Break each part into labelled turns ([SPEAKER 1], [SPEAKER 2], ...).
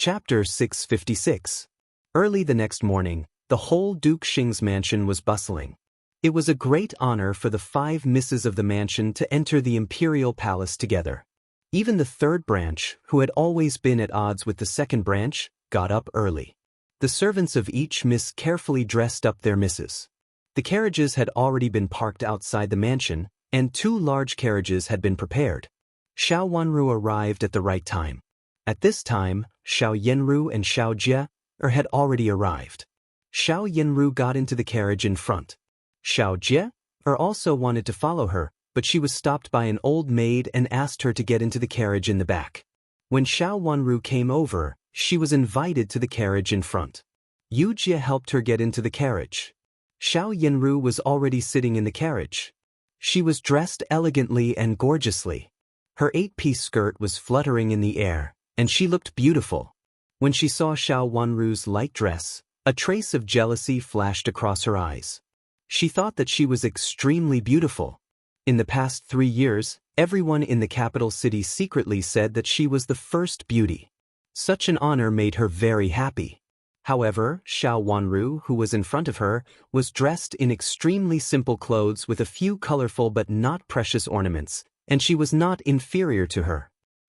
[SPEAKER 1] Chapter 656. Early the next morning, the whole Duke Xing's mansion was bustling. It was a great honor for the 5 misses of the mansion to enter the Imperial palace together. Even the third branch, who had always been at odds with the second branch, got up early. The servants of each miss carefully dressed up their misses. The carriages had already been parked outside the mansion, and 2 large carriages had been prepared. Xiao Wanru arrived at the right time. At this time, Xiao Yenru and Xiao Jie had already arrived. Xiao Yenru got into the carriage in front. Xiao Jie also wanted to follow her, but she was stopped by an old maid and asked her to get into the carriage in the back. When Xiao Wanru came over, she was invited to the carriage in front. Yu Jie helped her get into the carriage. Xiao Yenru was already sitting in the carriage. She was dressed elegantly and gorgeously. Her 8-piece skirt was fluttering in the air, and she looked beautiful. When she saw Xiao Wanru's light dress, a trace of jealousy flashed across her eyes. She thought that she was extremely beautiful. In the past 3 years, everyone in the capital city secretly said that she was the first beauty. Such an honor made her very happy. However, Xiao Wanru, who was in front of her, was dressed in extremely simple clothes with a few colorful but not precious ornaments, and she was not inferior to her.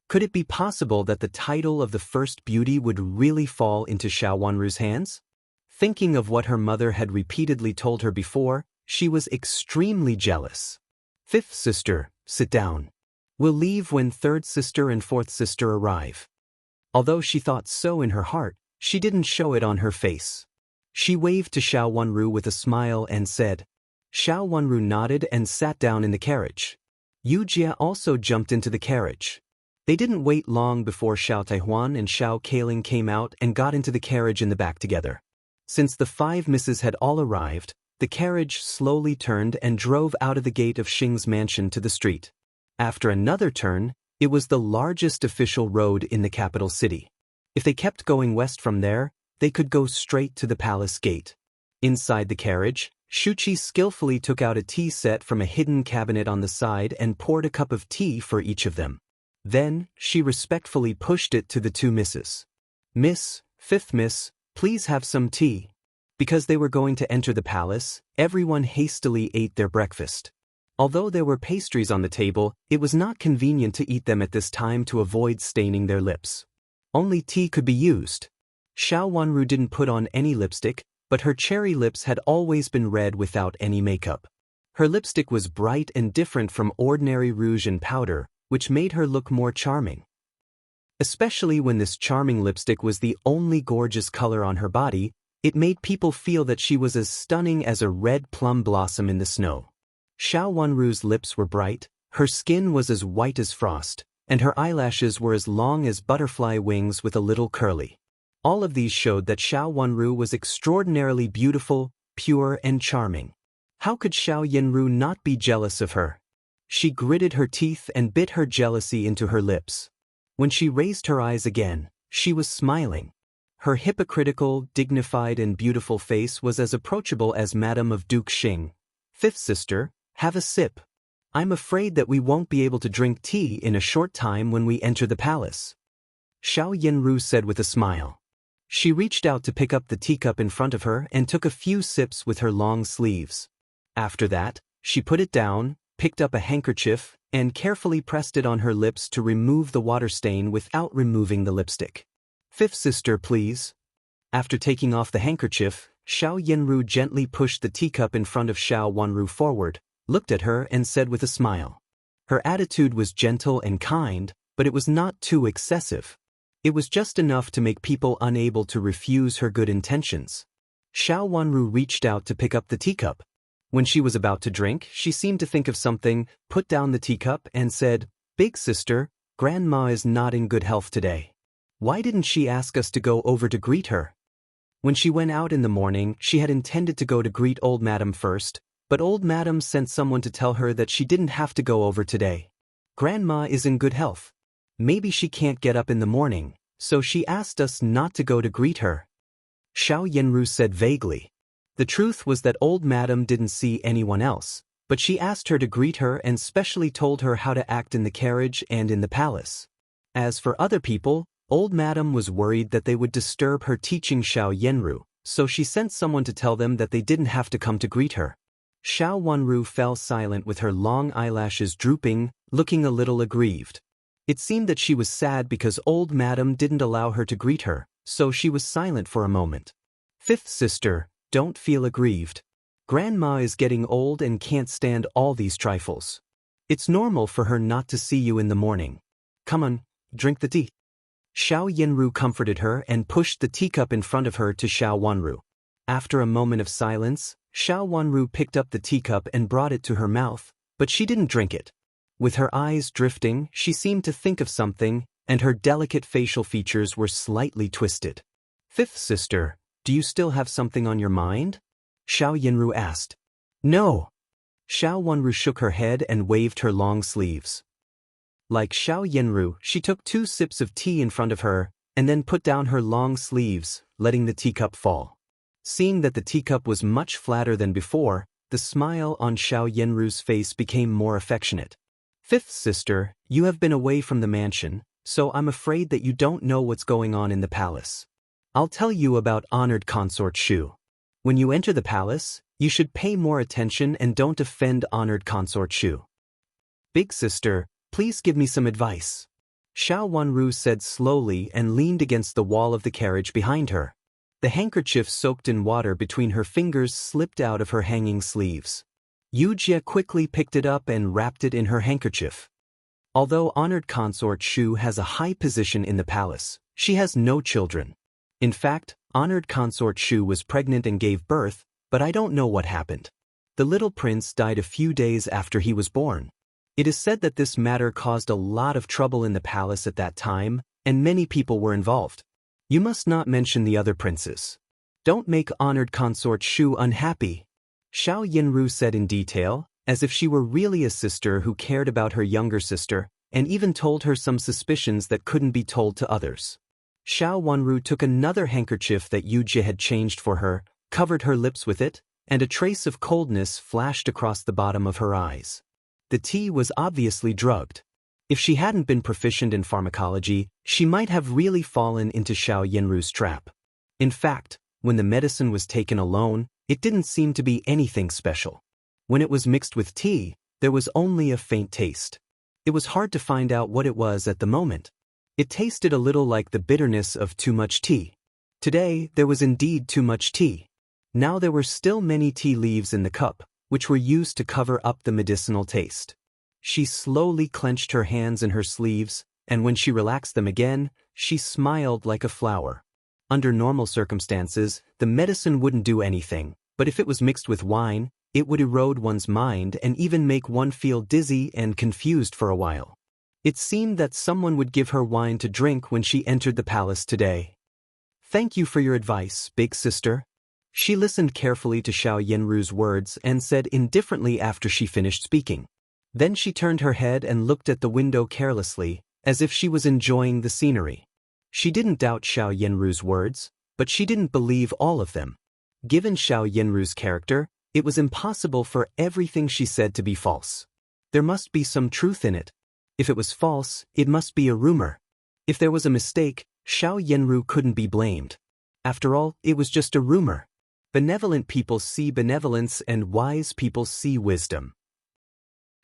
[SPEAKER 1] Could it be possible that the title of the first beauty would really fall into Xiao Wanru's hands? Thinking of what her mother had repeatedly told her before, she was extremely jealous. 5th sister, sit down. We'll leave when 3rd sister and 4th sister arrive. Although she thought so in her heart, she didn't show it on her face. She waved to Xiao Wanru with a smile and said. Xiao Wanru nodded and sat down in the carriage. Yu Jie also jumped into the carriage. They didn't wait long before Xiao Taihuan and Xiao Kailing came out and got into the carriage in the back together. Since the 5 misses had all arrived, the carriage slowly turned and drove out of the gate of Xing's mansion to the street. After another turn, it was the largest official road in the capital city. If they kept going west from there, they could go straight to the palace gate. Inside the carriage, Shuqi skillfully took out a tea set from a hidden cabinet on the side and poured a cup of tea for each of them. Then, she respectfully pushed it to the 2 misses. Miss, 5th miss, please have some tea. Because they were going to enter the palace, everyone hastily ate their breakfast. Although there were pastries on the table, it was not convenient to eat them at this time to avoid staining their lips. Only tea could be used. Xiao Wanru didn't put on any lipstick, but her cherry lips had always been red without any makeup. Her lipstick was bright and different from ordinary rouge and powder, which made her look more charming. Especially when this charming lipstick was the only gorgeous color on her body, it made people feel that she was as stunning as a red plum blossom in the snow. Xiao Wanru's lips were bright, her skin was as white as frost, and her eyelashes were as long as butterfly wings with a little curly. All of these showed that Xiao Wanru was extraordinarily beautiful, pure, and charming. How could Xiao Yenru not be jealous of her? She gritted her teeth and bit her jealousy into her lips. When she raised her eyes again, she was smiling. Her hypocritical, dignified, and beautiful face was as approachable as Madame of Duke Xing. 5th sister, have a sip. I'm afraid that we won't be able to drink tea in a short time when we enter the palace. Xiao Yenru said with a smile. She reached out to pick up the teacup in front of her and took a few sips with her long sleeves. After that, she put it down, picked up a handkerchief, and carefully pressed it on her lips to remove the water stain without removing the lipstick. 5th sister, please. After taking off the handkerchief, Xiao Yenru gently pushed the teacup in front of Xiao Wanru forward, looked at her and said with a smile. Her attitude was gentle and kind, but it was not too excessive. It was just enough to make people unable to refuse her good intentions. Xiao Wanru reached out to pick up the teacup. When she was about to drink, she seemed to think of something, put down the teacup, and said, Big sister, Grandma is not in good health today. Why didn't she ask us to go over to greet her? When she went out in the morning, she had intended to go to greet Old Madam first, but Old Madam sent someone to tell her that she didn't have to go over today. Grandma is in good health. Maybe she can't get up in the morning, so she asked us not to go to greet her. Xiao Yenru said vaguely. The truth was that Old Madam didn't see anyone else, but she asked her to greet her and specially told her how to act in the carriage and in the palace. As for other people, Old Madam was worried that they would disturb her teaching Xiao Yenru, so she sent someone to tell them that they didn't have to come to greet her. Xiao Wenru fell silent with her long eyelashes drooping, looking a little aggrieved. It seemed that she was sad because Old Madam didn't allow her to greet her, so she was silent for a moment. Fifth sister, don't feel aggrieved. Grandma is getting old and can't stand all these trifles. It's normal for her not to see you in the morning. Come on, drink the tea. Xiao Yenru comforted her and pushed the teacup in front of her to Xiao Wenru. After a moment of silence, Xiao Wenru picked up the teacup and brought it to her mouth, but she didn't drink it. With her eyes drifting, she seemed to think of something, and her delicate facial features were slightly twisted. Fifth sister, do you still have something on your mind? Xiao Yenru asked. No. Xiao Wenru shook her head and waved her long sleeves. Like Xiao Yenru, she took 2 sips of tea in front of her, and then put down her long sleeves, letting the teacup fall. Seeing that the teacup was much flatter than before, the smile on Xiao Yenru's face became more affectionate. Fifth sister, you have been away from the mansion, so I'm afraid that you don't know what's going on in the palace. I'll tell you about honored consort Shu. When you enter the palace, you should pay more attention and don't offend honored consort Shu. Big sister, please give me some advice. Xiao Wenru said slowly and leaned against the wall of the carriage behind her. The handkerchief soaked in water between her fingers slipped out of her hanging sleeves. Yujie quickly picked it up and wrapped it in her handkerchief. Although honored consort Shu has a high position in the palace, she has no children. In fact, honored consort Shu was pregnant and gave birth, but I don't know what happened. The little prince died a few days after he was born. It is said that this matter caused a lot of trouble in the palace at that time, and many people were involved. You must not mention the other princes. Don't make honored consort Shu unhappy. Xiao Yenru said in detail, as if she were really a sister who cared about her younger sister, and even told her some suspicions that couldn't be told to others. Xiao Wenru took another handkerchief that Yujie had changed for her, covered her lips with it, and a trace of coldness flashed across the bottom of her eyes. The tea was obviously drugged. If she hadn't been proficient in pharmacology, she might have really fallen into Xiao Yenru's trap. In fact, when the medicine was taken alone, it didn't seem to be anything special. When it was mixed with tea, there was only a faint taste. It was hard to find out what it was at the moment. It tasted a little like the bitterness of too much tea. Today, there was indeed too much tea. Now there were still many tea leaves in the cup, which were used to cover up the medicinal taste. She slowly clenched her hands in her sleeves, and when she relaxed them again, she smiled like a flower. Under normal circumstances, the medicine wouldn't do anything, but if it was mixed with wine, it would erode one's mind and even make one feel dizzy and confused for a while. It seemed that someone would give her wine to drink when she entered the palace today. Thank you for your advice, big sister. She listened carefully to Xiao Yenru's words and said indifferently after she finished speaking. Then she turned her head and looked at the window carelessly, as if she was enjoying the scenery. She didn't doubt Xiao Yenru's words, but she didn't believe all of them. Given Xiao Yenru's character, it was impossible for everything she said to be false. There must be some truth in it. If it was false, it must be a rumor. If there was a mistake, Xiao Yenru couldn't be blamed. After all, it was just a rumor. Benevolent people see benevolence and wise people see wisdom.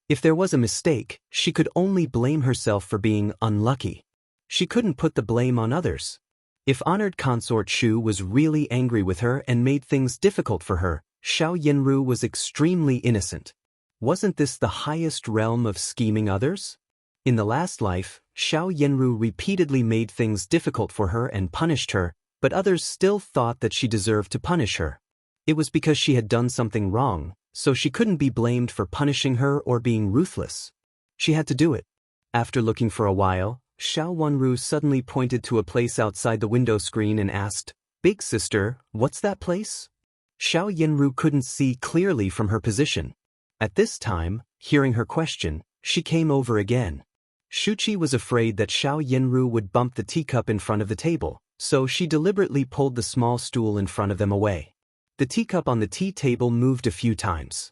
[SPEAKER 1] If there was a mistake, she could only blame herself for being unlucky. She couldn't put the blame on others. If honored consort Shu was really angry with her and made things difficult for her, Xiao Yenru was extremely innocent. Wasn't this the highest realm of scheming others? In the last life, Xiao Yenru repeatedly made things difficult for her and punished her, but others still thought that she deserved to punish her. It was because she had done something wrong, so she couldn't be blamed for punishing her or being ruthless. She had to do it. After looking for a while, Xiao Wenru suddenly pointed to a place outside the window screen and asked, "Big sister, what's that place?" Xiao Yenru couldn't see clearly from her position. At this time, hearing her question, she came over again. Shuqi was afraid that Xiao Yenru would bump the teacup in front of the table, so she deliberately pulled the small stool in front of them away. The teacup on the tea table moved a few times.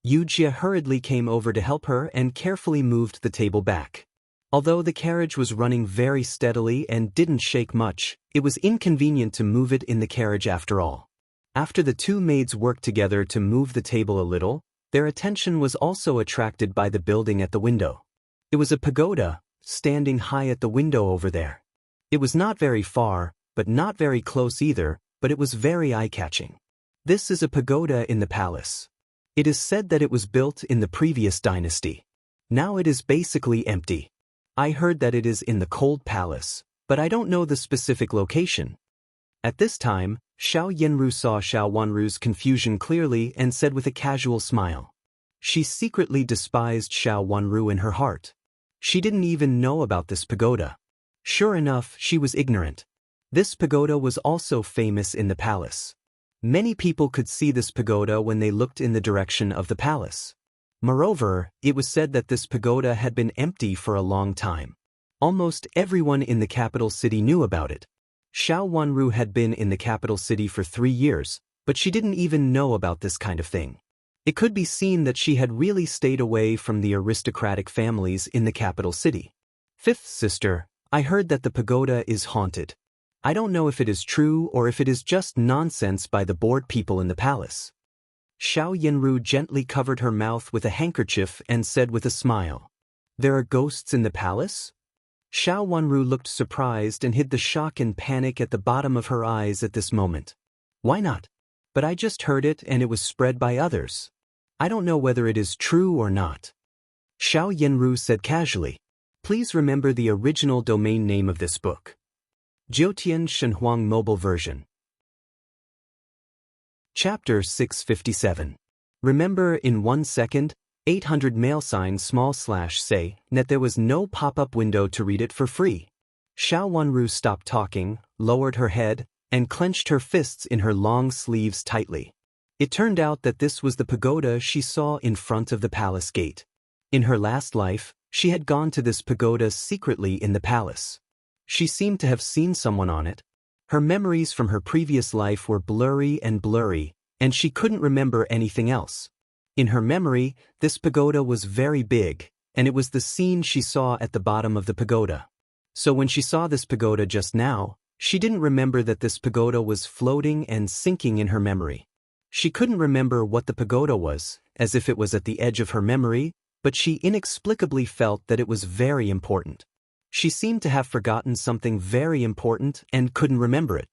[SPEAKER 1] Yujie hurriedly came over to help her and carefully moved the table back. Although the carriage was running very steadily and didn't shake much, it was inconvenient to move it in the carriage after all. After the two maids worked together to move the table a little, their attention was also attracted by the building at the window. It was a pagoda, standing high at the window over there. It was not very far, but not very close either, but it was very eye-catching. This is a pagoda in the palace. It is said that it was built in the previous dynasty. Now it is basically empty. I heard that it is in the cold palace, but I don't know the specific location. At this time, Xiao Yanru saw Xiao Wanru's confusion clearly and said with a casual smile. She secretly despised Xiao Wanru in her heart. She didn't even know about this pagoda. Sure enough, she was ignorant. This pagoda was also famous in the palace. Many people could see this pagoda when they looked in the direction of the palace. Moreover, it was said that this pagoda had been empty for a long time. Almost everyone in the capital city knew about it. Xiao Wanru had been in the capital city for 3 years, but she didn't even know about this kind of thing. It could be seen that she had really stayed away from the aristocratic families in the capital city. Fifth sister, I heard that the pagoda is haunted. I don't know if it is true or if it is just nonsense by the bored people in the palace. Xiao Yanru gently covered her mouth with a handkerchief and said with a smile, "There are ghosts in the palace?" Xiao Wanru looked surprised and hid the shock and panic at the bottom of her eyes at this moment. Why not? But I just heard it and it was spread by others. I don't know whether it is true or not. Xiao Yanru said casually, "Please remember the original domain name of this book. Jiutian Shenhuang Mobile Version." Chapter 657. Remember in 1 second, 800 $say that there was no pop-up window to read it for free. Xiao Wanru stopped talking, lowered her head, and clenched her fists in her long sleeves tightly. It turned out that this was the pagoda she saw in front of the palace gate. In her last life, she had gone to this pagoda secretly in the palace. She seemed to have seen someone on it. Her memories from her previous life were blurry, and she couldn't remember anything else. In her memory, this pagoda was very big, and it was the scene she saw at the bottom of the pagoda. So when she saw this pagoda just now, she didn't remember that this pagoda was floating and sinking in her memory. She couldn't remember what the pagoda was, as if it was at the edge of her memory, but she inexplicably felt that it was very important. She seemed to have forgotten something very important and couldn't remember it.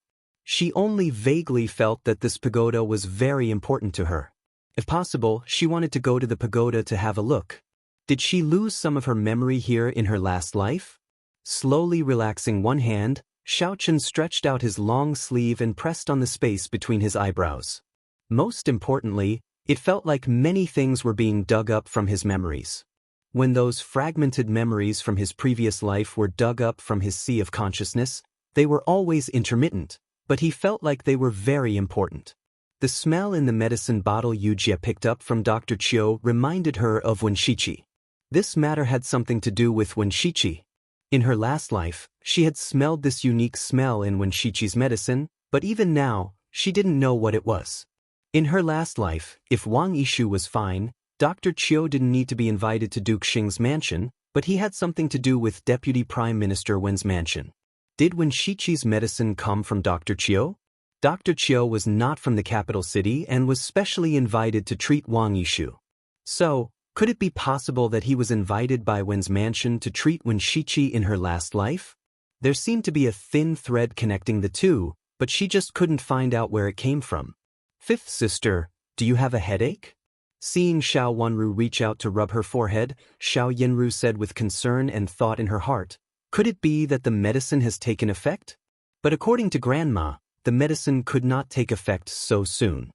[SPEAKER 1] She only vaguely felt that this pagoda was very important to her. If possible, she wanted to go to the pagoda to have a look. Did she lose some of her memory here in her last life? Slowly relaxing one hand, Xiaochen stretched out his long sleeve and pressed on the space between his eyebrows. Most importantly, it felt like many things were being dug up from his memories. When those fragmented memories from his previous life were dug up from his sea of consciousness, they were always intermittent, but he felt like they were very important. The smell in the medicine bottle Yujia picked up from Dr. Chiu reminded her of Wenshichi. This matter had something to do with Wenshichi. In her last life, she had smelled this unique smell in Wenshichi's medicine, but even now, she didn't know what it was. In her last life, if Wang Yishu was fine, Dr. Chiu didn't need to be invited to Duke Xing's mansion, but he had something to do with Deputy Prime Minister Wen's mansion. Did Wenshichi's medicine come from Dr. Chiu? Dr. Chiu was not from the capital city and was specially invited to treat Wang Yishu. So, could it be possible that he was invited by Wen's mansion to treat Wenshichi in her last life? There seemed to be a thin thread connecting the two, but she just couldn't find out where it came from. Fifth sister, do you have a headache? Seeing Xiao Wanru reach out to rub her forehead, Xiao Yanru said with concern and thought in her heart, could it be that the medicine has taken effect? But according to Grandma, the medicine could not take effect so soon.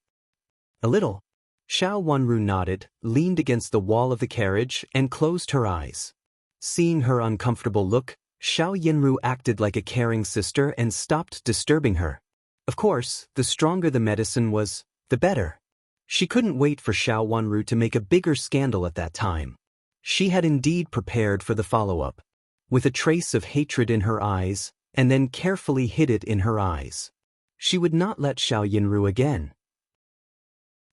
[SPEAKER 1] A little. Xiao Wanru nodded, leaned against the wall of the carriage, and closed her eyes. Seeing her uncomfortable look, Xiao Yanru acted like a caring sister and stopped disturbing her. Of course, the stronger the medicine was, the better. She couldn't wait for Xiao Wanru to make a bigger scandal at that time. She had indeed prepared for the follow-up. With a trace of hatred in her eyes, and then carefully hid it in her eyes. She would not let Xiao Yanru again.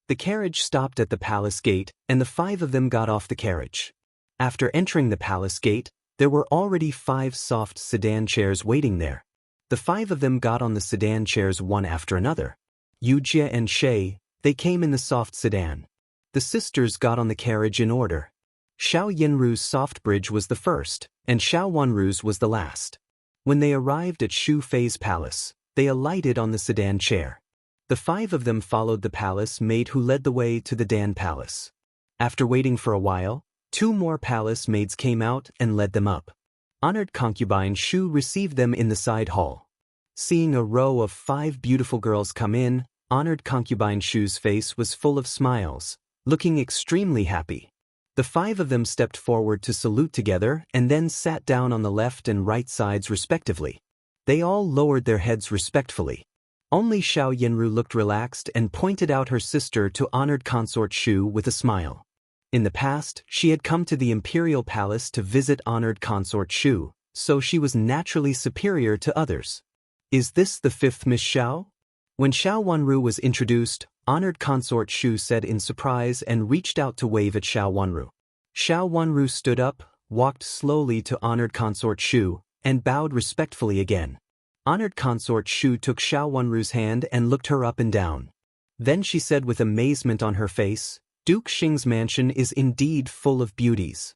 [SPEAKER 1] The carriage stopped at the palace gate, and the 5 of them got off the carriage. After entering the palace gate, There were already 5 soft sedan chairs waiting there. The 5 of them got on the sedan chairs one after another. Yujie and Shay, they came in the soft sedan. The sisters got on the carriage in order. Xiao Yinru's soft bridge was the first, and Xiao Wanru's was the last. When they arrived at Shu Fei's palace, they alighted on the sedan chair. The 5 of them followed the palace maid who led the way to the Dan palace. After waiting for a while, 2 more palace maids came out and led them up. Honored concubine Shu received them in the side hall. Seeing a row of 5 beautiful girls come in, honored concubine Shu's face was full of smiles, looking extremely happy. The 5 of them stepped forward to salute together and then sat down on the left and right sides respectively. They all lowered their heads respectfully. Only Xiao Yinru looked relaxed and pointed out her sister to honored consort Shu with a smile. In the past, she had come to the Imperial Palace to visit honored consort Shu, so she was naturally superior to others. Is this the 5th Miss Xiao? When Xiao Wanru was introduced, honored consort Shu said in surprise and reached out to wave at Xiao Wanru. Xiao Wanru stood up, walked slowly to honored consort Shu, and bowed respectfully again. Honored consort Shu took Xiao Wanru's hand and looked her up and down. Then she said with amazement on her face, Duke Xing's mansion is indeed full of beauties.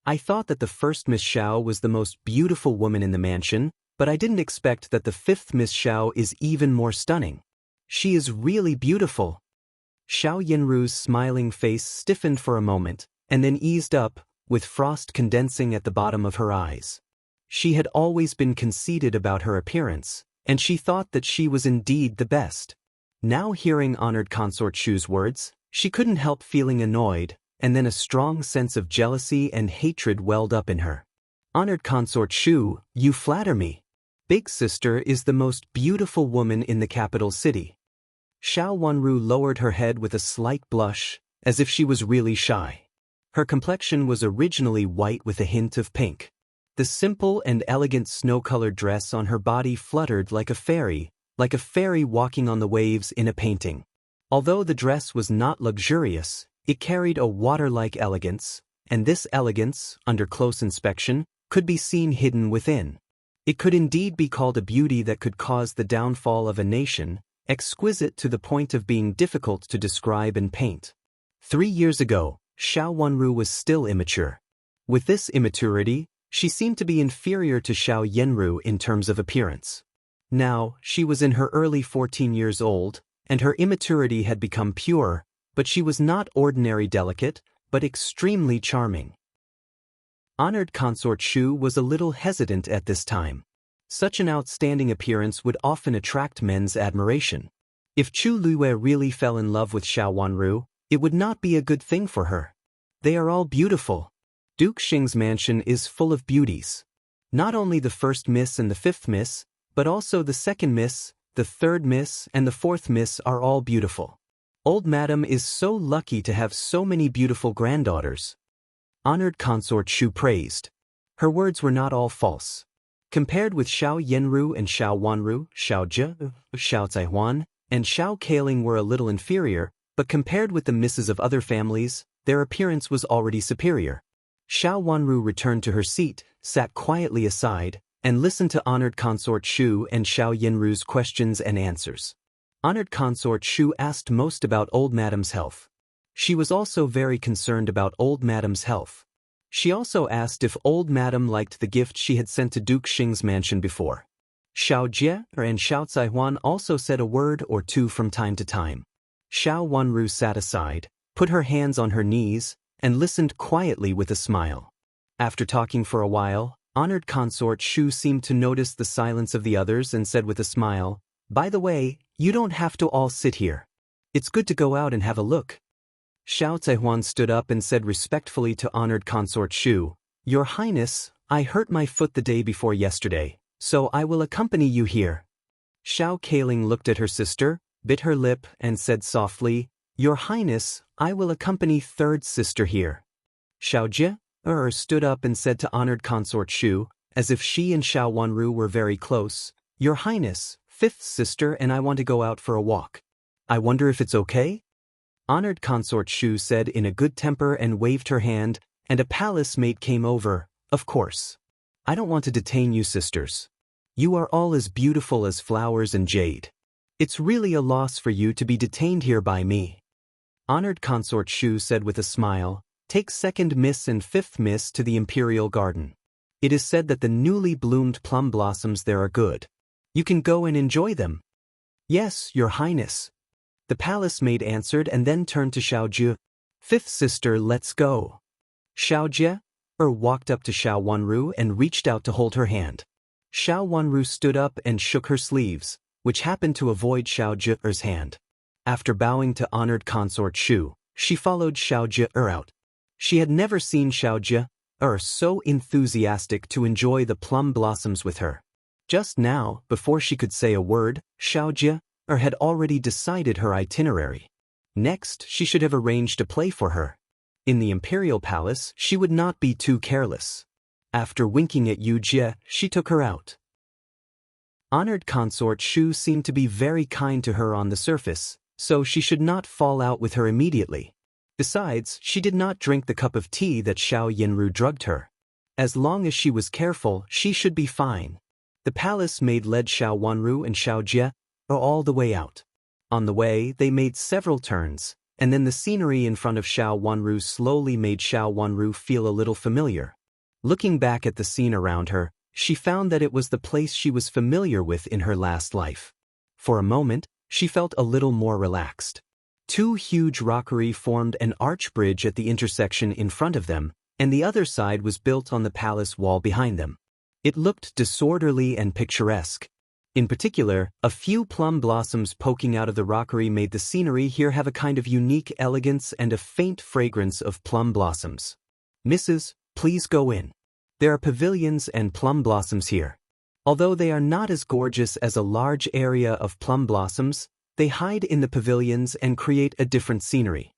[SPEAKER 1] I thought that the 1st Miss Xiao was the most beautiful woman in the mansion, but I didn't expect that the 5th Miss Xiao is even more stunning. She is really beautiful. Xiao Yinru's smiling face stiffened for a moment, and then eased up, with frost condensing at the bottom of her eyes. She had always been conceited about her appearance, and she thought that she was indeed the best. Now hearing honored consort Shu's words, she couldn't help feeling annoyed, and then a strong sense of jealousy and hatred welled up in her. Honored consort Shu, you flatter me. Big sister is the most beautiful woman in the capital city. Xiao Wanru lowered her head with a slight blush, as if she was really shy. Her complexion was originally white with a hint of pink. The simple and elegant snow-colored dress on her body fluttered like a fairy walking on the waves in a painting. Although the dress was not luxurious, it carried a water-like elegance, and this elegance, under close inspection, could be seen hidden within. It could indeed be called a beauty that could cause the downfall of a nation, exquisite to the point of being difficult to describe and paint. 3 years ago, Xiao Wanru was still immature. With this immaturity, she seemed to be inferior to Xiao Yenru in terms of appearance. Now, she was in her early 14 years old, and her immaturity had become pure, but she was not ordinary delicate, but extremely charming. Honored consort Shu was a little hesitant at this time. Such an outstanding appearance would often attract men's admiration. If Chu Luiyue really fell in love with Xiao Wanru, it would not be a good thing for her. They are all beautiful. Duke Xing's mansion is full of beauties. Not only the 1st Miss and the 5th Miss, but also the 2nd Miss, the 3rd Miss, and the 4th Miss are all beautiful. Old Madam is so lucky to have so many beautiful granddaughters. Honored consort Shu praised. Her words were not all false. Compared with Xiao Yenru and Xiao Wanru, Xiao Jie, Xiao Zaihuan, and Xiao Kaling were a little inferior, but compared with the misses of other families, their appearance was already superior. Xiao Wanru returned to her seat, sat quietly aside, and listened to honored consort Shu and Xiao Yenru's questions and answers. Honored consort Shu asked most about old madam's health. She was also very concerned about old madam's health. She also asked if old madam liked the gift she had sent to Duke Xing's mansion before. Xiao Jie and Xiao Zaihuan also said a word or two from time to time. Xiao Wanru sat aside, put her hands on her knees, and listened quietly with a smile. After talking for a while, honored consort Shu seemed to notice the silence of the others and said with a smile, "By the way, you don't have to all sit here. It's good to go out and have a look." Xiao Zaihuan stood up and said respectfully to honored consort Shu, "Your Highness, I hurt my foot the day before yesterday, so I will accompany you here." Xiao Kaling looked at her sister, bit her lip, and said softly, "Your Highness, I will accompany 3rd sister here." Xiao Jie stood up and said to honored consort Shu, as if she and Xiao Wanru were very close, "Your Highness, 5th sister and I want to go out for a walk. I wonder if it's okay?" Honored consort Shu said in a good temper and waved her hand, and a palace maid came over, "Of course." I don't want to detain you, sisters. You are all as beautiful as flowers and jade. It's really a loss for you to be detained here by me. Honored Consort Shu said with a smile, take second miss and fifth miss to the Imperial Garden. It is said that the newly bloomed plum blossoms there are good. You can go and enjoy them. Yes, Your Highness. The palace maid answered and then turned to Xiaojie. Fifth sister, let's go. Xiaojie walked up to Xiao Wanru and reached out to hold her hand. Xiao Wanru stood up and shook her sleeves, which happened to avoid Xiaojie's hand. After bowing to Honored Consort Shu, she followed Xiaojie out. She had never seen Xiaojie so enthusiastic to enjoy the plum blossoms with her. Just now, before she could say a word, Xiaojie had already decided her itinerary. Next, she should have arranged a play for her. In the Imperial Palace, she would not be too careless. After winking at Yu Jie, she took her out. Honored Consort Shu seemed to be very kind to her on the surface, so she should not fall out with her immediately. Besides, she did not drink the cup of tea that Xiao Yinru drugged her. As long as she was careful, she should be fine. The palace maid led Xiao Wanru and Xiaojie all the way out. On the way, they made several turns, and then the scenery in front of Xiao Wanru slowly made Xiao Wanru feel a little familiar. Looking back at the scene around her, she found that it was the place she was familiar with in her last life. For a moment, she felt a little more relaxed. Two huge rockery formed an arch bridge at the intersection in front of them, and the other side was built on the palace wall behind them. It looked disorderly and picturesque. In particular, a few plum blossoms poking out of the rockery made the scenery here have a kind of unique elegance and a faint fragrance of plum blossoms. Mrs., please go in. There are pavilions and plum blossoms here. Although they are not as gorgeous as a large area of plum blossoms, they hide in the pavilions and create a different scenery.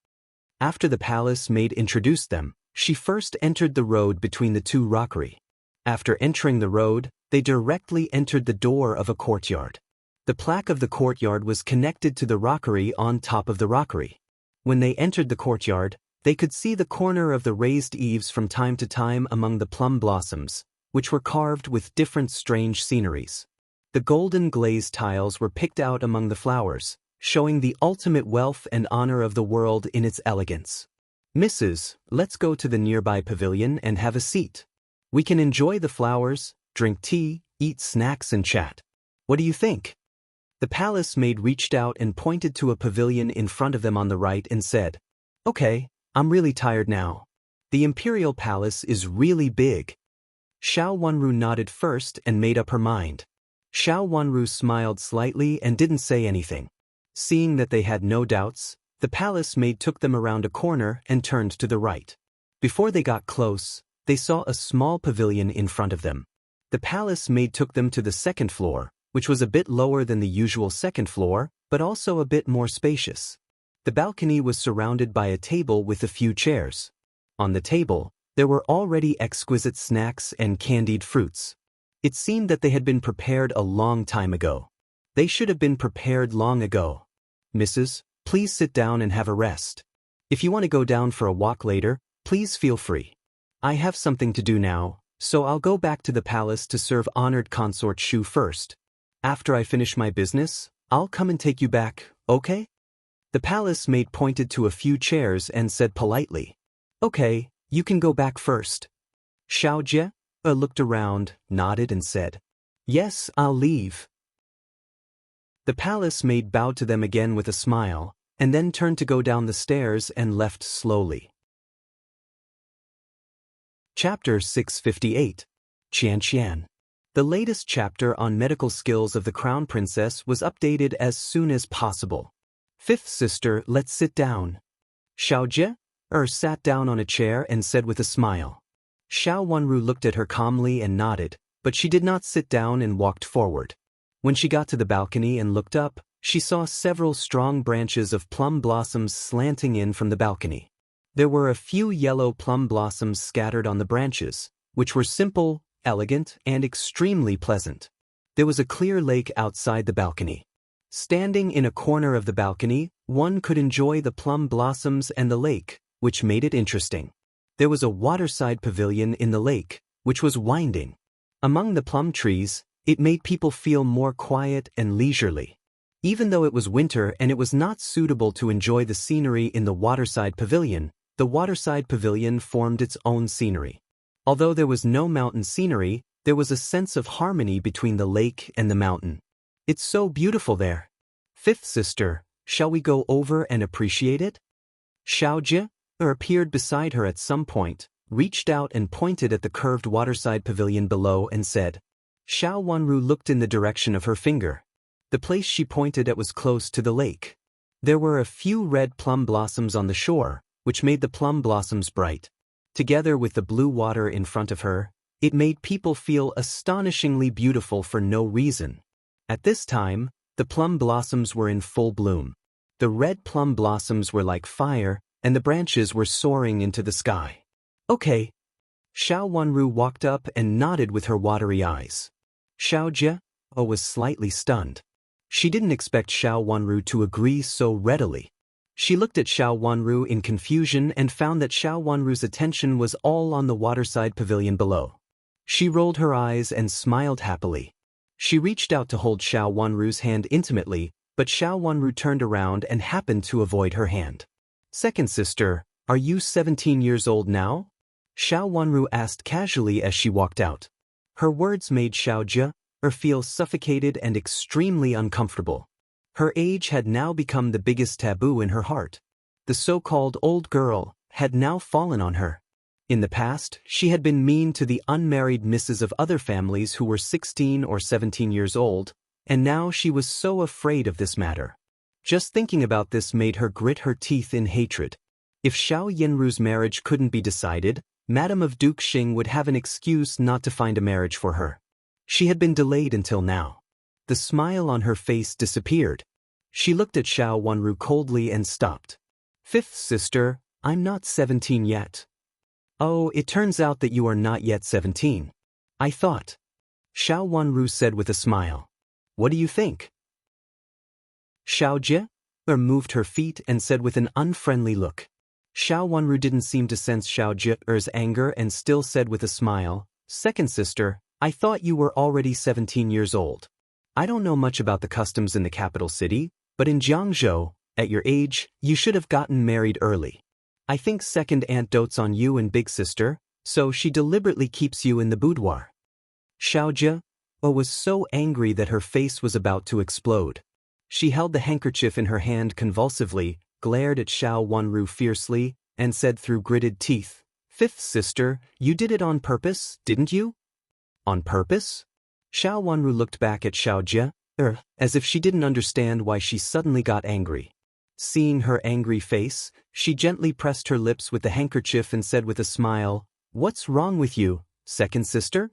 [SPEAKER 1] After the palace maid introduced them, she first entered the road between the two rockery. After entering the road, they directly entered the door of a courtyard. The plaque of the courtyard was connected to the rockery on top of the rockery. When they entered the courtyard, they could see the corner of the raised eaves from time to time among the plum blossoms, which were carved with different strange sceneries. The golden glazed tiles were picked out among the flowers, showing the ultimate wealth and honor of the world in its elegance. Mrs., let's go to the nearby pavilion and have a seat. We can enjoy the flowers, drink tea, eat snacks and chat. What do you think? The palace maid reached out and pointed to a pavilion in front of them on the right and said, Okay, I'm really tired now. The Imperial Palace is really big. Xiao Wanru nodded first and made up her mind. Xiao Wanru smiled slightly and didn't say anything. Seeing that they had no doubts, the palace maid took them around a corner and turned to the right. Before they got close, they saw a small pavilion in front of them. The palace maid took them to the second floor, which was a bit lower than the usual second floor, but also a bit more spacious. The balcony was surrounded by a table with a few chairs. On the table, there were already exquisite snacks and candied fruits. It seemed that they had been prepared a long time ago. They should have been prepared long ago. Mrs., please sit down and have a rest. If you want to go down for a walk later, please feel free. I have something to do now, so I'll go back to the palace to serve Honored Consort Shu first. After I finish my business, I'll come and take you back, okay? The palace maid pointed to a few chairs and said politely, Okay, you can go back first. Xiaojie looked around, nodded and said, Yes, I'll leave. The palace maid bowed to them again with a smile, and then turned to go down the stairs and left slowly. Chapter 658. Qian. The latest chapter on medical skills of the Crown Princess was updated as soon as possible. Fifth sister, let's sit down. Xiaojie sat down on a chair and said with a smile. Xiao Wanru looked at her calmly and nodded, but she did not sit down and walked forward. When she got to the balcony and looked up, she saw several strong branches of plum blossoms slanting in from the balcony. There were a few yellow plum blossoms scattered on the branches, which were simple, elegant, and extremely pleasant. There was a clear lake outside the balcony. Standing in a corner of the balcony, one could enjoy the plum blossoms and the lake, which made it interesting. There was a waterside pavilion in the lake, which was winding. Among the plum trees, it made people feel more quiet and leisurely. Even though it was winter and it was not suitable to enjoy the scenery in the waterside pavilion, the waterside pavilion formed its own scenery. Although there was no mountain scenery, there was a sense of harmony between the lake and the mountain. It's so beautiful there. Fifth sister, shall we go over and appreciate it? Xiaojie appeared beside her at some point, reached out and pointed at the curved waterside pavilion below and said. Xiao Wanru looked in the direction of her finger. The place she pointed at was close to the lake. There were a few red plum blossoms on the shore, which made the plum blossoms bright. Together with the blue water in front of her, it made people feel astonishingly beautiful for no reason. At this time, the plum blossoms were in full bloom. The red plum blossoms were like fire, and the branches were soaring into the sky. Okay. Xiao Wanru walked up and nodded with her watery eyes. Xiaojie was slightly stunned. She didn't expect Xiao Wanru to agree so readily. She looked at Xiao Wanru in confusion and found that Xiao Wanru's attention was all on the waterside pavilion below. She rolled her eyes and smiled happily. She reached out to hold Xiao Wanru's hand intimately, but Xiao Wanru turned around and happened to avoid her hand. Second sister, are you 17 years old now? Xiao Wanru asked casually as she walked out. Her words made Xiaojie feel suffocated and extremely uncomfortable. Her age had now become the biggest taboo in her heart. The so-called old girl had now fallen on her. In the past, she had been mean to the unmarried misses of other families who were 16 or 17 years old, and now she was so afraid of this matter. Just thinking about this made her grit her teeth in hatred. If Xiao Yanru's marriage couldn't be decided, Madame of Duke Xing would have an excuse not to find a marriage for her. She had been delayed until now. The smile on her face disappeared. She looked at Xiao Wanru coldly and stopped. Fifth sister, I'm not 17 yet. Oh, it turns out that you are not yet 17. I thought. Xiao Wanru said with a smile. What do you think? Xiaojie moved her feet and said with an unfriendly look. Xiao Wanru didn't seem to sense Xiaojie's anger and still said with a smile, Second sister, I thought you were already 17 years old. I don't know much about the customs in the capital city, but in Jiangzhou, at your age, you should have gotten married early. I think second aunt dotes on you and big sister, so she deliberately keeps you in the boudoir. Xiaojie was so angry that her face was about to explode. She held the handkerchief in her hand convulsively, glared at Xiao Wanru fiercely, and said through gritted teeth, Fifth sister, you did it on purpose, didn't you? On purpose? Xiao Wanru looked back at Xiaojie, as if she didn't understand why she suddenly got angry. Seeing her angry face, she gently pressed her lips with the handkerchief and said with a smile, What's wrong with you, second sister?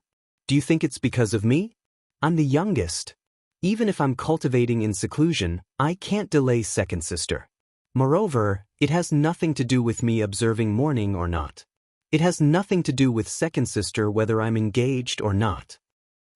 [SPEAKER 1] Do you think it's because of me? I'm the youngest. Even if I'm cultivating in seclusion, I can't delay second sister. Moreover, it has nothing to do with me observing mourning or not. It has nothing to do with second sister whether I'm engaged or not.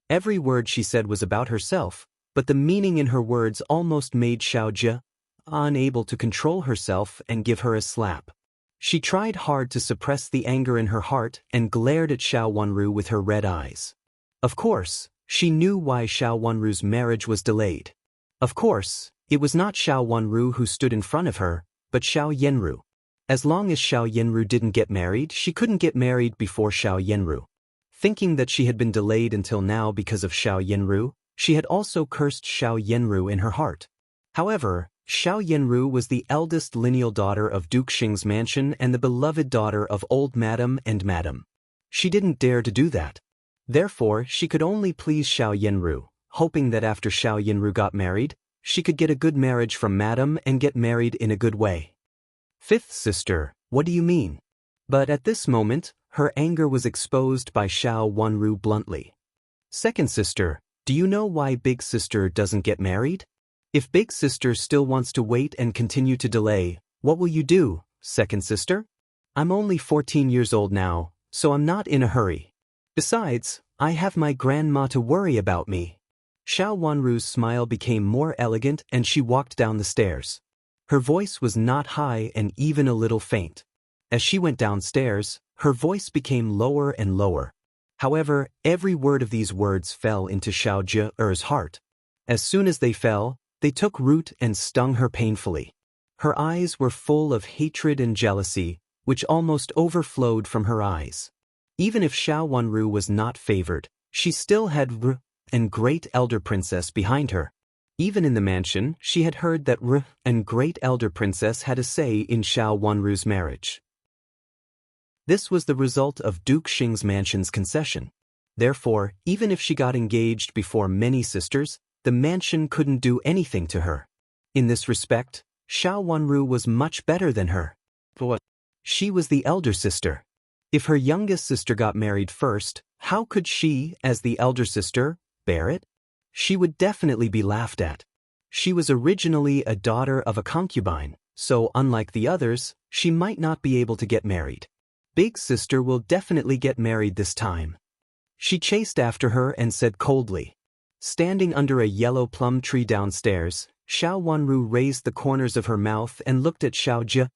[SPEAKER 1] Every word she said was about herself, but the meaning in her words almost made Xiaojie unable to control herself and give her a slap. She tried hard to suppress the anger in her heart and glared at Xiao Wanru with her red eyes. Of course, she knew why Xiao Wanru's marriage was delayed. Of course, it was not Xiao Wanru who stood in front of her, but Xiao Yanru. As long as Xiao Yanru didn't get married, she couldn't get married before Xiao Yanru. Thinking that she had been delayed until now because of Xiao Yanru, she had also cursed Xiao Yanru in her heart. However, Xiao Yanru was the eldest lineal daughter of Duke Xing's mansion and the beloved daughter of old Madam and Madam. She didn't dare to do that. Therefore, she could only please Xiao Yanru, hoping that after Xiao Yanru got married, she could get a good marriage from Madam and get married in a good way. Fifth sister, what do you mean? But at this moment, her anger was exposed by Xiao Wanru bluntly. Second sister, do you know why big sister doesn't get married? If big sister still wants to wait and continue to delay, what will you do, second sister? I'm only 14 years old now, so I'm not in a hurry. Besides, I have my grandma to worry about me. Xiao Wanru's smile became more elegant and she walked down the stairs. Her voice was not high and even a little faint. As she went downstairs, her voice became lower and lower. However, every word of these words fell into Xiao Zhe's heart. As soon as they fell, they took root and stung her painfully. Her eyes were full of hatred and jealousy, which almost overflowed from her eyes. Even if Xiao Wanru was not favored, she still had and great elder princess behind her. Even in the mansion, she had heard that and great elder princess had a say in Xiao Wanru's marriage. This was the result of Duke Xing's mansion's concession. Therefore, even if she got engaged before many sisters, the mansion couldn't do anything to her. In this respect, Xiao Wanru was much better than her. She was the elder sister. If her youngest sister got married first, how could she, as the elder sister, bear it? She would definitely be laughed at. She was originally a daughter of a concubine, so unlike the others, she might not be able to get married. Big sister will definitely get married this time. She chased after her and said coldly. Standing under a yellow plum tree downstairs, Xiao Wanru raised the corners of her mouth and looked at Xiao Zhe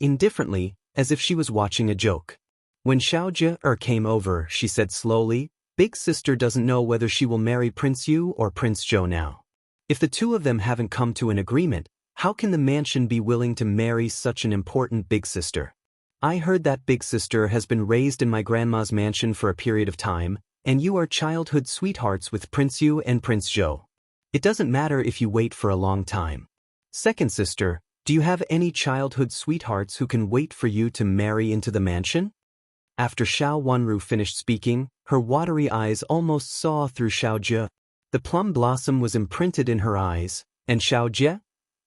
[SPEAKER 1] indifferently, as if she was watching a joke. When Xiao Zhe came over, she said slowly, "Big sister doesn't know whether she will marry Prince Yu or Prince Zhou now. If the two of them haven't come to an agreement, how can the mansion be willing to marry such an important big sister? I heard that big sister has been raised in my grandma's mansion for a period of time, and you are childhood sweethearts with Prince Yu and Prince Zhou. It doesn't matter if you wait for a long time. Second sister, do you have any childhood sweethearts who can wait for you to marry into the mansion?" After Xiao Wanru finished speaking, her watery eyes almost saw through Xiao Zhe. The plum blossom was imprinted in her eyes, and Xiao Zhe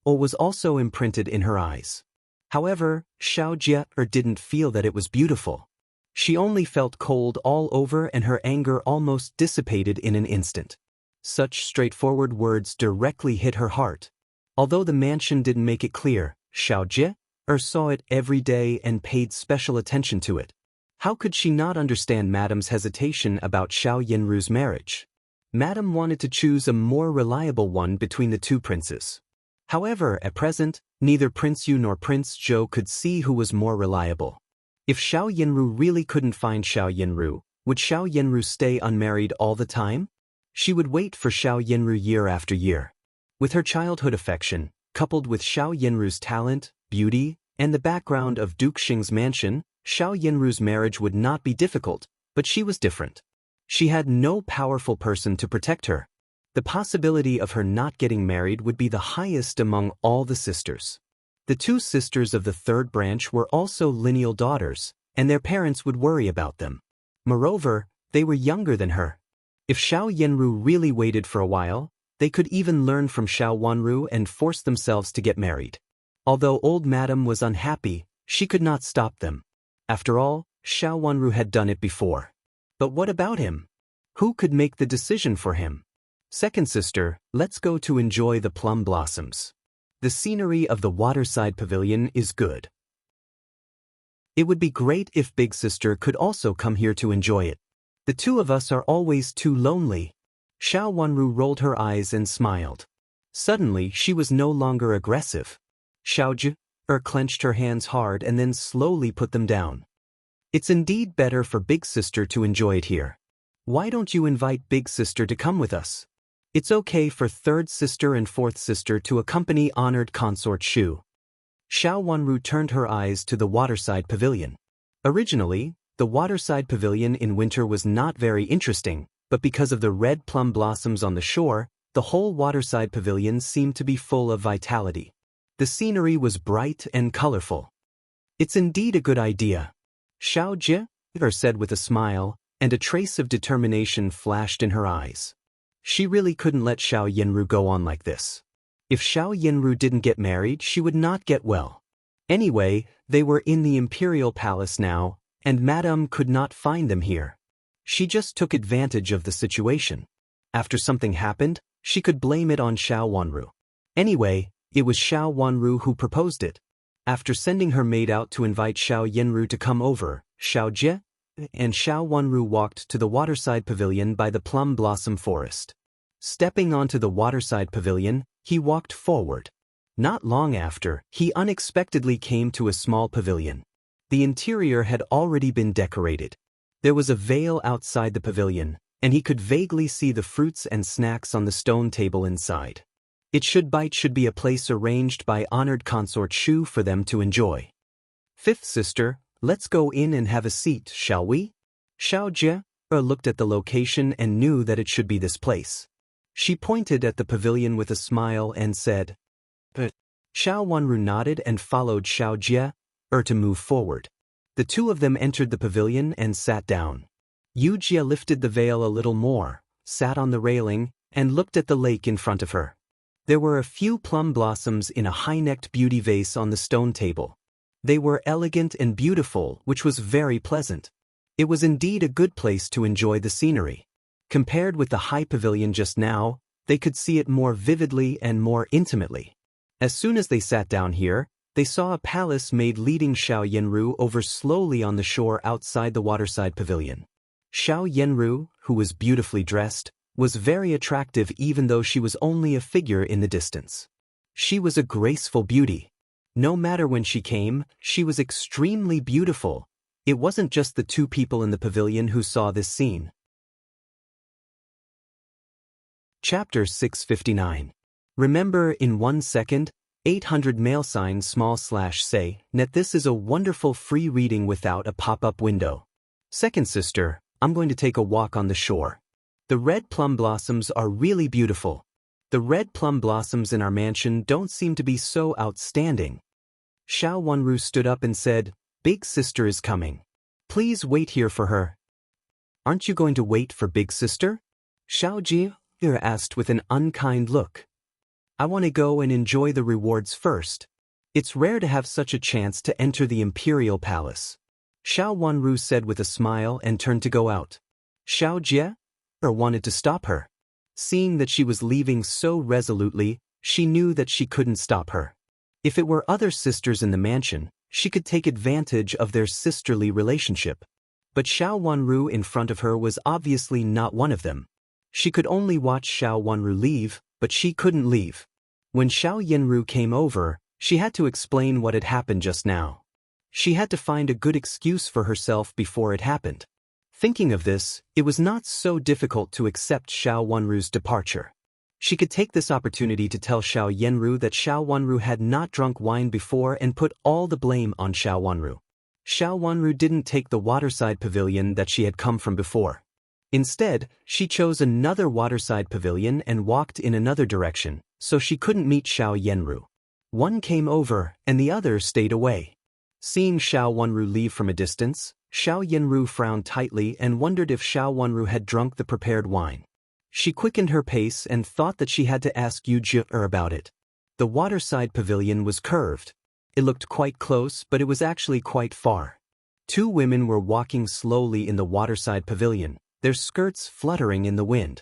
[SPEAKER 1] was also imprinted in her eyes. However, Xiao Zhe didn't feel that it was beautiful. She only felt cold all over, and her anger almost dissipated in an instant. Such straightforward words directly hit her heart. Although the mansion didn't make it clear, Xiao Zhe saw it every day and paid special attention to it. How could she not understand Madame's hesitation about Xiao Yanru's marriage? Madame wanted to choose a more reliable one between the two princes. However, at present, neither Prince Yu nor Prince Zhou could see who was more reliable. If Xiao Yanru really couldn't find Xiao Yanru, would Xiao Yanru stay unmarried all the time? She would wait for Xiao Yanru year after year. With her childhood affection, coupled with Xiao Yanru's talent, beauty, and the background of Duke Xing's mansion, Xiao Yanru's marriage would not be difficult, but she was different. She had no powerful person to protect her. The possibility of her not getting married would be the highest among all the sisters. The two sisters of the third branch were also lineal daughters, and their parents would worry about them. Moreover, they were younger than her. If Xiao Yanru really waited for a while, they could even learn from Xiao Wanru and force themselves to get married. Although old Madame was unhappy, she could not stop them. After all, Xiao Wanru had done it before. But what about him? Who could make the decision for him? Second sister, let's go to enjoy the plum blossoms. The scenery of the waterside pavilion is good. It would be great if big sister could also come here to enjoy it. The two of us are always too lonely. Xiao Wanru rolled her eyes and smiled. Suddenly, she was no longer aggressive. Xiao Zhe clenched her hands hard and then slowly put them down. It's indeed better for big sister to enjoy it here. Why don't you invite big sister to come with us? It's okay for third sister and fourth sister to accompany honored consort Shu. Xiao Wanru turned her eyes to the waterside pavilion. Originally, the waterside pavilion in winter was not very interesting, but because of the red plum blossoms on the shore, the whole waterside pavilion seemed to be full of vitality. The scenery was bright and colorful. It's indeed a good idea, Xiao Zhe said with a smile, and a trace of determination flashed in her eyes. She really couldn't let Xiao Yanru go on like this. If Xiao Yanru didn't get married, she would not get well. Anyway, they were in the Imperial Palace now, and Madame could not find them here. She just took advantage of the situation. After something happened, she could blame it on Xiao Wanru. Anyway, it was Xiao Wanru who proposed it. After sending her maid out to invite Xiao Yanru to come over, Xiao Zhe and Xiao Wanru walked to the waterside pavilion by the plum blossom forest. Stepping onto the waterside pavilion, he walked forward. Not long after, he unexpectedly came to a small pavilion. The interior had already been decorated. There was a veil outside the pavilion, and he could vaguely see the fruits and snacks on the stone table inside. It should be a place arranged by honored consort Shu for them to enjoy. Fifth sister, let's go in and have a seat, shall we? Xiao Jie looked at the location and knew that it should be this place. She pointed at the pavilion with a smile and said, "But." Xiao Wanru nodded and followed Xiao Jie to move forward. The two of them entered the pavilion and sat down. Yu Jie lifted the veil a little more, sat on the railing, and looked at the lake in front of her. There were a few plum blossoms in a high-necked beauty vase on the stone table. They were elegant and beautiful, which was very pleasant. It was indeed a good place to enjoy the scenery. Compared with the high pavilion just now, they could see it more vividly and more intimately. As soon as they sat down here, they saw a palace maid leading Xiao Yenru over slowly on the shore outside the waterside pavilion. Xiao Yenru, who was beautifully dressed, was very attractive even though she was only a figure in the distance. She was a graceful beauty. No matter when she came, she was extremely beautiful. It wasn't just the two people in the pavilion who saw this scene. Chapter 659. Remember in 1 second, 800 $say, net. This is a wonderful free reading without a pop-up window. Second sister, I'm going to take a walk on the shore. The red plum blossoms are really beautiful. The red plum blossoms in our mansion don't seem to be so outstanding. Xiao Wanru stood up and said, Big sister is coming. Please wait here for her. Aren't you going to wait for big sister? Xiao Jie asked with an unkind look. I want to go and enjoy the rewards first. It's rare to have such a chance to enter the Imperial Palace. Xiao Wanru said with a smile and turned to go out. Xiao Jie wanted to stop her. Seeing that she was leaving so resolutely, she knew that she couldn't stop her. If it were other sisters in the mansion, she could take advantage of their sisterly relationship. But Xiao Wanru in front of her was obviously not one of them. She could only watch Xiao Wanru leave, but she couldn't leave. When Xiao Yenru came over, she had to explain what had happened just now. She had to find a good excuse for herself before it happened. Thinking of this, it was not so difficult to accept Xiao Wanru's departure. She could take this opportunity to tell Xiao Yenru that Xiao Wanru had not drunk wine before and put all the blame on Xiao Wanru. Xiao Wanru didn't take the waterside pavilion that she had come from before. Instead, she chose another waterside pavilion and walked in another direction, so she couldn't meet Xiao Yenru. One came over, and the other stayed away. Seeing Xiao Wanru leave from a distance, Xiao Yenru frowned tightly and wondered if Xiao Wanru had drunk the prepared wine. She quickened her pace and thought that she had to ask Yu Jie about it. The waterside pavilion was curved. It looked quite close, but it was actually quite far. Two women were walking slowly in the waterside pavilion, their skirts fluttering in the wind.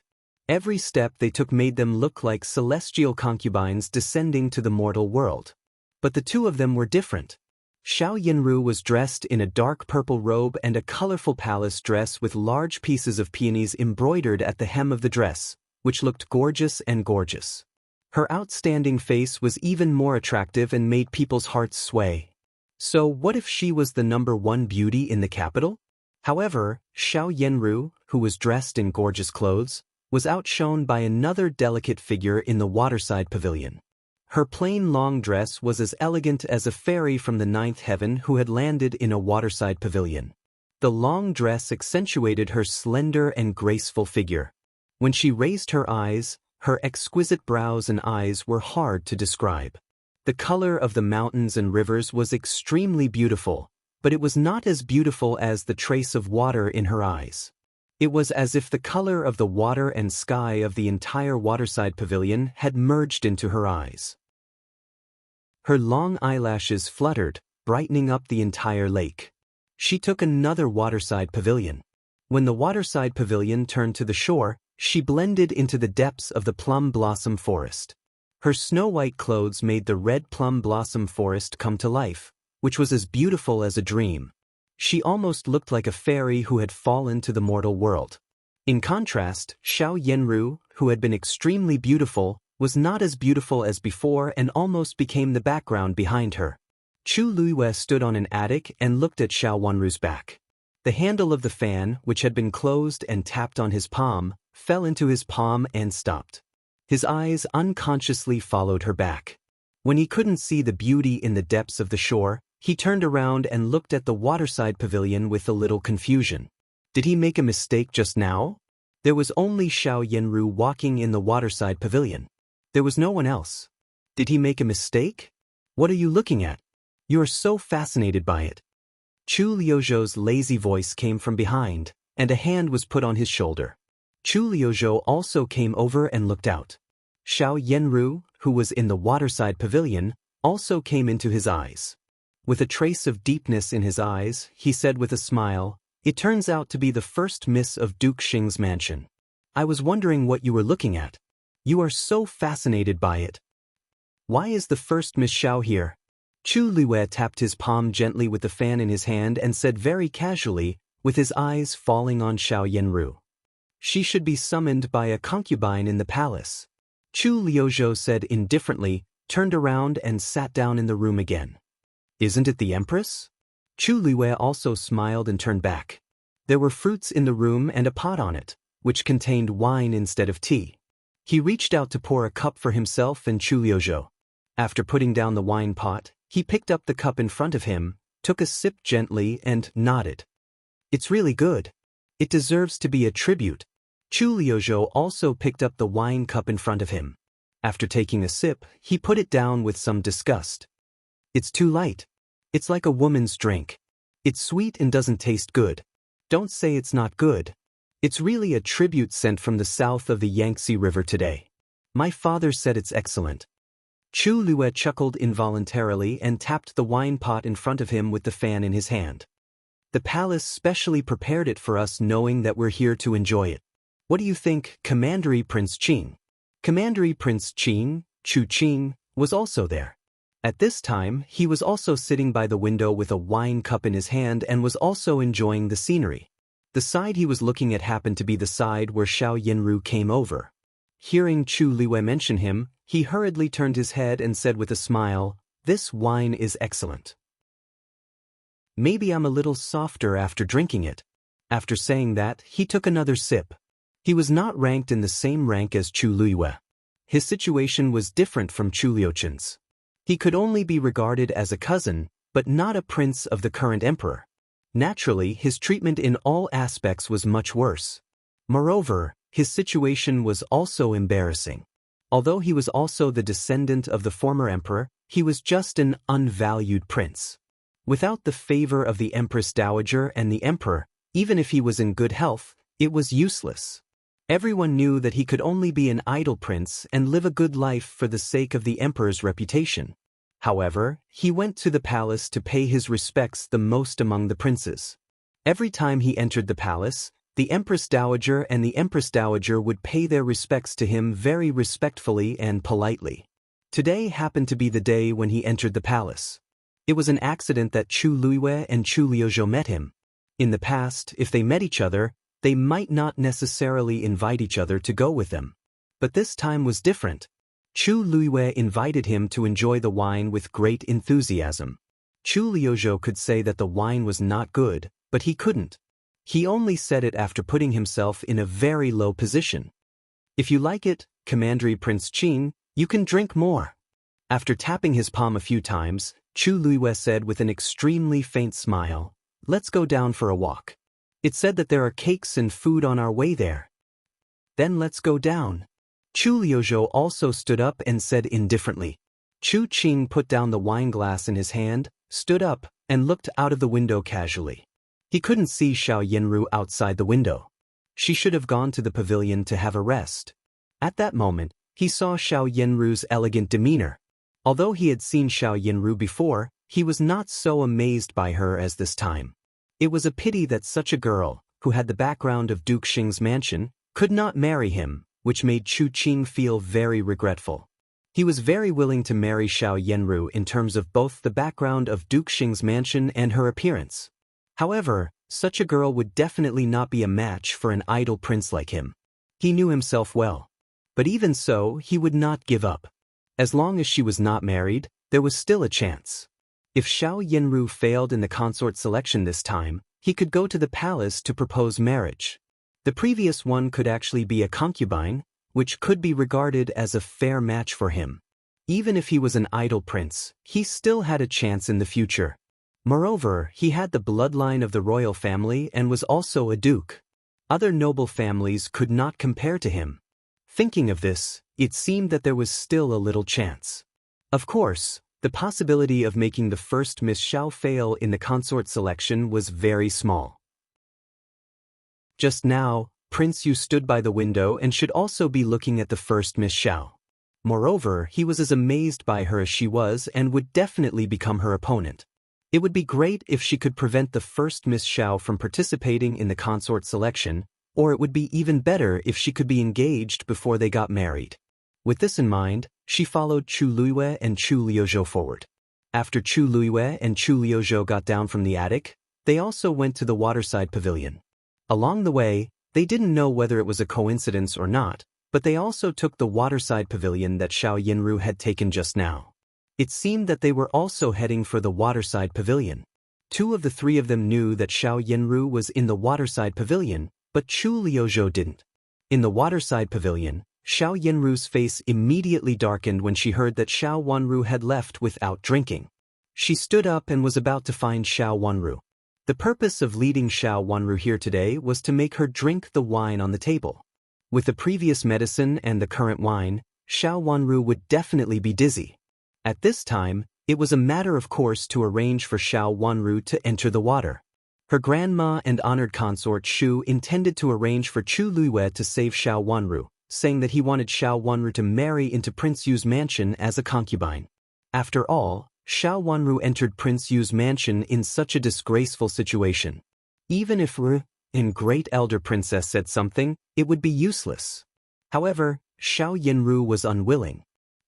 [SPEAKER 1] Every step they took made them look like celestial concubines descending to the mortal world. But the two of them were different. Xiao Yenru was dressed in a dark purple robe and a colorful palace dress with large pieces of peonies embroidered at the hem of the dress, which looked gorgeous and gorgeous. Her outstanding face was even more attractive and made people's hearts sway. So what if she was the #1 beauty in the capital? However, Xiao Yenru, who was dressed in gorgeous clothes, was outshone by another delicate figure in the waterside pavilion. Her plain long dress was as elegant as a fairy from the 9th heaven who had landed in a waterside pavilion. The long dress accentuated her slender and graceful figure. When she raised her eyes, her exquisite brows and eyes were hard to describe. The color of the mountains and rivers was extremely beautiful, but it was not as beautiful as the trace of water in her eyes. It was as if the color of the water and sky of the entire waterside pavilion had merged into her eyes. Her long eyelashes fluttered, brightening up the entire lake. She took another waterside pavilion. When the waterside pavilion turned to the shore, she blended into the depths of the plum blossom forest. Her snow-white clothes made the red plum blossom forest come to life, which was as beautiful as a dream. She almost looked like a fairy who had fallen to the mortal world. In contrast, Xiao Yenru, who had been extremely beautiful, was not as beautiful as before and almost became the background behind her. Chu Luiyue stood on an attic and looked at Xiao Wanru's back. The handle of the fan, which had been closed and tapped on his palm, fell into his palm and stopped. His eyes unconsciously followed her back. When he couldn't see the beauty in the depths of the shore, he turned around and looked at the waterside pavilion with a little confusion. Did he make a mistake just now? There was only Xiao Yanru walking in the waterside pavilion. There was no one else. Did he make a mistake? What are you looking at? You are so fascinated by it. Chu Liuzhou's lazy voice came from behind, and a hand was put on his shoulder. Chu Liuzhou also came over and looked out. Xiao Yanru, who was in the waterside pavilion, also came into his eyes. With a trace of deepness in his eyes, he said with a smile, "It turns out to be the first miss of Duke Xing's mansion. I was wondering what you were looking at. You are so fascinated by it. Why is the first Miss Xiao here?" Chu Liwei tapped his palm gently with the fan in his hand and said very casually, with his eyes falling on Xiao Yanru. "She should be summoned by a concubine in the palace." Chu Liuzhou said indifferently, turned around and sat down in the room again. "Isn't it the Empress?" Chu Liwei also smiled and turned back. There were fruits in the room and a pot on it, which contained wine instead of tea. He reached out to pour a cup for himself and Chu Liuzhou. After putting down the wine pot, he picked up the cup in front of him, took a sip gently and nodded. "It's really good. It deserves to be a tribute." Chu Liuzhou also picked up the wine cup in front of him. After taking a sip, he put it down with some disgust. "It's too light. It's like a woman's drink. It's sweet and doesn't taste good. Don't say it's not good. It's really a tribute sent from the south of the Yangtze River today. My father said it's excellent." Chu Liwei chuckled involuntarily and tapped the wine pot in front of him with the fan in his hand. "The palace specially prepared it for us knowing that we're here to enjoy it. What do you think, Commandery Prince Qing?" Commandery Prince Qing, Chu Qing, was also there. At this time, he was also sitting by the window with a wine cup in his hand and was also enjoying the scenery. The side he was looking at happened to be the side where Xiao Yanru came over. Hearing Chu Liwei mention him, he hurriedly turned his head and said with a smile, "This wine is excellent. Maybe I'm a little softer after drinking it." After saying that, he took another sip. He was not ranked in the same rank as Chu Liwei. His situation was different from Chu Liuchen's. He could only be regarded as a cousin, but not a prince of the current emperor. Naturally, his treatment in all aspects was much worse. Moreover, his situation was also embarrassing. Although he was also the descendant of the former emperor, he was just an unvalued prince. Without the favor of the Empress Dowager and the emperor, even if he was in good health, it was useless. Everyone knew that he could only be an idle prince and live a good life for the sake of the emperor's reputation. However, he went to the palace to pay his respects the most among the princes. Every time he entered the palace, the Empress Dowager and the Empress Dowager would pay their respects to him very respectfully and politely. Today happened to be the day when he entered the palace. It was an accident that Chu Liwei and Chu Liuzhou met him. In the past, if they met each other, they might not necessarily invite each other to go with them. But this time was different. Chu Liwei invited him to enjoy the wine with great enthusiasm. Chu Liuzhou could say that the wine was not good, but he couldn't. He only said it after putting himself in a very low position. "If you like it, Commandery Prince Qing, you can drink more." After tapping his palm a few times, Chu Liwei said with an extremely faint smile, "Let's go down for a walk. It said that there are cakes and food on our way there." "Then let's go down." Chu Liuzhou also stood up and said indifferently. Chu Qing put down the wine glass in his hand, stood up, and looked out of the window casually. He couldn't see Xiao Yanru outside the window. She should have gone to the pavilion to have a rest. At that moment, he saw Xiao Yanru's elegant demeanor. Although he had seen Xiao Yanru before, he was not so amazed by her as this time. It was a pity that such a girl, who had the background of Duke Xing's mansion, could not marry him, which made Chu Qing feel very regretful. He was very willing to marry Xiao Yanru in terms of both the background of Duke Xing's mansion and her appearance. However, such a girl would definitely not be a match for an idle prince like him. He knew himself well. But even so, he would not give up. As long as she was not married, there was still a chance. If Xiao Yanru failed in the consort selection this time, he could go to the palace to propose marriage. The previous one could actually be a concubine, which could be regarded as a fair match for him. Even if he was an idle prince, he still had a chance in the future. Moreover, he had the bloodline of the royal family and was also a duke. Other noble families could not compare to him. Thinking of this, it seemed that there was still a little chance. Of course, the possibility of making the first Miss Xiao fail in the consort selection was very small. Just now, Prince Yu stood by the window and should also be looking at the first Miss Xiao. Moreover, he was as amazed by her as she was and would definitely become her opponent. It would be great if she could prevent the first Miss Xiao from participating in the consort selection, or it would be even better if she could be engaged before they got married. With this in mind, she followed Chu Luiyue and Chu Liuzhou forward. After Chu Luiyue and Chu Liuzhou got down from the attic, they also went to the waterside pavilion. Along the way, they didn't know whether it was a coincidence or not, but they also took the waterside pavilion that Xiao Yinru had taken just now. It seemed that they were also heading for the waterside pavilion. Two of the three of them knew that Xiao Yinru was in the waterside pavilion, but Chu Liuzhou didn't. In the waterside pavilion, Xiao Yinru's face immediately darkened when she heard that Xiao Wanru had left without drinking. She stood up and was about to find Xiao Wanru. The purpose of leading Xiao Wanru here today was to make her drink the wine on the table. With the previous medicine and the current wine, Xiao Wanru would definitely be dizzy. At this time, it was a matter of course to arrange for Xiao Wanru to enter the water. Her grandma and honored consort Shu intended to arrange for Chu Luiyue to save Xiao Wanru, saying that he wanted Xiao Wanru to marry into Prince Yu's mansion as a concubine. After all, Xiao Wanru entered Prince Yu's mansion in such a disgraceful situation. Even if Ru and Great Elder Princess said something, it would be useless. However, Xiao Yinru was unwilling.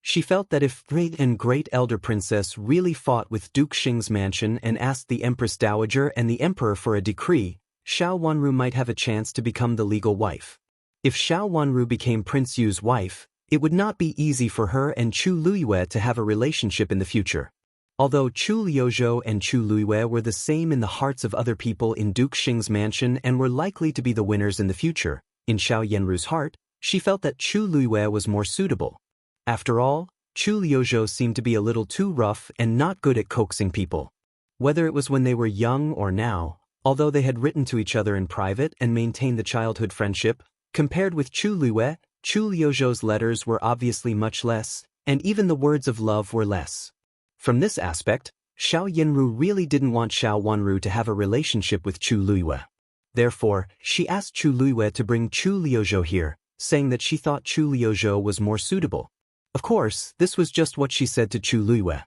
[SPEAKER 1] She felt that if Great and Great Elder Princess really fought with Duke Xing's mansion and asked the Empress Dowager and the Emperor for a decree, Xiao Wanru might have a chance to become the legal wife. If Xiao Wanru became Prince Yu's wife, it would not be easy for her and Chu Luiyue to have a relationship in the future. Although Chu Liuzhou and Chu Luiyue were the same in the hearts of other people in Duke Xing's mansion and were likely to be the winners in the future, in Xiao Yanru's heart, she felt that Chu Luiyue was more suitable. After all, Chu Liuzhou seemed to be a little too rough and not good at coaxing people. Whether it was when they were young or now, although they had written to each other in private and maintained the childhood friendship, compared with Chu Luiyue, Chu Liuzhou's letters were obviously much less, and even the words of love were less. From this aspect, Xiao Yinru really didn't want Xiao Wanru to have a relationship with Chu Luiyue. Therefore, she asked Chu Luiyue to bring Chu Liuzhou here, saying that she thought Chu Liuzhou was more suitable. Of course, this was just what she said to Chu Luiyue.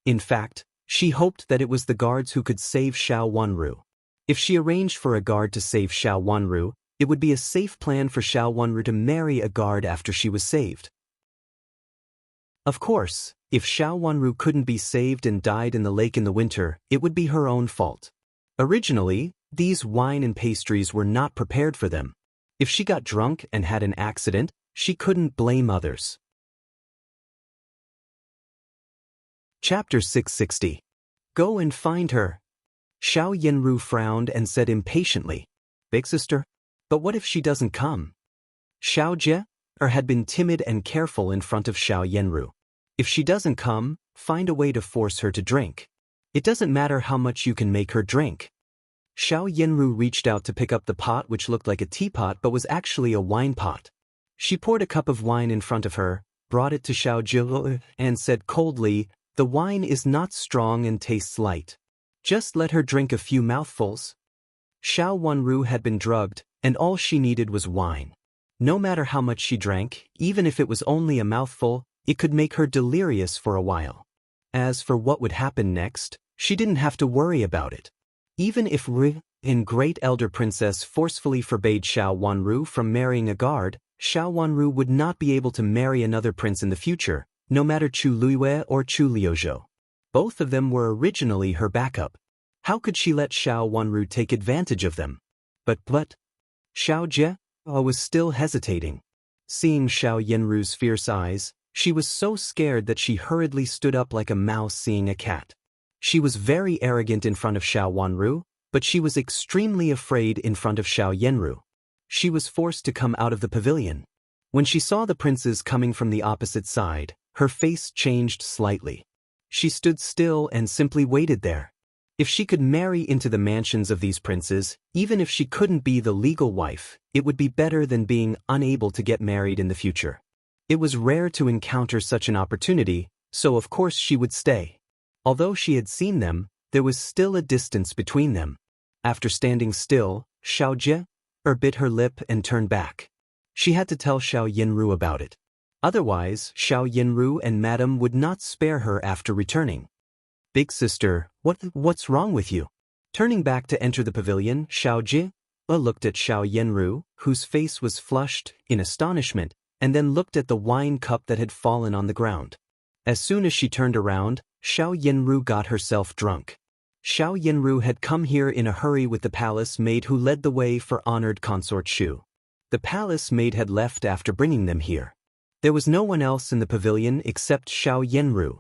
[SPEAKER 1] In fact, she hoped that it was the guards who could save Xiao Wanru. If she arranged for a guard to save Xiao Wanru, it would be a safe plan for Xiao Wanru to marry a guard after she was saved. Of course, if Xiao Wanru couldn't be saved and died in the lake in the winter, it would be her own fault. Originally, these wine and pastries were not prepared for them. If she got drunk and had an accident, she couldn't blame others. Chapter 660. Go and find her. Xiao Yinru frowned and said impatiently, "Big sister, but what if she doesn't come?" Xiao Jie had been timid and careful in front of Xiao Yinru. If she doesn't come, find a way to force her to drink. It doesn't matter how much you can make her drink. Xiao Yinru reached out to pick up the pot which looked like a teapot but was actually a wine pot. She poured a cup of wine in front of her, brought it to Xiao Jie, and said coldly, "The wine is not strong and tastes light. Just let her drink a few mouthfuls." Xiao Wanru had been drugged, and all she needed was wine. No matter how much she drank, even if it was only a mouthful, it could make her delirious for a while. As for what would happen next, she didn't have to worry about it. Even if Ru and Great Elder Princess forcefully forbade Xiao Wanru from marrying a guard, Xiao Wanru would not be able to marry another prince in the future, no matter Chu Luiyue or Chu Liuzhou. Both of them were originally her backup. How could she let Xiao Wanru take advantage of them? But Xiao Jie was still hesitating. Seeing Xiao Yinru's fierce eyes, she was so scared that she hurriedly stood up like a mouse seeing a cat. She was very arrogant in front of Xiao Wanru, but she was extremely afraid in front of Xiao Yenru. She was forced to come out of the pavilion. When she saw the princes coming from the opposite side, her face changed slightly. She stood still and simply waited there. If she could marry into the mansions of these princes, even if she couldn't be the legal wife, it would be better than being unable to get married in the future. It was rare to encounter such an opportunity, so of course she would stay. Although she had seen them, there was still a distance between them. After standing still, Xiao Jie bit her lip and turned back. She had to tell Xiao Yenru about it. Otherwise, Xiao Yenru and Madame would not spare her after returning. "Big sister, what's wrong with you?" Turning back to enter the pavilion, Xiao Jie looked at Xiao Yenru, whose face was flushed in astonishment, and then looked at the wine cup that had fallen on the ground. As soon as she turned around, Xiao Yenru got herself drunk. Xiao Yenru had come here in a hurry with the palace maid who led the way for honored consort Shu. The palace maid had left after bringing them here. There was no one else in the pavilion except Xiao Yenru.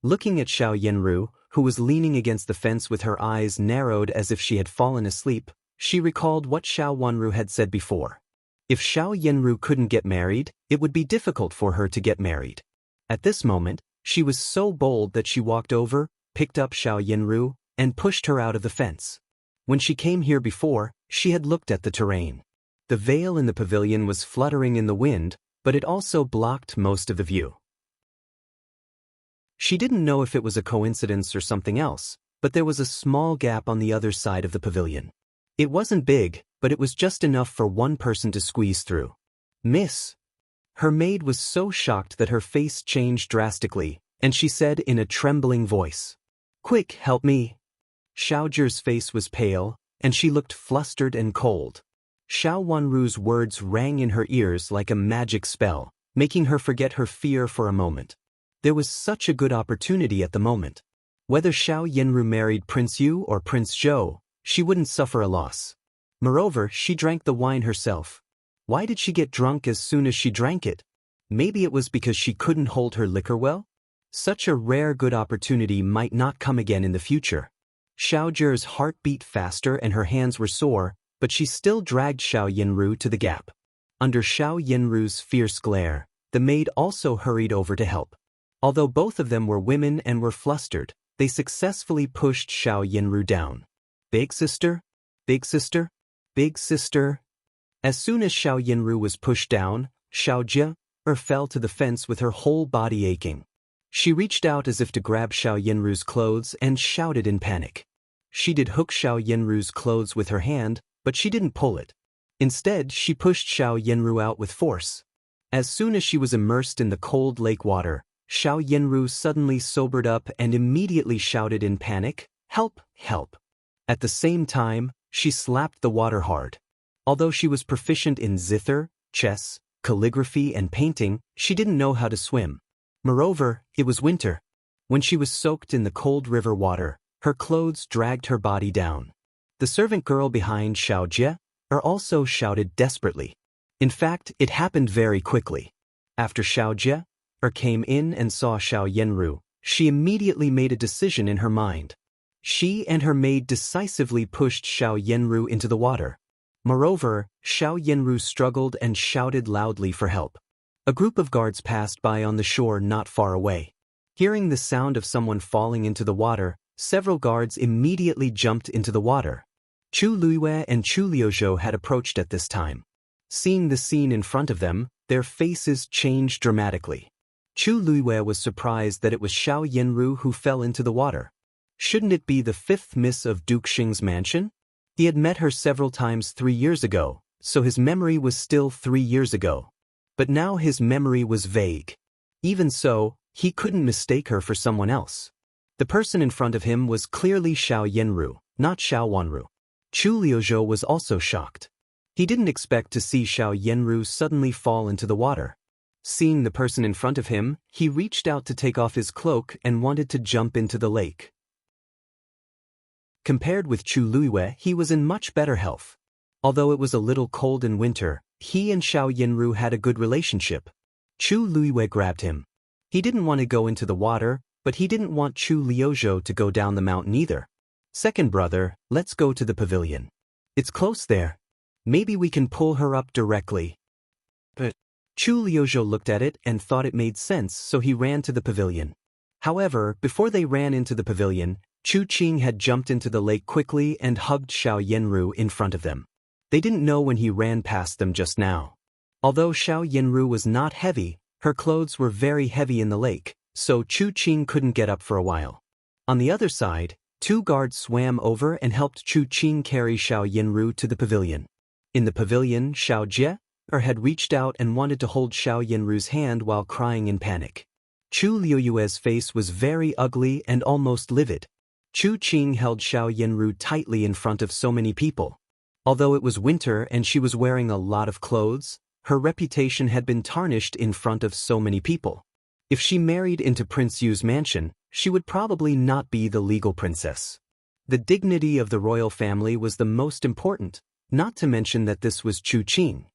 [SPEAKER 1] Looking at Xiao Yenru, who was leaning against the fence with her eyes narrowed as if she had fallen asleep, she recalled what Xiao Wenru had said before. If Xiao Yenru couldn't get married, it would be difficult for her to get married. At this moment, she was so bold that she walked over, picked up Xiao Yenru, and pushed her out of the fence. When she came here before, she had looked at the terrain. The veil in the pavilion was fluttering in the wind, but it also blocked most of the view. She didn't know if it was a coincidence or something else, but there was a small gap on the other side of the pavilion. It wasn't big, but it was just enough for one person to squeeze through. "Miss." Her maid was so shocked that her face changed drastically, and she said in a trembling voice, "Quick, help me." Xiao Zhi's face was pale, and she looked flustered and cold. Xiao Wenru's words rang in her ears like a magic spell, making her forget her fear for a moment. There was such a good opportunity at the moment. Whether Xiao Yenru married Prince Yu or Prince Zhou, she wouldn't suffer a loss. Moreover, she drank the wine herself. Why did she get drunk as soon as she drank it? Maybe it was because she couldn't hold her liquor well? Such a rare good opportunity might not come again in the future. Xiao Zhi's heart beat faster and her hands were sore, but she still dragged Xiao Yenru to the gap. Under Xiao Yenru's fierce glare, the maid also hurried over to help. Although both of them were women and were flustered, they successfully pushed Xiao Yenru down. "Big sister? Big sister? Big sister?" As soon as Xiao Yenru was pushed down, Xiao Jie fell to the fence with her whole body aching. She reached out as if to grab Xiao Yenru's clothes and shouted in panic. She did hook Xiao Yenru's clothes with her hand, but she didn't pull it. Instead, she pushed Xiao Yenru out with force. As soon as she was immersed in the cold lake water, Xiao Yenru suddenly sobered up and immediately shouted in panic, "Help, help." At the same time, she slapped the water hard. Although she was proficient in zither, chess, calligraphy and painting, she didn't know how to swim. Moreover, it was winter. When she was soaked in the cold river water, her clothes dragged her body down. The servant girl behind Xiao Jie also shouted desperately. In fact, it happened very quickly. After Xiao Jie came in and saw Xiao Yenru, she immediately made a decision in her mind. She and her maid decisively pushed Xiao Yenru into the water. Moreover, Xiao Yenru struggled and shouted loudly for help. A group of guards passed by on the shore not far away. Hearing the sound of someone falling into the water, several guards immediately jumped into the water. Chu Luiyue and Chu Liuzhou had approached at this time. Seeing the scene in front of them, their faces changed dramatically. Chu Luiyue was surprised that it was Xiao Yenru who fell into the water. Shouldn't it be the fifth miss of Duke Xing's mansion? He had met her several times 3 years ago, so his memory was still 3 years ago. But now his memory was vague. Even so, he couldn't mistake her for someone else. The person in front of him was clearly Xiao Yenru, not Xiao Wenru. Chu Liuzhou was also shocked. He didn't expect to see Xiao Yenru suddenly fall into the water. Seeing the person in front of him, he reached out to take off his cloak and wanted to jump into the lake. Compared with Chu Luiyue, he was in much better health. Although it was a little cold in winter, he and Xiao Yenru had a good relationship. Chu Luiyue grabbed him. He didn't want to go into the water, but he didn't want Chu Liuzhou to go down the mountain either. Second brother, let's go to the pavilion. It's close there. Maybe we can pull her up directly. But Chu Liuzhou looked at it and thought it made sense, so he ran to the pavilion. However, before they ran into the pavilion, Chu Qing had jumped into the lake quickly and hugged Xiao Yanru in front of them. They didn't know when he ran past them just now. Although Xiao Yanru was not heavy, her clothes were very heavy in the lake, so Chu Qing couldn't get up for a while. On the other side, 2 guards swam over and helped Chu Qing carry Xiao Yanru to the pavilion. In the pavilion, Xiao Jie had reached out and wanted to hold Xiao Yanru's hand while crying in panic. Chu Liuyue's face was very ugly and almost livid. Chu Qing held Xiao Yanru tightly in front of so many people. Although it was winter and she was wearing a lot of clothes, her reputation had been tarnished in front of so many people. If she married into Prince Yu's mansion, she would probably not be the legal princess. The dignity of the royal family was the most important, not to mention that this was Chu Qing.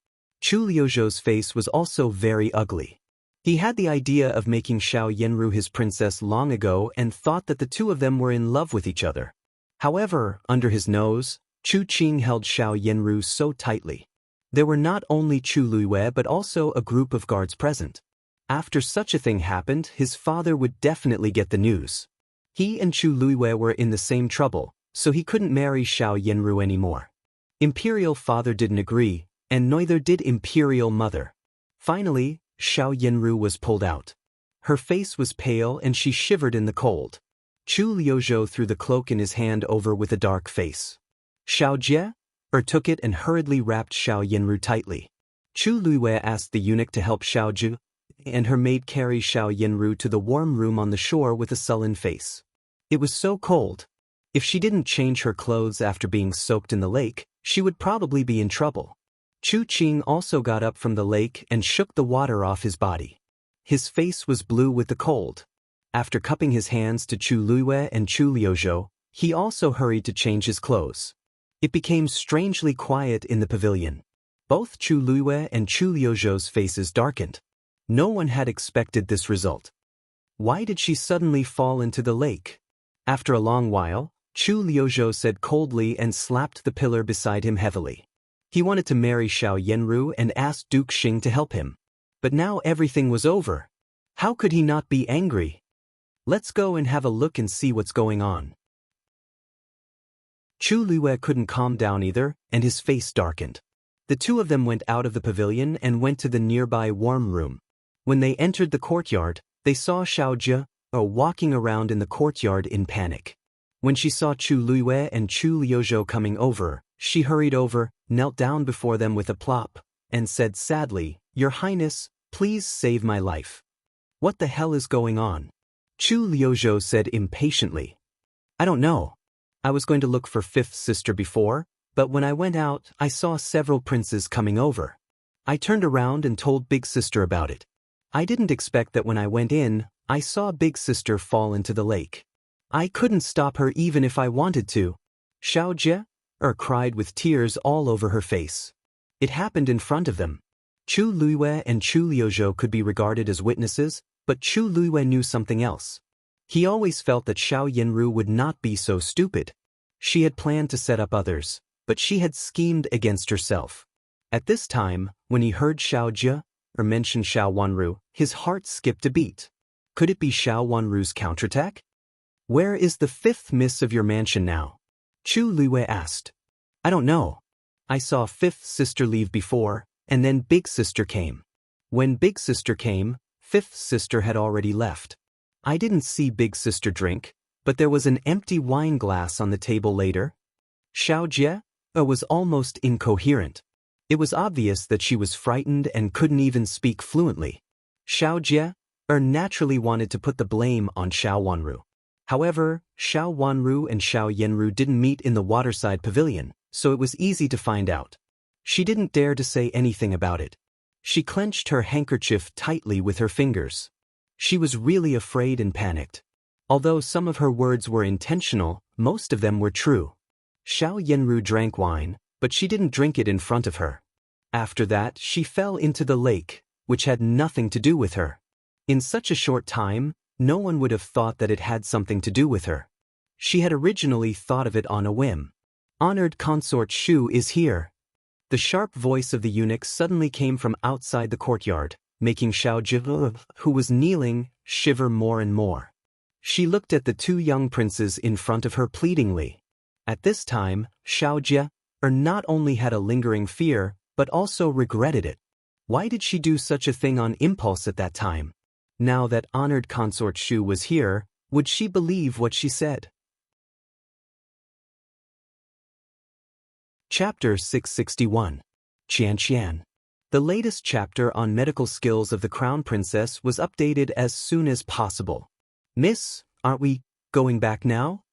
[SPEAKER 1] Chu Liuzhou's face was also very ugly. He had the idea of making Xiao Yanru his princess long ago and thought that the two of them were in love with each other. However, under his nose, Chu Qing held Xiao Yanru so tightly. There were not only Chu Luiyue but also a group of guards present. After such a thing happened, his father would definitely get the news. He and Chu Luiyue were in the same trouble, so he couldn't marry Xiao Yanru anymore. Imperial father didn't agree, and neither did Imperial mother. Finally, Xiao Yanru was pulled out. Her face was pale and she shivered in the cold. Chu Liuzhou threw the cloak in his hand over with a dark face. Xiao Jie took it and hurriedly wrapped Xiao Yanru tightly. Chu Luiyue asked the eunuch to help Xiao Ju and her maid carry Xiao Yanru to the warm room on the shore with a sullen face. It was so cold. If she didn't change her clothes after being soaked in the lake, she would probably be in trouble. Chu Qing also got up from the lake and shook the water off his body. His face was blue with the cold. After cupping his hands to Chu Luiyue and Chu Liuzhou, he also hurried to change his clothes. It became strangely quiet in the pavilion. Both Chu Luiyue and Chu Liuzhou's faces darkened. No one had expected this result. Why did she suddenly fall into the lake? After a long while, Chu Liuzhou said coldly and slapped the pillar beside him heavily. He wanted to marry Xiao Yanru and asked Duke Xing to help him. But now everything was over. How could he not be angry? Let's go and have a look and see what's going on. Chu Luiyue couldn't calm down either, and his face darkened. The two of them went out of the pavilion and went to the nearby warm room. When they entered the courtyard, they saw Xiao Jie walking around in the courtyard in panic. When she saw Chu Luiyue and Chu Liuzhou coming over, she hurried over, knelt down before them with a plop, and said sadly, "Your Highness, please save my life." "What the hell is going on?" Chu Liuzhou said impatiently. "I don't know. I was going to look for fifth sister before, but when I went out, I saw several princes coming over. I turned around and told Big Sister about it. I didn't expect that when I went in, I saw Big Sister fall into the lake. I couldn't stop her even if I wanted to." Xiao Jie cried with tears all over her face. It happened in front of them. Chu Luiyue and Chu Liuzhou could be regarded as witnesses, but Chu Luiyue knew something else. He always felt that Xiao Yanru would not be so stupid. She had planned to set up others, but she had schemed against herself. At this time, when he heard Xiao Jie mention Xiao Wanru, his heart skipped a beat. Could it be Xiao Wanru's counterattack? "Where is the fifth miss of your mansion now?" Chu Luiyue asked. "I don't know. I saw fifth sister leave before, and then big sister came. When big sister came, fifth sister had already left. I didn't see big sister drink, but there was an empty wine glass on the table later." Xiao Jie was almost incoherent. It was obvious that she was frightened and couldn't even speak fluently. Xiao Jie naturally wanted to put the blame on Xiao Wanru. However, Xiao Wanru and Xiao Yanru didn't meet in the waterside pavilion, so it was easy to find out. She didn't dare to say anything about it. She clenched her handkerchief tightly with her fingers. She was really afraid and panicked. Although some of her words were intentional, most of them were true. Xiao Yanru drank wine, but she didn't drink it in front of her. After that, she fell into the lake, which had nothing to do with her. In such a short time, no one would have thought that it had something to do with her. She had originally thought of it on a whim. "Honored consort Shu is here." The sharp voice of the eunuch suddenly came from outside the courtyard, making Xiao Jie, who was kneeling, shiver more and more. She looked at the two young princes in front of her pleadingly. At this time, Xiao Jie not only had a lingering fear, but also regretted it. Why did she do such a thing on impulse at that time? Now that honored consort Shu was here, would she believe what she said? Chapter 661. Qian. The latest chapter on medical skills of the Crown Princess was updated as soon as possible. "Miss, aren't we going back now?"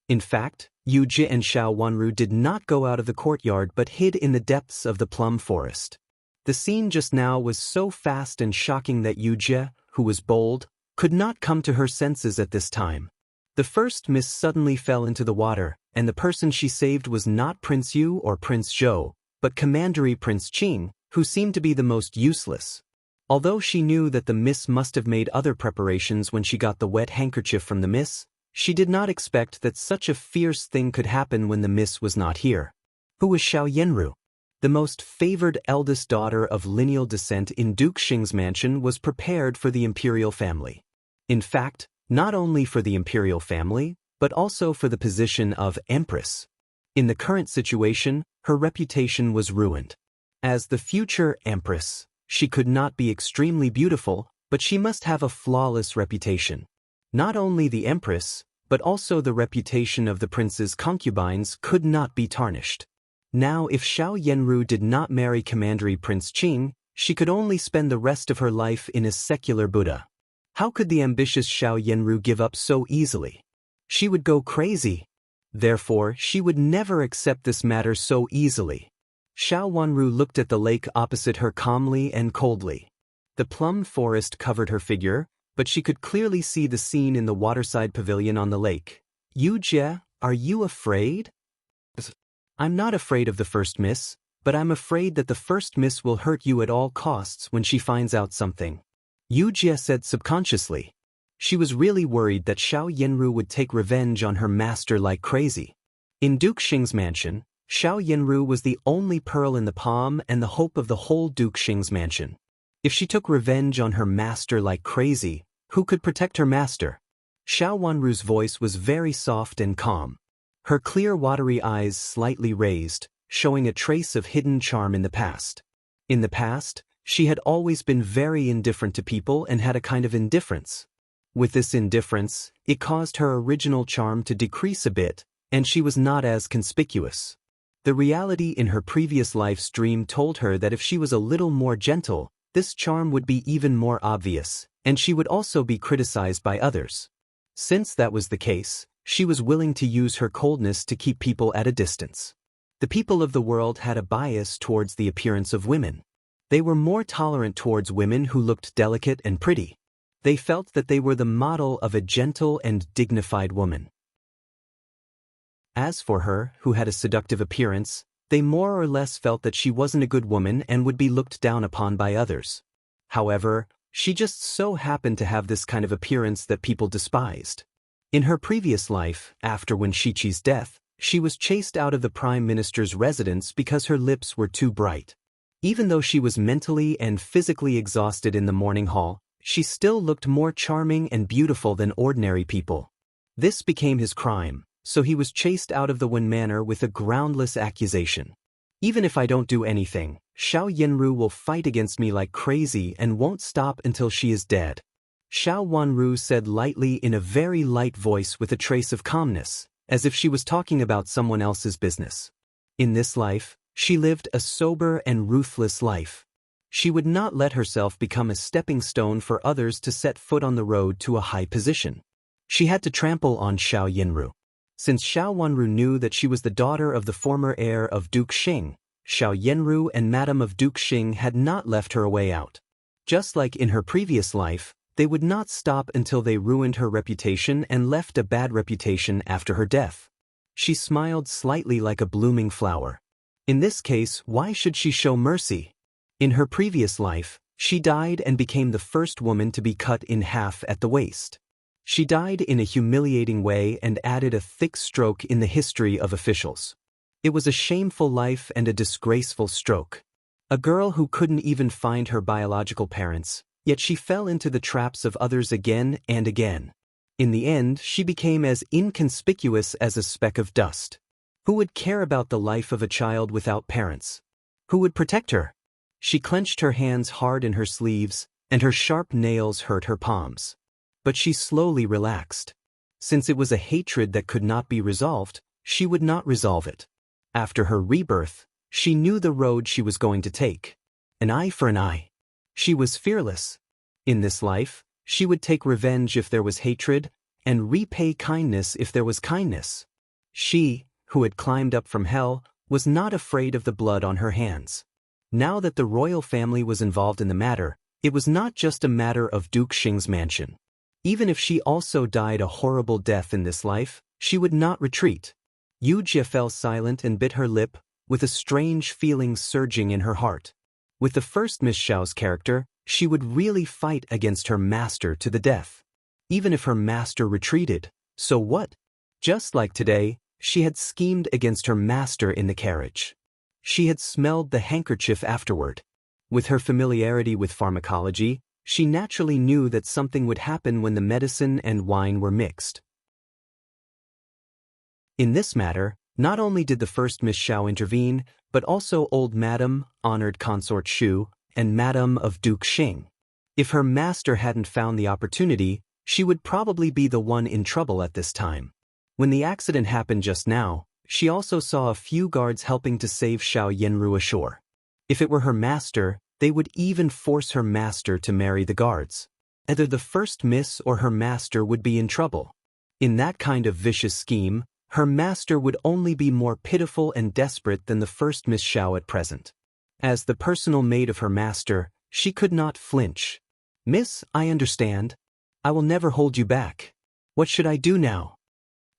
[SPEAKER 1] In fact, Yu Jie and Xiao Wanru did not go out of the courtyard but hid in the depths of the plum forest. The scene just now was so fast and shocking that Yu Jie, who was bold, could not come to her senses at this time. The first miss suddenly fell into the water, and the person she saved was not Prince Yu or Prince Zhou, but Commandery Prince Qing, who seemed to be the most useless. Although she knew that the miss must have made other preparations when she got the wet handkerchief from the miss, she did not expect that such a fierce thing could happen when the miss was not here. Who was Xiao Yanru? The most favored eldest daughter of lineal descent in Duke Xing's mansion was prepared for the Imperial family. In fact, not only for the Imperial family, but also for the position of Empress. In the current situation, her reputation was ruined. As the future Empress, she could not be extremely beautiful, but she must have a flawless reputation. Not only the Empress, but also the reputation of the prince's concubines could not be tarnished. Now if Xiao Yanru did not marry Commandery Prince Qing, she could only spend the rest of her life in a secular Buddha. How could the ambitious Xiao Yanru give up so easily? She would go crazy. Therefore, she would never accept this matter so easily. Xiao Wanru looked at the lake opposite her calmly and coldly. The plum forest covered her figure, but she could clearly see the scene in the waterside pavilion on the lake. "Yu Jie, are you afraid?" "I'm not afraid of the first miss, but I'm afraid that the first miss will hurt you at all costs when she finds out something," Yu Jie said subconsciously. She was really worried that Xiao Yanru would take revenge on her master like crazy. In Duke Xing's mansion, Xiao Yanru was the only pearl in the palm and the hope of the whole Duke Xing's mansion. If she took revenge on her master like crazy, who could protect her master? Xiao Wanru's voice was very soft and calm. Her clear watery eyes slightly raised, showing a trace of hidden charm in the past. In the past, she had always been very indifferent to people and had a kind of indifference. With this indifference, it caused her original charm to decrease a bit, and she was not as conspicuous. The reality in her previous life's dream told her that if she was a little more gentle, this charm would be even more obvious, and she would also be criticized by others. Since that was the case, she was willing to use her coldness to keep people at a distance. The people of the world had a bias towards the appearance of women. They were more tolerant towards women who looked delicate and pretty. They felt that they were the model of a gentle and dignified woman. As for her, who had a seductive appearance, they more or less felt that she wasn't a good woman and would be looked down upon by others. However, she just so happened to have this kind of appearance that people despised. In her previous life, after Wen Shiqi's death, she was chased out of the Prime Minister's residence because her lips were too bright. Even though she was mentally and physically exhausted in the morning hall, she still looked more charming and beautiful than ordinary people. This became his crime, so he was chased out of the Wen Manor with a groundless accusation. "Even if I don't do anything, Xiao Yanru will fight against me like crazy and won't stop until she is dead," Xiao Wanru said lightly in a very light voice with a trace of calmness, as if she was talking about someone else's business. In this life, she lived a sober and ruthless life. She would not let herself become a stepping stone for others to set foot on the road to a high position. She had to trample on Xiao Yanru. Since Xiao Wanru knew that she was the daughter of the former heir of Duke Xing, Xiao Yanru and Madame of Duke Xing had not left her a way out. Just like in her previous life, they would not stop until they ruined her reputation and left a bad reputation after her death. She smiled slightly like a blooming flower. In this case, why should she show mercy? In her previous life, she died and became the first woman to be cut in half at the waist. She died in a humiliating way and added a thick stroke in the history of officials. It was a shameful life and a disgraceful stroke. A girl who couldn't even find her biological parents, yet she fell into the traps of others again and again. In the end, she became as inconspicuous as a speck of dust. Who would care about the life of a child without parents? Who would protect her? She clenched her hands hard in her sleeves, and her sharp nails hurt her palms. But she slowly relaxed. Since it was a hatred that could not be resolved, she would not resolve it. After her rebirth, she knew the road she was going to take. An eye for an eye. She was fearless. In this life, she would take revenge if there was hatred, and repay kindness if there was kindness. She, who had climbed up from hell, was not afraid of the blood on her hands. Now that the royal family was involved in the matter, it was not just a matter of Duke Xing's mansion. Even if she also died a horrible death in this life, she would not retreat. Yu Jie fell silent and bit her lip, with a strange feeling surging in her heart. With the first Miss Xiao's character, she would really fight against her master to the death. Even if her master retreated, so what? Just like today, she had schemed against her master in the carriage. She had smelled the handkerchief afterward. With her familiarity with pharmacology, she naturally knew that something would happen when the medicine and wine were mixed. In this matter, not only did the first Miss Xiao intervene, but also old Madame, honored Consort Shu, and Madame of Duke Xing. If her master hadn't found the opportunity, she would probably be the one in trouble at this time. When the accident happened just now, she also saw a few guards helping to save Xiao Yanru ashore. If it were her master, they would even force her master to marry the guards. Either the first miss or her master would be in trouble. In that kind of vicious scheme, her master would only be more pitiful and desperate than the first Miss Xiao at present. As the personal maid of her master, she could not flinch. "Miss, I understand. I will never hold you back. What should I do now?"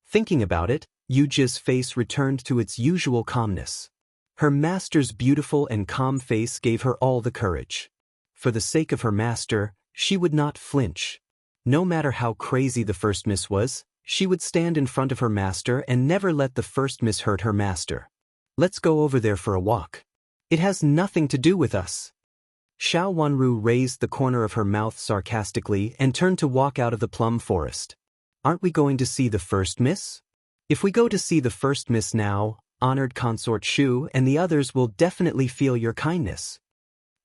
[SPEAKER 1] Thinking about it, Yu Jie's face returned to its usual calmness. Her master's beautiful and calm face gave her all the courage. For the sake of her master, she would not flinch. No matter how crazy the first miss was, she would stand in front of her master and never let the first miss hurt her master. "Let's go over there for a walk. It has nothing to do with us." Xiao Wanru raised the corner of her mouth sarcastically and turned to walk out of the plum forest. "Aren't we going to see the first miss? If we go to see the first miss now, honored Consort Shu and the others will definitely feel your kindness."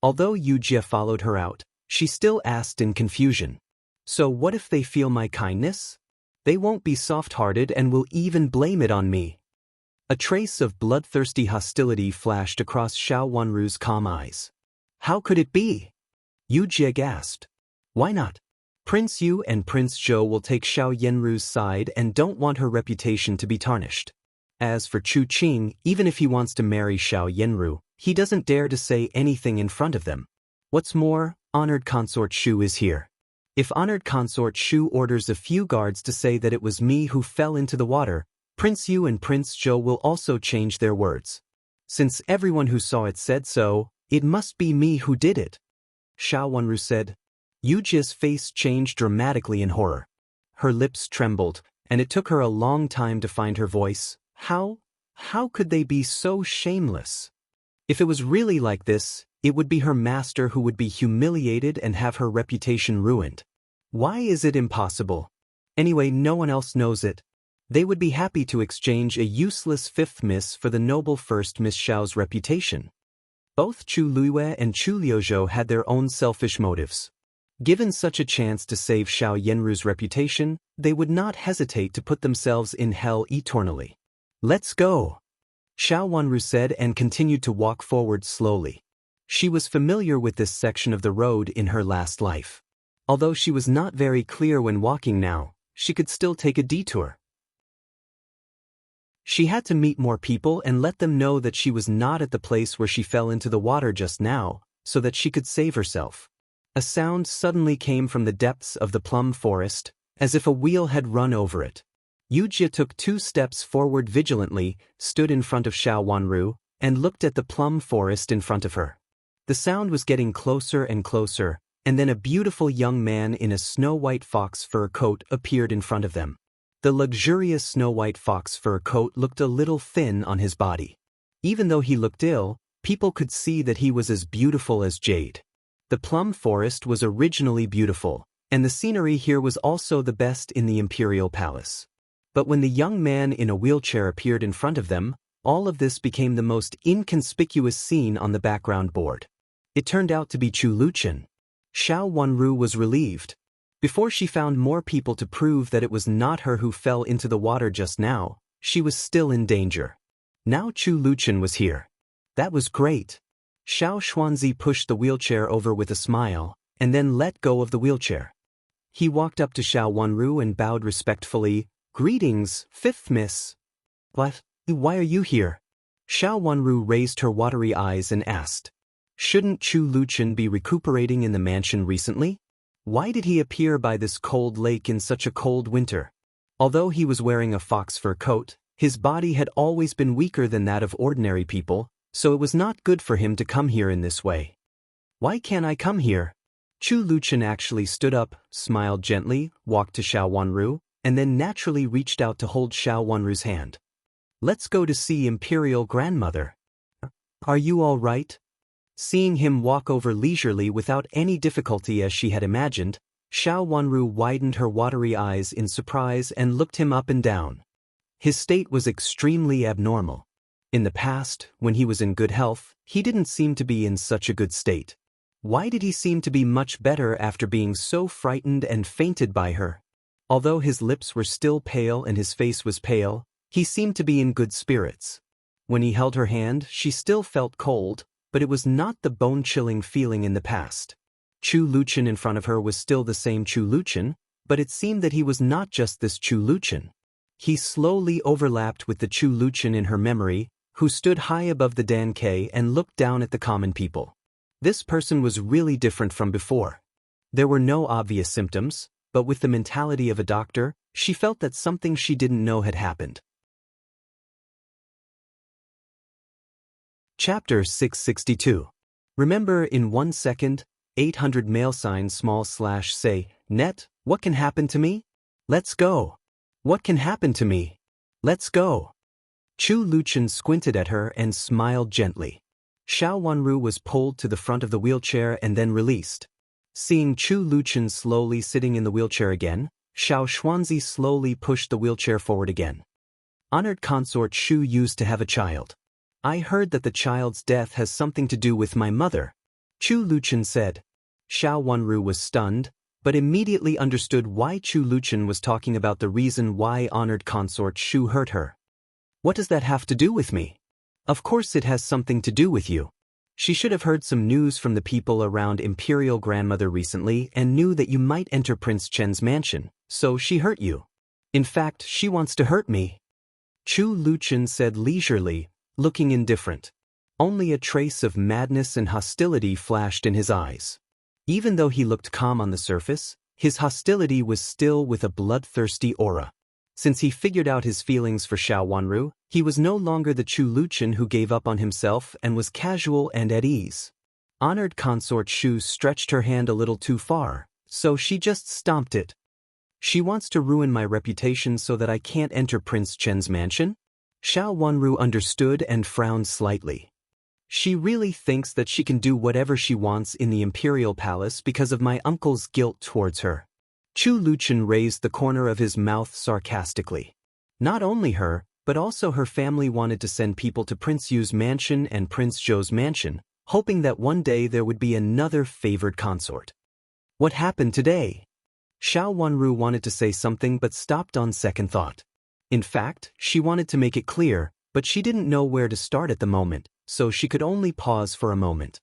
[SPEAKER 1] Although Yu Jie followed her out, she still asked in confusion, "So what if they feel my kindness? They won't be soft-hearted and will even blame it on me." A trace of bloodthirsty hostility flashed across Xiao Wanru's calm eyes. "How could it be?" Yu Jie gasped. "Why not? Prince Yu and Prince Zhou will take Xiao Yanru's side and don't want her reputation to be tarnished. As for Chu Qing, even if he wants to marry Xiao Yanru, he doesn't dare to say anything in front of them. What's more, honored Consort Shu is here. If honored Consort Shu orders a few guards to say that it was me who fell into the water, Prince Yu and Prince Zhou will also change their words. Since everyone who saw it said so, it must be me who did it." Xiao Wanru said. Yu Jie's face changed dramatically in horror. Her lips trembled, and it took her a long time to find her voice. How could they be so shameless? If it was really like this, it would be her master who would be humiliated and have her reputation ruined. Why is it impossible? Anyway, no one else knows it. They would be happy to exchange a useless fifth miss for the noble first Miss Xiao's reputation. Both Chu Luiyue and Chu Liuzhou had their own selfish motives. Given such a chance to save Xiao Yanru's reputation, they would not hesitate to put themselves in hell eternally. "Let's go," Xiao Wanru said and continued to walk forward slowly. She was familiar with this section of the road in her last life. Although she was not very clear when walking now, she could still take a detour. She had to meet more people and let them know that she was not at the place where she fell into the water just now, so that she could save herself. A sound suddenly came from the depths of the plum forest, as if a wheel had run over it. Yu Jie took 2 steps forward vigilantly, stood in front of Xiao Wanru, and looked at the plum forest in front of her. The sound was getting closer and closer, and then a beautiful young man in a snow-white fox fur coat appeared in front of them. The luxurious snow-white fox fur coat looked a little thin on his body. Even though he looked ill, people could see that he was as beautiful as jade. The plum forest was originally beautiful, and the scenery here was also the best in the Imperial Palace. But when the young man in a wheelchair appeared in front of them, all of this became the most inconspicuous scene on the background board. It turned out to be Chu Luchen. Xiao Wanru was relieved. Before she found more people to prove that it was not her who fell into the water just now, she was still in danger. Now Chu Luchen was here. That was great. Xiao Xuanzi pushed the wheelchair over with a smile, and then let go of the wheelchair. He walked up to Xiao Wanru and bowed respectfully. "Greetings, fifth miss." "What? Why are you here?" Xiao Wanru raised her watery eyes and asked. Shouldn't Chu Luchen be recuperating in the mansion recently? Why did he appear by this cold lake in such a cold winter? Although he was wearing a fox fur coat, his body had always been weaker than that of ordinary people, so it was not good for him to come here in this way. "Why can't I come here?" Chu Luchen actually stood up, smiled gently, walked to Xiao Wanru, and then naturally reached out to hold Xiao Wanru's hand. "Let's go to see Imperial Grandmother." "Are you all right?" Seeing him walk over leisurely without any difficulty as she had imagined, Xiao Wanru widened her watery eyes in surprise and looked him up and down. His state was extremely abnormal. In the past, when he was in good health, he didn't seem to be in such a good state. Why did he seem to be much better after being so frightened and fainted by her? Although his lips were still pale and his face was pale, he seemed to be in good spirits. When he held her hand, she still felt cold, but it was not the bone-chilling feeling in the past. Chu Luchen in front of her was still the same Chu Luchen, but it seemed that he was not just this Chu Luchen. He slowly overlapped with the Chu Luchen in her memory, who stood high above the Dan Ke and looked down at the common people. This person was really different from before. There were no obvious symptoms, but with the mentality of a doctor, she felt that something she didn't know had happened. Chapter 662. Remember in 1 second, 800 $say, net, what can happen to me? Let's go. What can happen to me? Let's go. Chu Luchen squinted at her and smiled gently. Xiao Wanru was pulled to the front of the wheelchair and then released. Seeing Chu Luchen slowly sitting in the wheelchair again, Xiao Xuanzi slowly pushed the wheelchair forward again. Honored consort Shu used to have a child. I heard that the child's death has something to do with my mother, Chu Luchen said. Xiao Wanru was stunned, but immediately understood why Chu Luchen was talking about the reason why honored consort Shu hurt her. What does that have to do with me? Of course it has something to do with you. She should have heard some news from the people around Imperial Grandmother recently and knew that you might enter Prince Chen's mansion, so she hurt you. In fact, she wants to hurt me. Chu Luchen said leisurely, looking indifferent. Only a trace of madness and hostility flashed in his eyes. Even though he looked calm on the surface, his hostility was still with a bloodthirsty aura. Since he figured out his feelings for Xiao Wanru, he was no longer the Chu Luchen who gave up on himself and was casual and at ease. Honored consort Shu stretched her hand a little too far, so she just stomped it. She wants to ruin my reputation so that I can't enter Prince Chen's mansion? Xiao Wanru understood and frowned slightly. She really thinks that she can do whatever she wants in the Imperial Palace because of my uncle's guilt towards her. Chu Luchen raised the corner of his mouth sarcastically. Not only her, but also her family wanted to send people to Prince Yu's mansion and Prince Zhou's mansion, hoping that one day there would be another favored consort. What happened today? Xiao Wanru wanted to say something but stopped on second thought. In fact, she wanted to make it clear, but she didn't know where to start at the moment, so she could only pause for a moment.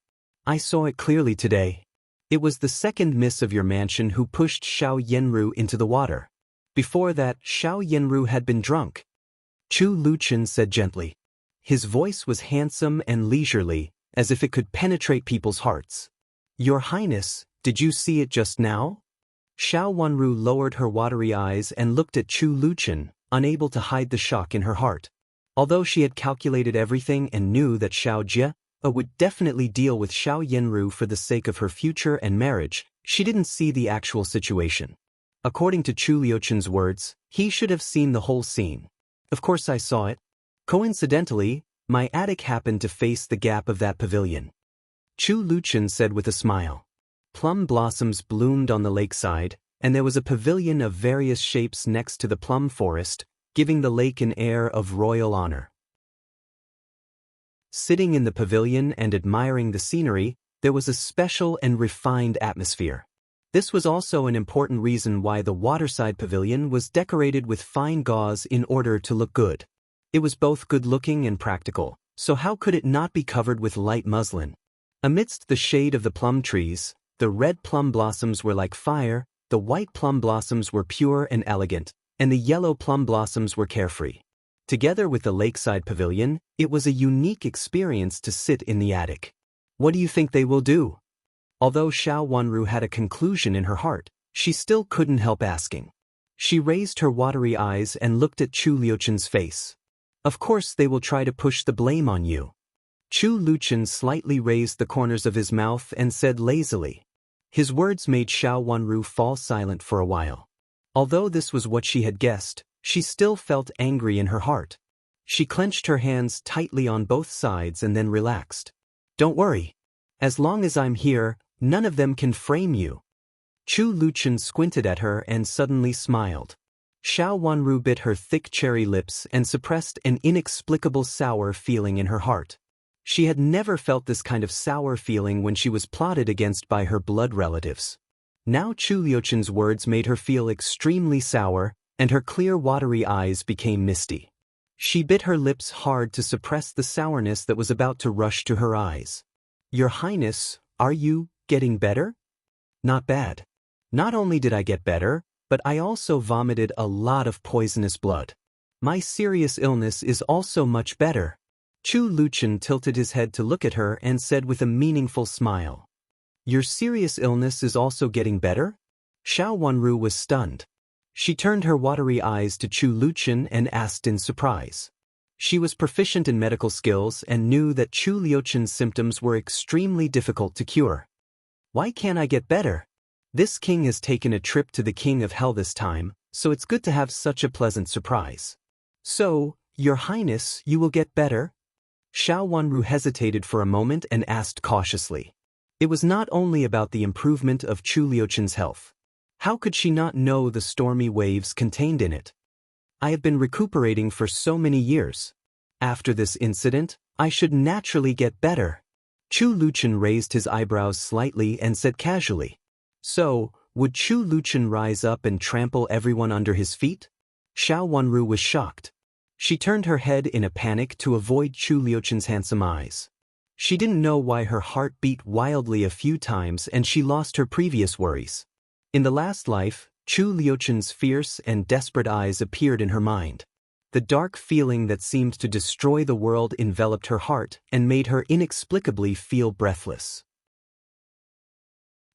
[SPEAKER 1] I saw it clearly today. It was the second miss of your mansion who pushed Xiao Yenru into the water. Before that, Xiao Yenru had been drunk. Chu Luchen said gently. His voice was handsome and leisurely, as if it could penetrate people's hearts. Your Highness, did you see it just now? Xiao Wanru lowered her watery eyes and looked at Chu Luchen, unable to hide the shock in her heart. Although she had calculated everything and knew that Xiao Jie would definitely deal with Xiao Yenru for the sake of her future and marriage, She didn't see the actual situation. According to Chu Liuchen's words, he should have seen the whole scene. Of course I saw it. Coincidentally, my attic happened to face the gap of that pavilion. Chu Liuchen said with a smile. Plum blossoms bloomed on the lakeside, and there was a pavilion of various shapes next to the plum forest, giving the lake an air of royal honor. Sitting in the pavilion and admiring the scenery, there was a special and refined atmosphere. This was also an important reason why the waterside pavilion was decorated with fine gauze in order to look good. It was both good-looking and practical, so how could it not be covered with light muslin? Amidst the shade of the plum trees, the red plum blossoms were like fire, the white plum blossoms were pure and elegant, and the yellow plum blossoms were carefree. Together with the lakeside pavilion, it was a unique experience to sit in the attic. What do you think they will do? Although Xiao Wanru had a conclusion in her heart, she still couldn't help asking. She raised her watery eyes and looked at Chu Liuchen's face. Of course they will try to push the blame on you. Chu Liuchen slightly raised the corners of his mouth and said lazily. His words made Xiao Wanru fall silent for a while. Although this was what she had guessed, she still felt angry in her heart. She clenched her hands tightly on both sides and then relaxed. Don't worry. As long as I'm here, none of them can frame you. Chu Liuchen squinted at her and suddenly smiled. Xiao Wanru bit her thick cherry lips and suppressed an inexplicable sour feeling in her heart. She had never felt this kind of sour feeling when she was plotted against by her blood relatives. Now Chu Liuchen's words made her feel extremely sour, and her clear watery eyes became misty. She bit her lips hard to suppress the sourness that was about to rush to her eyes. Your Highness, are you getting better? Not bad. Not only did I get better, but I also vomited a lot of poisonous blood. My serious illness is also much better. Chu Liuchen tilted his head to look at her and said with a meaningful smile. Your serious illness is also getting better? Xiao Wanru was stunned. She turned her watery eyes to Chu Liuchen and asked in surprise. She was proficient in medical skills and knew that Chu Liuchen's symptoms were extremely difficult to cure. Why can't I get better? This king has taken a trip to the King of Hell this time, so it's good to have such a pleasant surprise. So, Your Highness, you will get better? Xiao Wanru hesitated for a moment and asked cautiously. It was not only about the improvement of Chu Liuchen's health. How could she not know the stormy waves contained in it? I have been recuperating for so many years. After this incident, I should naturally get better. Chu Liuchen raised his eyebrows slightly and said casually. So, would Chu Liuchen rise up and trample everyone under his feet? Xiao Wanru was shocked. She turned her head in a panic to avoid Chu Liuchen's handsome eyes. She didn't know why her heart beat wildly a few times and she lost her previous worries. In the last life, Chu Liuchen's fierce and desperate eyes appeared in her mind. The dark feeling that seemed to destroy the world enveloped her heart and made her inexplicably feel breathless.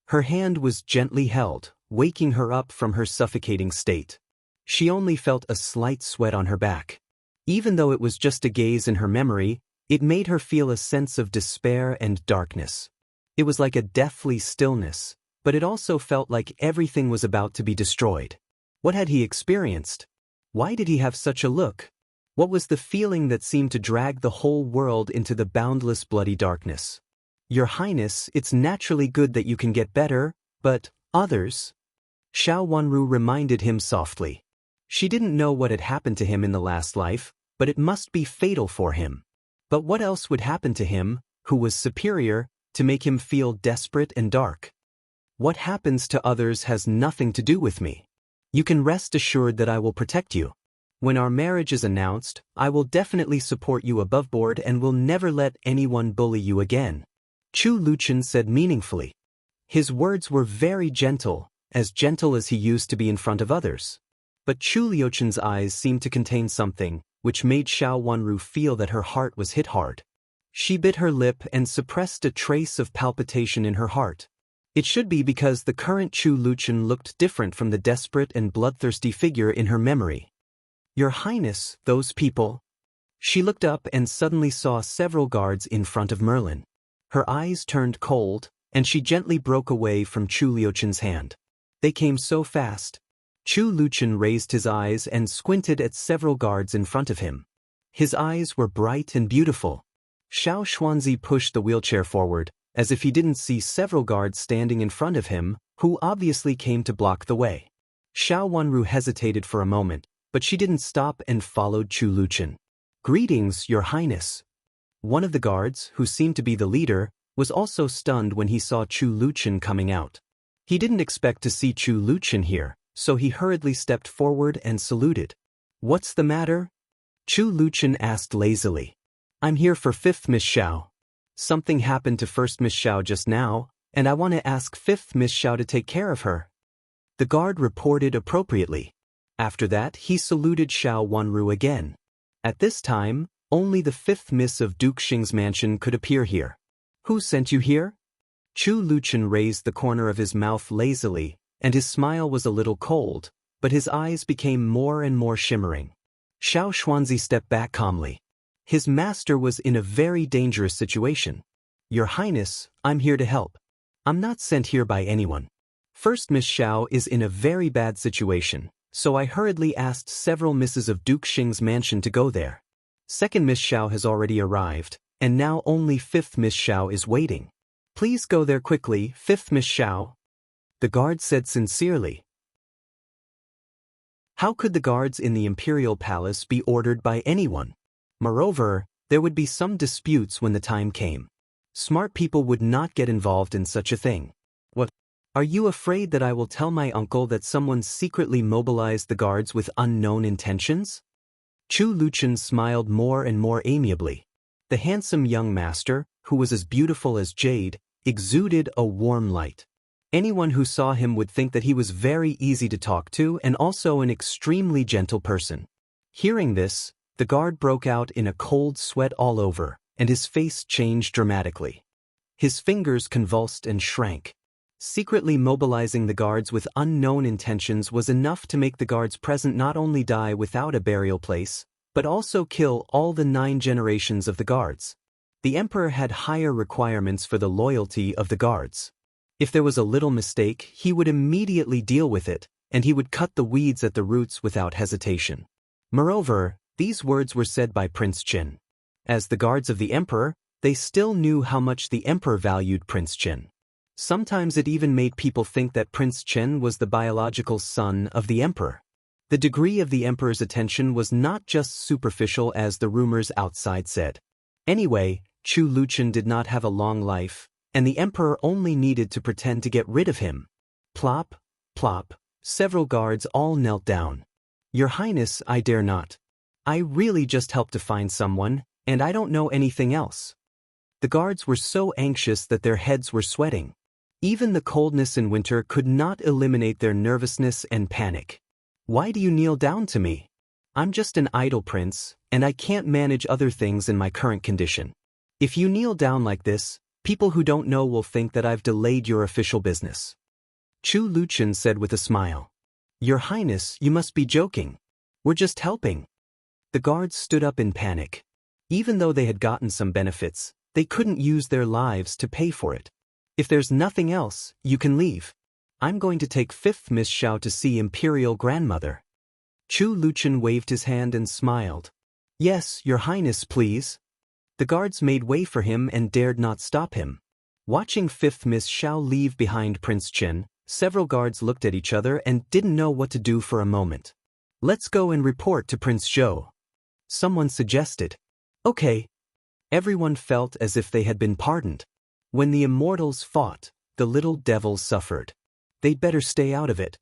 [SPEAKER 1] Her hand was gently held, waking her up from her suffocating state. She only felt a slight sweat on her back. Even though it was just a gaze in her memory, it made her feel a sense of despair and darkness. It was like a deathly stillness, but it also felt like everything was about to be destroyed. What had he experienced? Why did he have such a look? What was the feeling that seemed to drag the whole world into the boundless bloody darkness? Your Highness, it's naturally good that you can get better, but others? Xiao Wanru reminded him softly. She didn't know what had happened to him in the last life, but it must be fatal for him. But what else would happen to him, who was superior, to make him feel desperate and dark? What happens to others has nothing to do with me. You can rest assured that I will protect you. When our marriage is announced, I will definitely support you above board and will never let anyone bully you again. Chu Liuchen said meaningfully. His words were very gentle as he used to be in front of others. But Chu Liuchen's eyes seemed to contain something, which made Xiao Wanru feel that her heart was hit hard. She bit her lip and suppressed a trace of palpitation in her heart. It should be because the current Chu Liuchen looked different from the desperate and bloodthirsty figure in her memory. Your Highness, those people. She looked up and suddenly saw several guards in front of Merlin. Her eyes turned cold, and she gently broke away from Chu Liuchen's hand. They came so fast. Chu Liuchen raised his eyes and squinted at several guards in front of him. His eyes were bright and beautiful. Xiao Xuanzi pushed the wheelchair forward, as if he didn't see several guards standing in front of him, who obviously came to block the way. Xiao Wanru hesitated for a moment, but she didn't stop and followed Chu Liuchen. "Greetings, Your Highness." One of the guards, who seemed to be the leader, was also stunned when he saw Chu Liuchen coming out. He didn't expect to see Chu Liuchen here, so he hurriedly stepped forward and saluted. "What's the matter?" Chu Liuchen asked lazily. "I'm here for 5th Miss Xiao. Something happened to 1st Miss Xiao just now, and I want to ask 5th Miss Xiao to take care of her." The guard reported appropriately. After that, he saluted Xiao Wanru again. At this time, only the 5th Miss of Duke Xing's mansion could appear here. "Who sent you here?" Chu Liuchen raised the corner of his mouth lazily, and his smile was a little cold, but his eyes became more and more shimmering. Xiao Xuanzi stepped back calmly. His master was in a very dangerous situation. "Your Highness, I'm here to help. I'm not sent here by anyone. 1st Miss Xiao is in a very bad situation, so I hurriedly asked several misses of Duke Xing's mansion to go there. 2nd Miss Xiao has already arrived, and now only 5th Miss Xiao is waiting. Please go there quickly, 5th Miss Xiao," the guard said sincerely. How could the guards in the Imperial Palace be ordered by anyone? Moreover, there would be some disputes when the time came. Smart people would not get involved in such a thing. "What? Are you afraid that I will tell my uncle that someone secretly mobilized the guards with unknown intentions?" Chu Liuchen smiled more and more amiably. The handsome young master, who was as beautiful as jade, exuded a warm light. Anyone who saw him would think that he was very easy to talk to and also an extremely gentle person. Hearing this, the guard broke out in a cold sweat all over, and his face changed dramatically. His fingers convulsed and shrank. Secretly mobilizing the guards with unknown intentions was enough to make the guards present not only die without a burial place, but also kill all the 9 generations of the guards. The emperor had higher requirements for the loyalty of the guards. If there was a little mistake, he would immediately deal with it, and he would cut the weeds at the roots without hesitation. Moreover, these words were said by Prince Qin. As the guards of the emperor, they still knew how much the emperor valued Prince Qin. Sometimes it even made people think that Prince Qin was the biological son of the emperor. The degree of the emperor's attention was not just superficial as the rumors outside said. Anyway, Chu Liuchen did not have a long life, and the emperor only needed to pretend to get rid of him. Plop, plop, several guards all knelt down. "Your Highness, I dare not. I really just helped to find someone, and I don't know anything else." The guards were so anxious that their heads were sweating. Even the coldness in winter could not eliminate their nervousness and panic. "Why do you kneel down to me? I'm just an idle prince, and I can't manage other things in my current condition. If you kneel down like this, people who don't know will think that I've delayed your official business." Chu Liuchen said with a smile. "Your Highness, you must be joking. We're just helping." The guards stood up in panic. Even though they had gotten some benefits, they couldn't use their lives to pay for it. "If there's nothing else, you can leave. I'm going to take 5th Miss Xiao to see Imperial Grandmother." Chu Liuchen waved his hand and smiled. "Yes, Your Highness, please." The guards made way for him and dared not stop him. Watching 5th Miss Xiao leave behind Prince Qin, several guards looked at each other and didn't know what to do for a moment. "Let's go and report to Prince Zhou," someone suggested. "Okay." Everyone felt as if they had been pardoned. When the immortals fought, the little devils suffered. They'd better stay out of it.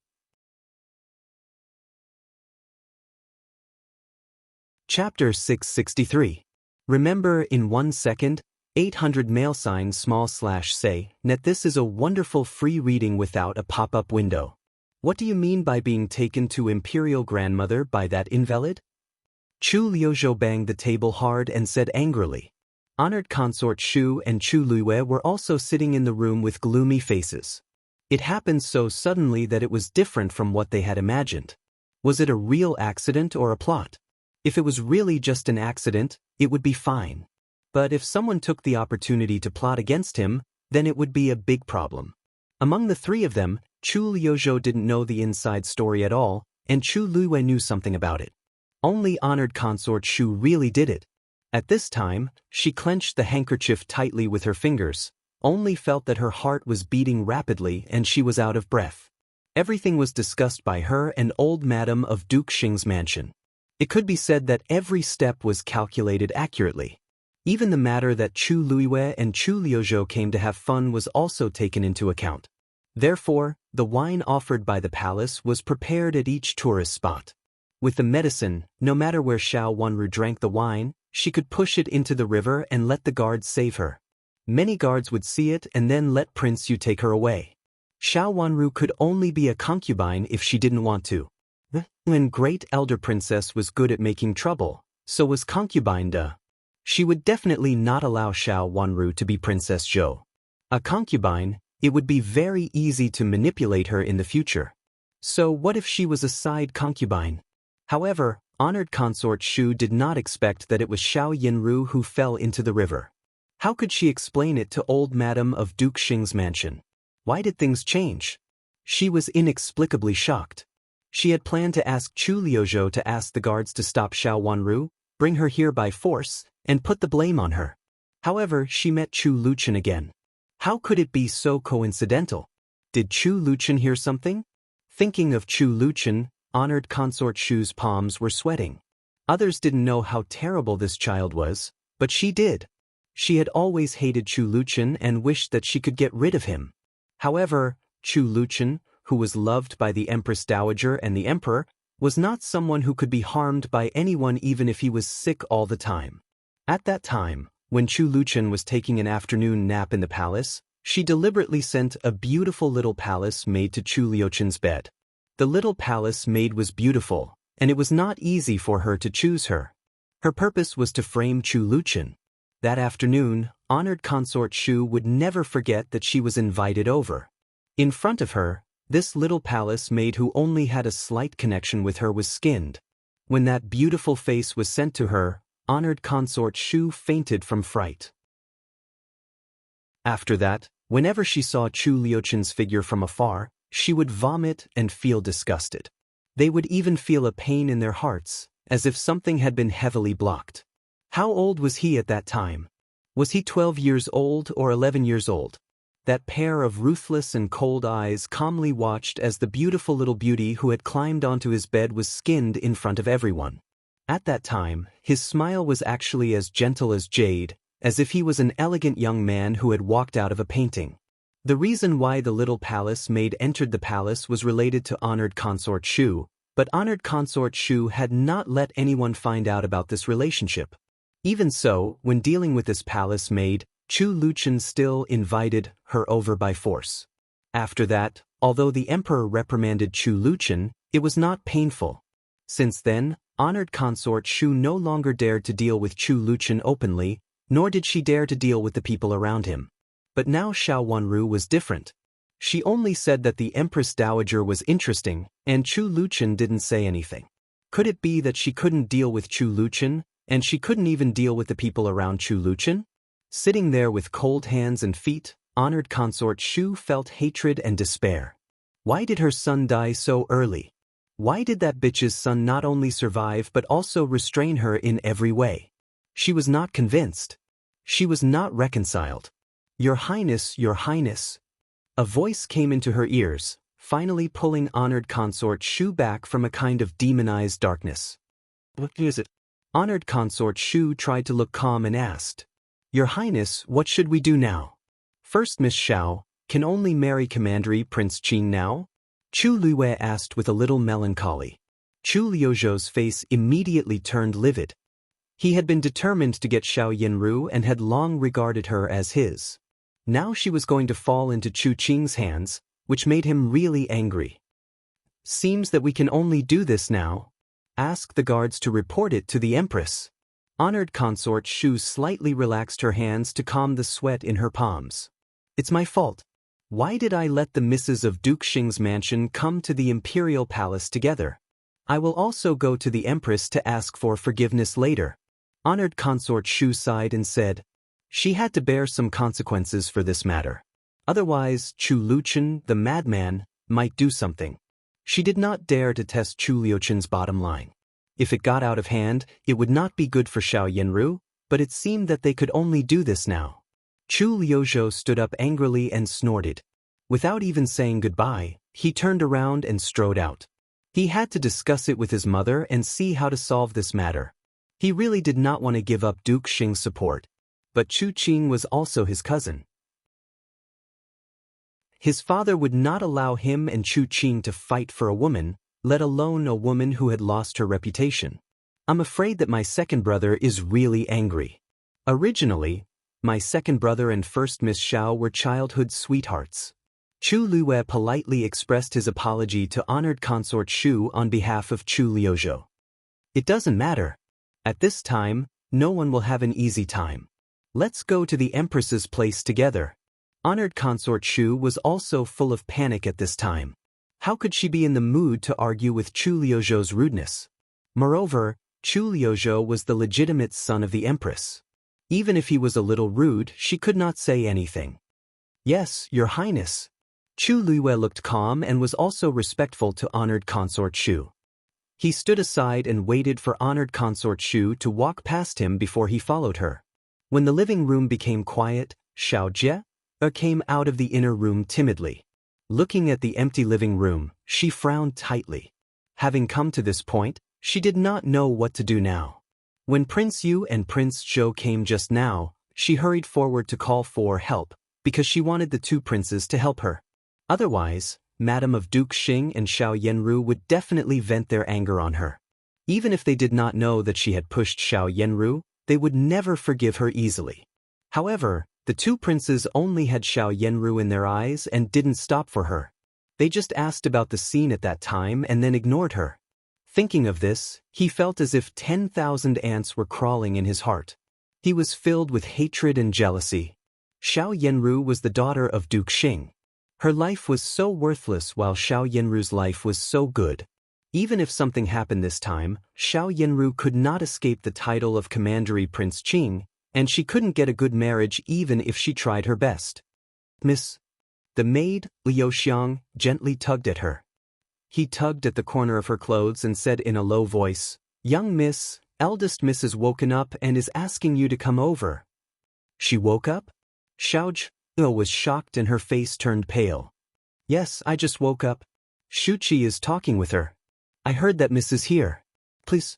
[SPEAKER 1] Chapter 663. Remember in 1 second, 800 /say net. This is a wonderful free reading without a pop-up window. What do you mean by being taken to Imperial Grandmother by that invalid? Chu Liuzhou banged the table hard and said angrily. Honored consort Shu and Chu Luiwei were also sitting in the room with gloomy faces. It happened so suddenly that it was different from what they had imagined. Was it a real accident or a plot? If it was really just an accident, it would be fine. But if someone took the opportunity to plot against him, then it would be a big problem. Among the three of them, Chu Liuzhou didn't know the inside story at all, and Chu Luiwei knew something about it. Only honored consort Shu really did it. At this time, she clenched the handkerchief tightly with her fingers, only felt that her heart was beating rapidly and she was out of breath. Everything was discussed by her and old madam of Duke Xing's mansion. It could be said that every step was calculated accurately. Even the matter that Chu Luiwei and Chu Liuzhou came to have fun was also taken into account. Therefore, the wine offered by the palace was prepared at each tourist spot. With the medicine, no matter where Xiao Wanru drank the wine, she could push it into the river and let the guards save her. Many guards would see it and then let Prince Yu take her away. Xiao Wanru could only be a concubine if she didn't want to. When great elder princess was good at making trouble, so was concubine Da. She would definitely not allow Xiao Wanru to be Princess Zhou. A concubine, it would be very easy to manipulate her in the future. So what if she was a side concubine? However, honored consort Shu did not expect that it was Xiao Yinru who fell into the river. How could she explain it to old madam of Duke Xing's mansion? Why did things change? She was inexplicably shocked. She had planned to ask Chu Liuzhou to ask the guards to stop Xiao Wanru, bring her here by force, and put the blame on her. However, she met Chu Luchen again. How could it be so coincidental? Did Chu Luchen hear something? Thinking of Chu Luchen, honored consort Shu's palms were sweating. Others didn't know how terrible this child was, but she did. She had always hated Chu Luchen and wished that she could get rid of him. However, Chu Luchen, who was loved by the Empress Dowager and the Emperor, was not someone who could be harmed by anyone even if he was sick all the time. At that time, when Chu Luchen was taking an afternoon nap in the palace, she deliberately sent a beautiful little palace maid to Chu Liuchen's bed. The little palace maid was beautiful, and it was not easy for her to choose her. Her purpose was to frame Chu Luchen. That afternoon, honored consort Shu would never forget that she was invited over. In front of her, this little palace maid who only had a slight connection with her was skinned. When that beautiful face was sent to her, honored consort Shu fainted from fright. After that, whenever she saw Chu Liuchen's figure from afar, she would vomit and feel disgusted. They would even feel a pain in their hearts, as if something had been heavily blocked. How old was he at that time? Was he 12 years old or 11 years old? That pair of ruthless and cold eyes calmly watched as the beautiful little beauty who had climbed onto his bed was skinned in front of everyone. At that time, his smile was actually as gentle as jade, as if he was an elegant young man who had walked out of a painting. The reason why the little palace maid entered the palace was related to honored consort Shu, but honored consort Shu had not let anyone find out about this relationship. Even so, when dealing with this palace maid, Chu Luchen still invited her over by force. After that, although the emperor reprimanded Chu Luchen, it was not painful. Since then, honored consort Shu no longer dared to deal with Chu Luchen openly, nor did she dare to deal with the people around him. But now Xiao Wanru was different. She only said that the Empress Dowager was interesting, and Chu Luchen didn't say anything. Could it be that she couldn't deal with Chu Luchen, and she couldn't even deal with the people around Chu Luchen? Sitting there with cold hands and feet, honored consort Shu felt hatred and despair. Why did her son die so early? Why did that bitch's son not only survive but also restrain her in every way? She was not convinced. She was not reconciled. Your Highness, Your Highness. A voice came into her ears, finally pulling honored consort Shu back from a kind of demonized darkness. What is it? Honored consort Shu tried to look calm and asked, Your Highness, what should we do now? First Miss Xiao, can only marry Commandery Prince Qing now? Chu Luiwei asked with a little melancholy. Chu Liuzhou's face immediately turned livid. He had been determined to get Xiao Yinru and had long regarded her as his. Now she was going to fall into Chu Qing's hands, which made him really angry. Seems that we can only do this now. Ask the guards to report it to the Empress. Honored consort Shu slightly relaxed her hands to calm the sweat in her palms. It's my fault. Why did I let the misses of Duke Xing's mansion come to the Imperial Palace together? I will also go to the Empress to ask for forgiveness later. Honored consort Shu sighed and said, She had to bear some consequences for this matter. Otherwise, Chu Luchen, the madman, might do something. She did not dare to test Chu Liuchen's bottom line. If it got out of hand, it would not be good for Xiao Yanru, but it seemed that they could only do this now. Chu Liuzhou stood up angrily and snorted. Without even saying goodbye, he turned around and strode out. He had to discuss it with his mother and see how to solve this matter. He really did not want to give up Duke Xing's support. But Chu Qing was also his cousin. His father would not allow him and Chu Qing to fight for a woman, let alone a woman who had lost her reputation. I'm afraid that my second brother is really angry. Originally, my second brother and first Miss Xiao were childhood sweethearts. Chu Luwe politely expressed his apology to honored consort Shu on behalf of Chu Liuzhou. It doesn't matter. At this time, no one will have an easy time. Let's go to the Empress's place together. Honored consort Shu was also full of panic at this time. How could she be in the mood to argue with Chu Liuzhou's rudeness? Moreover, Chu Liuzhou was the legitimate son of the Empress. Even if he was a little rude, she could not say anything. Yes, Your Highness. Chu Luwe looked calm and was also respectful to honored consort Shu. He stood aside and waited for honored consort Shu to walk past him before he followed her. When the living room became quiet, Xiao Jie came out of the inner room timidly. Looking at the empty living room, she frowned tightly. Having come to this point, she did not know what to do now. When Prince Yu and Prince Zhou came just now, she hurried forward to call for help, because she wanted the two princes to help her. Otherwise, Madame of Duke Xing and Xiao Yanru would definitely vent their anger on her. Even if they did not know that she had pushed Xiao Yanru, they would never forgive her easily. However, the two princes only had Xiao Yanru in their eyes and didn't stop for her. They just asked about the scene at that time and then ignored her. Thinking of this, he felt as if 10,000 ants were crawling in his heart. He was filled with hatred and jealousy. Xiao Yanru was the daughter of Duke Xing. Her life was so worthless while Xiao Yanru's life was so good. Even if something happened this time, Xiao Yanru could not escape the title of Commandery Prince Qing, and she couldn't get a good marriage even if she tried her best. Miss. The maid, Liu Xiang, gently tugged at her. He tugged at the corner of her clothes and said in a low voice, "Young miss, eldest miss has woken up and is asking you to come over." She woke up? Xiao Zhe was shocked and her face turned pale. "Yes, I just woke up. Shu Qi is talking with her. I heard that miss is here. Please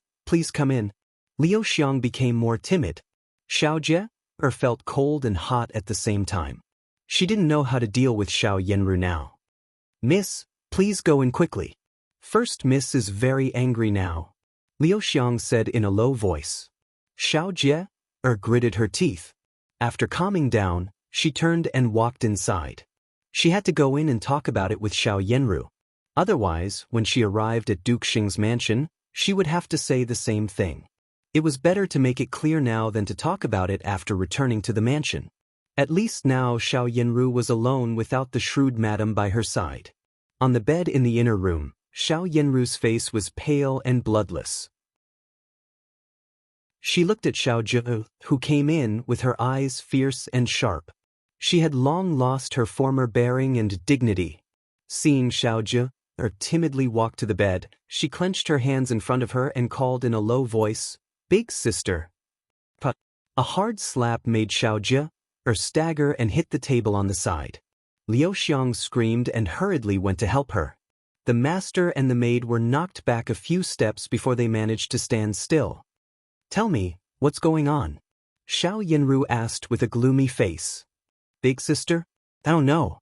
[SPEAKER 1] come in." Liu Xiang became more timid. Xiao Jie felt cold and hot at the same time. She didn't know how to deal with Xiao Yanru now. "Miss, please go in quickly. First miss is very angry now," Liu Xiang said in a low voice. Xiao Jie gritted her teeth. After calming down, she turned and walked inside. She had to go in and talk about it with Xiao Yanru. Otherwise, when she arrived at Duke Xing's mansion, she would have to say the same thing. It was better to make it clear now than to talk about it after returning to the mansion. At least now Xiao Yanru was alone without the shrewd madam by her side. On the bed in the inner room, Xiao Yanru's face was pale and bloodless. She looked at Xiao Zhe, who came in with her eyes fierce and sharp. She had long lost her former bearing and dignity. Seeing Xiao Zhe timidly walk to the bed, she clenched her hands in front of her and called in a low voice, "Big sister." But a hard slap made Xiao Jie stagger and hit the table on the side. Liu Xiang screamed and hurriedly went to help her. The master and the maid were knocked back a few steps before they managed to stand still. "Tell me, what's going on?" Xiao Yanru asked with a gloomy face. "Big sister? I don't know.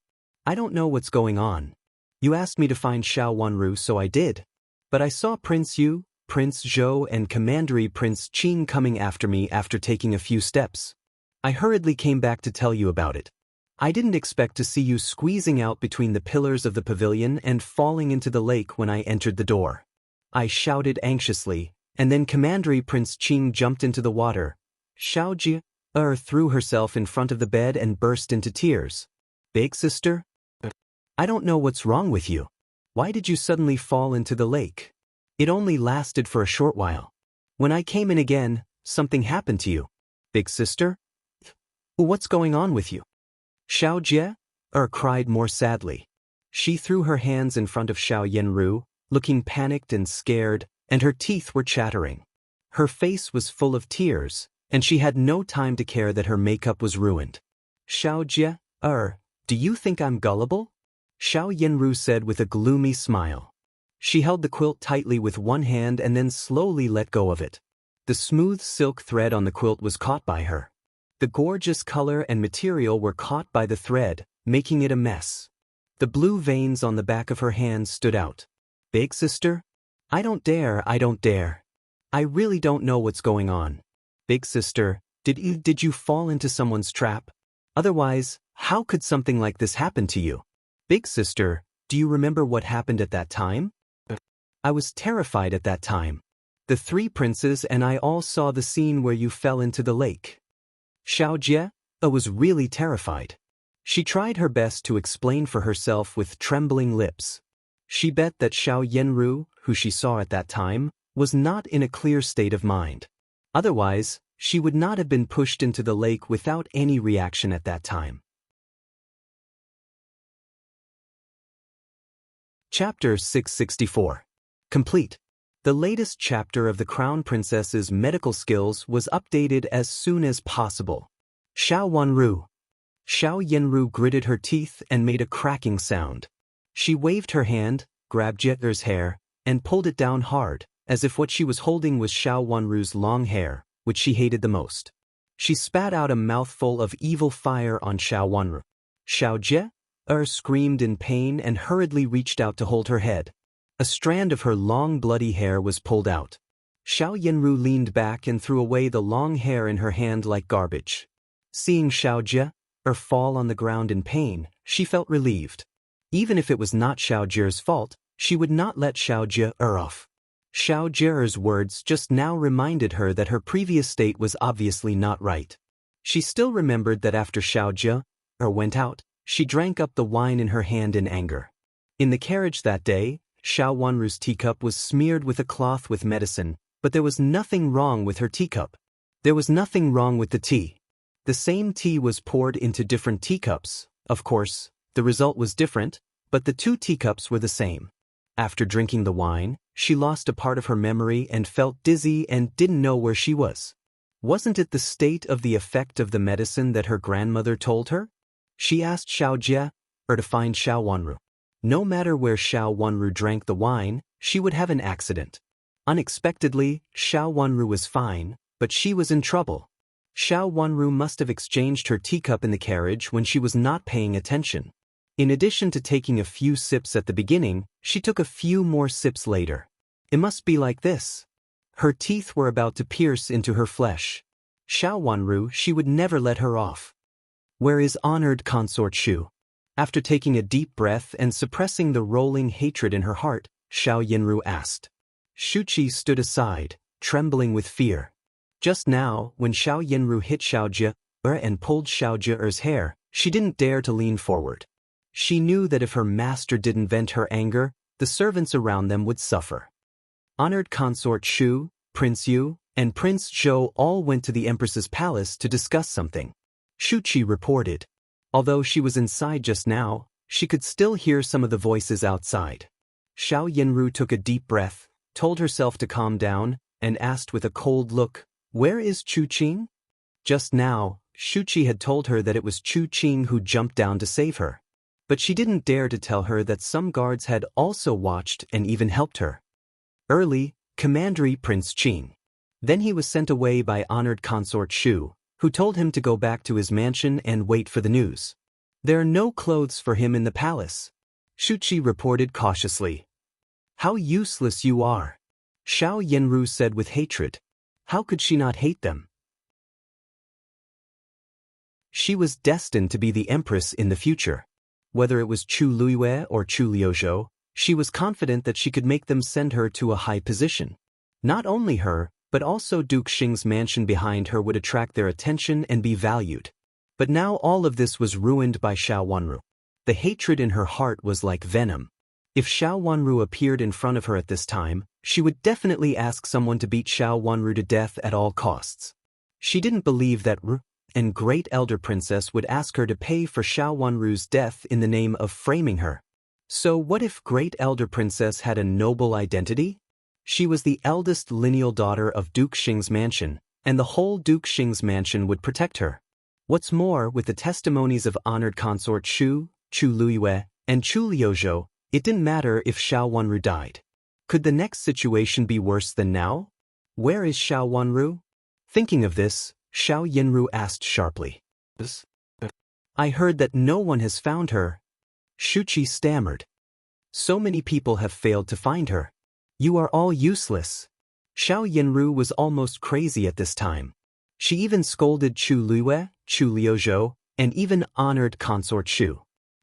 [SPEAKER 1] I don't know what's going on. You asked me to find Xiao Wanru, so I did. But I saw Prince Yu, Prince Zhou and Commandery Prince Qing coming after me after taking a few steps. I hurriedly came back to tell you about it. I didn't expect to see you squeezing out between the pillars of the pavilion and falling into the lake when I entered the door." I shouted anxiously, and then Commandery Prince Qing jumped into the water. Xiao Jie threw herself in front of the bed and burst into tears. "Big sister? I don't know what's wrong with you. Why did you suddenly fall into the lake? It only lasted for a short while. When I came in again, something happened to you. Big sister?" What's going on with you? Xiao Jie? Cried more sadly. She threw her hands in front of Xiao Yenru, looking panicked and scared, and her teeth were chattering. Her face was full of tears, and she had no time to care that her makeup was ruined. Xiao Jie, do you think I'm gullible? Xiao Yenru said with a gloomy smile. She held the quilt tightly with one hand and then slowly let go of it. The smooth silk thread on the quilt was caught by her. The gorgeous color and material were caught by the thread, making it a mess. The blue veins on the back of her hands stood out. Big sister? I don't dare. I really don't know what's going on. Big sister, did you fall into someone's trap? Otherwise, how could something like this happen to you? Big sister, do you remember what happened at that time? I was terrified at that time. The three princes and I all saw the scene where you fell into the lake. Xiao Jie was really terrified. She tried her best to explain for herself with trembling lips. She bet that Xiao Yenru, who she saw at that time, was not in a clear state of mind. Otherwise, she would not have been pushed into the lake without any reaction at that time. Chapter 664. Complete. The latest chapter of the Crown Princess's medical skills was updated as soon as possible. Xiao Wanru. Xiao Yenru gritted her teeth and made a cracking sound. She waved her hand, grabbed Jie's hair, and pulled it down hard, as if what she was holding was Xiao Wanru's long hair, which she hated the most. She spat out a mouthful of evil fire on Xiao Wanru. Xiao Jie screamed in pain and hurriedly reached out to hold her head. A strand of her long bloody hair was pulled out. Xiao Yenru leaned back and threw away the long hair in her hand like garbage. Seeing Xiao Jie fall on the ground in pain, she felt relieved. Even if it was not Xiao Jie's fault, she would not let Xiao Jie off. Xiao Jie's words just now reminded her that her previous state was obviously not right. She still remembered that after Xiao Jie went out, she drank up the wine in her hand in anger. In the carriage that day, Xiao Wanru's teacup was smeared with a cloth with medicine, but there was nothing wrong with her teacup. There was nothing wrong with the tea. The same tea was poured into different teacups. Of course, the result was different, but the two teacups were the same. After drinking the wine, she lost a part of her memory and felt dizzy and didn't know where she was. Wasn't it the state of the effect of the medicine that her grandmother told her? She asked Xiao Jie to find Xiao Wanru. No matter where Xiao Wanru drank the wine, she would have an accident. Unexpectedly, Xiao Wanru was fine, but she was in trouble. Xiao Wanru must have exchanged her teacup in the carriage when she was not paying attention. In addition to taking a few sips at the beginning, she took a few more sips later. It must be like this. Her teeth were about to pierce into her flesh. Xiao Wanru, she would never let her off. Where is honored consort Shu? After taking a deep breath and suppressing the rolling hatred in her heart, Xiao Yenru asked. Shuqi stood aside, trembling with fear. Just now, when Xiao Yenru hit Xiao Jie and pulled Xiao Jie's hair, she didn't dare to lean forward. She knew that if her master didn't vent her anger, the servants around them would suffer. Honored consort Shu, Prince Yu, and Prince Zhou all went to the Empress's palace to discuss something. Shuqi reported. Although she was inside just now, she could still hear some of the voices outside. Xiao Yenru took a deep breath, told herself to calm down, and asked with a cold look, "Where is Chu Qing?" Just now, Shuqi had told her that it was Chu Qing who jumped down to save her. But she didn't dare to tell her that some guards had also watched and even helped her. Early, Commandery Prince Qing. Then he was sent away by honored consort Shu, who told him to go back to his mansion and wait for the news. There are no clothes for him in the palace. Shuqi reported cautiously. How useless you are. Xiao Yenru said with hatred. How could she not hate them? She was destined to be the empress in the future. Whether it was Chu Luiyue or Chu Liuzhou, she was confident that she could make them send her to a high position. Not only her, but also Duke Xing's mansion behind her would attract their attention and be valued. But now all of this was ruined by Xiao Wanru. The hatred in her heart was like venom. If Xiao Wanru appeared in front of her at this time, she would definitely ask someone to beat Xiao Wanru to death at all costs. She didn't believe that and great elder princess would ask her to pay for Xiao Wanru's death in the name of framing her. So what if great elder princess had a noble identity? She was the eldest lineal daughter of Duke Xing's mansion, and the whole Duke Xing's mansion would protect her. What's more, with the testimonies of honored consort Chu Luiyue, and Chu Liuzhou, it didn't matter if Xiao Wanru died. Could the next situation be worse than now? Where is Xiao Wanru? Thinking of this, Xiao Yinru asked sharply. I heard that no one has found her. Shuqi stammered. So many people have failed to find her. You are all useless. Xiao Yinru was almost crazy at this time. She even scolded Chu Luiyue, Chu Liuzhou, and even honored consort Shu.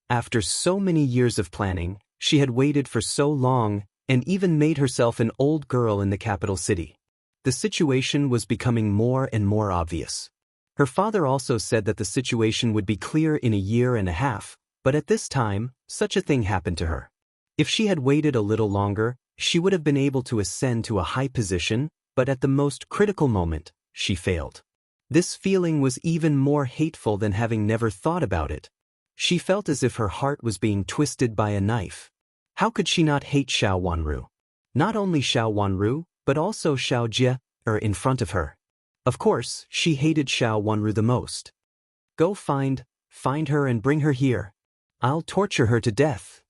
[SPEAKER 1] After so many years of planning, she had waited for so long, and even made herself an old girl in the capital city. The situation was becoming more and more obvious. Her father also said that the situation would be clear in a year and a half, but at this time, such a thing happened to her. If she had waited a little longer, she would have been able to ascend to a high position, but at the most critical moment, she failed. This feeling was even more hateful than having never thought about it. She felt as if her heart was being twisted by a knife. How could she not hate Xiao Wanru? Not only Xiao Wanru, but also Xiao Jie, in front of her. Of course, she hated Xiao Wanru the most. Go find her and bring her here. I'll torture her to death.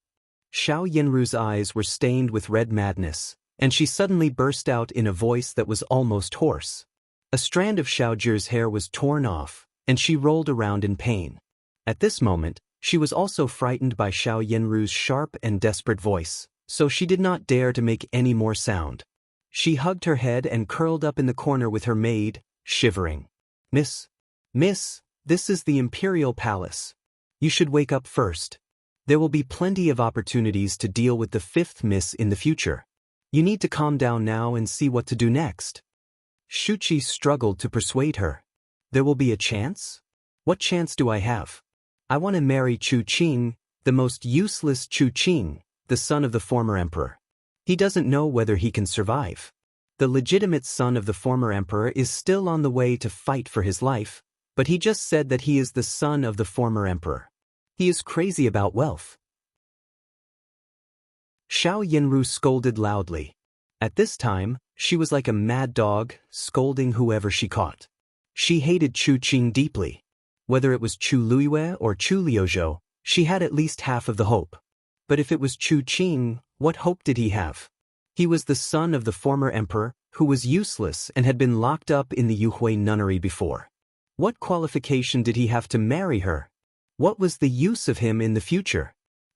[SPEAKER 1] Xiao Yinru's eyes were stained with red madness, and she suddenly burst out in a voice that was almost hoarse. A strand of Xiao Jie's hair was torn off, and she rolled around in pain. At this moment, she was also frightened by Xiao Yinru's sharp and desperate voice, so she did not dare to make any more sound. She hugged her head and curled up in the corner with her maid, shivering. Miss, this is the Imperial Palace. You should wake up first. There will be plenty of opportunities to deal with the fifth miss in the future. You need to calm down now and see what to do next. Shuqi struggled to persuade her. There will be a chance? What chance do I have? I want to marry Chu Qing, the most useless Chu Qing, the son of the former emperor. He doesn't know whether he can survive. The legitimate son of the former emperor is still on the way to fight for his life, but he just said that he is the son of the former emperor. He is crazy about wealth. Xiao Yinru scolded loudly. At this time, she was like a mad dog, scolding whoever she caught. She hated Chu Qing deeply. Whether it was Chu Luiyue or Chu Liuzhou, she had at least half of the hope. But if it was Chu Qing, what hope did he have? He was the son of the former emperor, who was useless and had been locked up in the Yuhui nunnery before. What qualification did he have to marry her? What was the use of him in the future?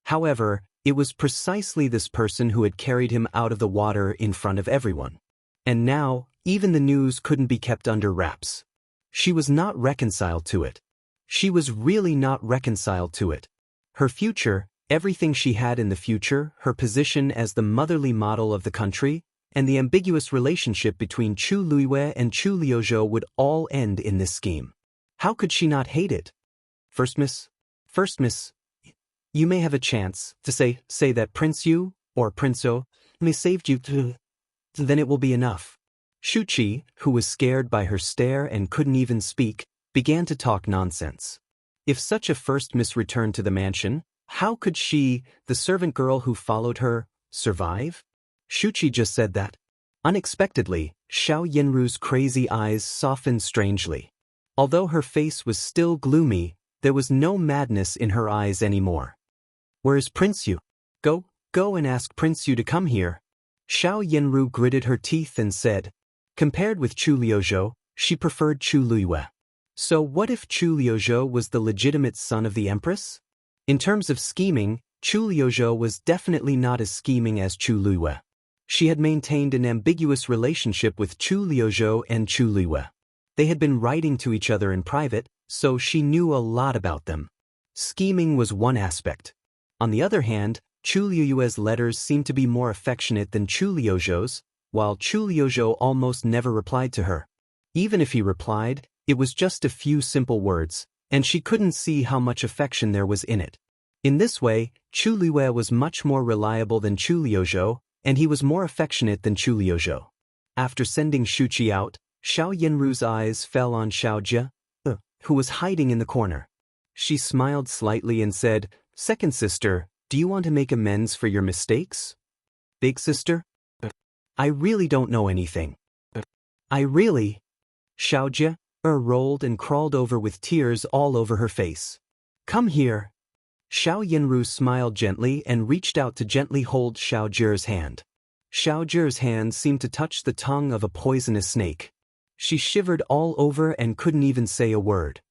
[SPEAKER 1] However, it was precisely this person who had carried him out of the water in front of everyone. And now, even the news couldn't be kept under wraps. She was not reconciled to it. She was really not reconciled to it. Her future, everything she had in the future, her position as the motherly model of the country, and the ambiguous relationship between Chu Luiyue and Chu Liuzhou would all end in this scheme. How could she not hate it? First miss, you may have a chance to say that Prince Yu, or Prince O, may saved you, then it will be enough. Shuqi, who was scared by her stare and couldn't even speak, began to talk nonsense. If such a first miss returned to the mansion, how could she, the servant girl who followed her, survive? Shuqi just said that. Unexpectedly, Xiao Yinru's crazy eyes softened strangely. Although her face was still gloomy, there was no madness in her eyes anymore. Where is Prince Yu? Go and ask Prince Yu to come here. Xiao Yinru gritted her teeth and said. Compared with Chu Liuzhou, she preferred Chu Luiyue. So what if Chu Liuzhou was the legitimate son of the empress? In terms of scheming, Chu Liuzhou was definitely not as scheming as Chu Luiyue. She had maintained an ambiguous relationship with Chu Liuzhou and Chu Luiyue. They had been writing to each other in private, so she knew a lot about them. Scheming was one aspect. On the other hand, Chu Liuyue's letters seemed to be more affectionate than Chu Liuzhou's, while Chu Liuzhou almost never replied to her. Even if he replied, it was just a few simple words, and she couldn't see how much affection there was in it. In this way, Chu Luiyue was much more reliable than Chu Liuzhou, and he was more affectionate than Chu Liuzhou. After sending Shuqi out, Xiao Yinru's eyes fell on Xiao Jie, who was hiding in the corner. She smiled slightly and said, "Second sister, do you want to make amends for your mistakes?" "Big sister? I really don't know anything." "I really—" Xiaojie rolled and crawled over with tears all over her face. "Come here." Xiao Yinru smiled gently and reached out to gently hold Xiaojie's hand. Xiaojie's hand seemed to touch the tongue of a poisonous snake. She shivered all over and couldn't even say a word.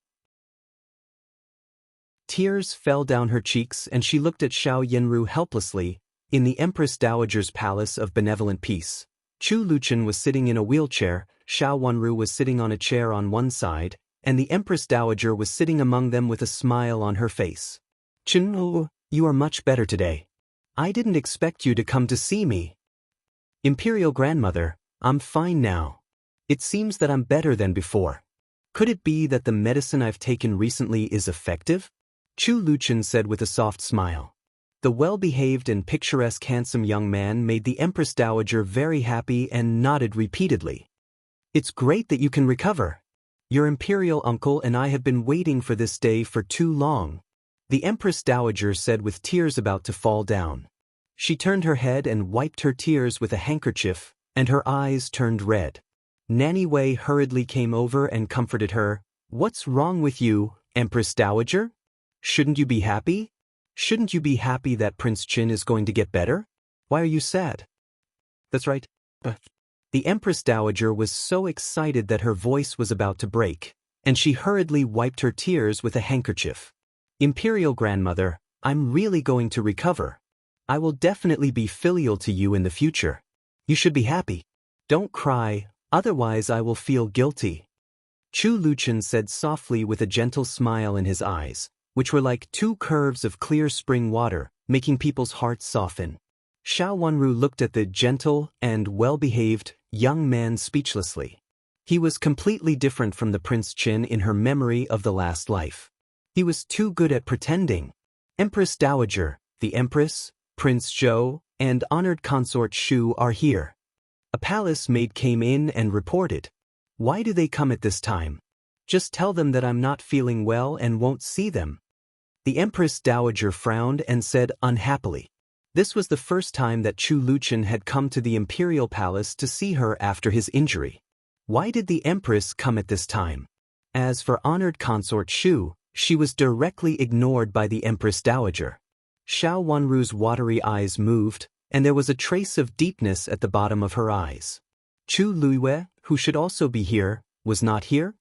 [SPEAKER 1] Tears fell down her cheeks and she looked at Xiao Yinru helplessly. In the Empress Dowager's Palace of Benevolent Peace, Chu Luchen was sitting in a wheelchair, Xiao Wenru was sitting on a chair on one side, and the Empress Dowager was sitting among them with a smile on her face. "Chen, you are much better today. I didn't expect you to come to see me." "Imperial Grandmother, I'm fine now. It seems that I'm better than before. Could it be that the medicine I've taken recently is effective?" Chu Luchen said with a soft smile. The well-behaved and picturesque handsome young man made the Empress Dowager very happy and nodded repeatedly. "It's great that you can recover. Your imperial uncle and I have been waiting for this day for too long," the Empress Dowager said with tears about to fall down. She turned her head and wiped her tears with a handkerchief, and her eyes turned red. Nanny Wei hurriedly came over and comforted her. "What's wrong with you, Empress Dowager? Shouldn't you be happy? Shouldn't you be happy that Prince Qin is going to get better? Why are you sad?" "That's right." The Empress Dowager was so excited that her voice was about to break, and she hurriedly wiped her tears with a handkerchief. "Imperial Grandmother, I'm really going to recover. I will definitely be filial to you in the future. You should be happy. Don't cry, otherwise I will feel guilty." Chu Luchen said softly with a gentle smile in his eyes, which were like two curves of clear spring water, making people's hearts soften. Xiao Wenru looked at the gentle and well-behaved young man speechlessly. He was completely different from the Prince Qin in her memory of the last life. He was too good at pretending. "Empress Dowager, the Empress, Prince Zhou, and honored consort Shu are here." A palace maid came in and reported. "Why do they come at this time? Just tell them that I'm not feeling well and won't see them." The Empress Dowager frowned and said unhappily. This was the first time that Chu Luchen had come to the Imperial Palace to see her after his injury. Why did the Empress come at this time? As for honored consort Shu, she was directly ignored by the Empress Dowager. Xiao Wenru's watery eyes moved, and there was a trace of deepness at the bottom of her eyes. Chu Luiwei, who should also be here, was not here?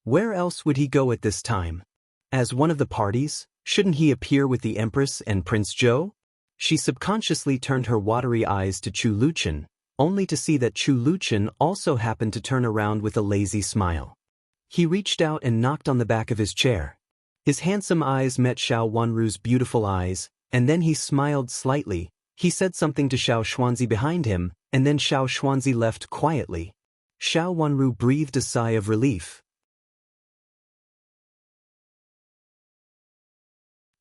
[SPEAKER 1] Where else would he go at this time? As one of the parties, shouldn't he appear with the Empress and Prince Zhou? She subconsciously turned her watery eyes to Chu Luchen, only to see that Chu Luchen also happened to turn around with a lazy smile. He reached out and knocked on the back of his chair. His handsome eyes met Xiao Wenru's beautiful eyes, and then he smiled slightly. He said something to Xiao Xuanzi behind him, and then Xiao Xuanzi left quietly. Xiao Wenru breathed a sigh of relief.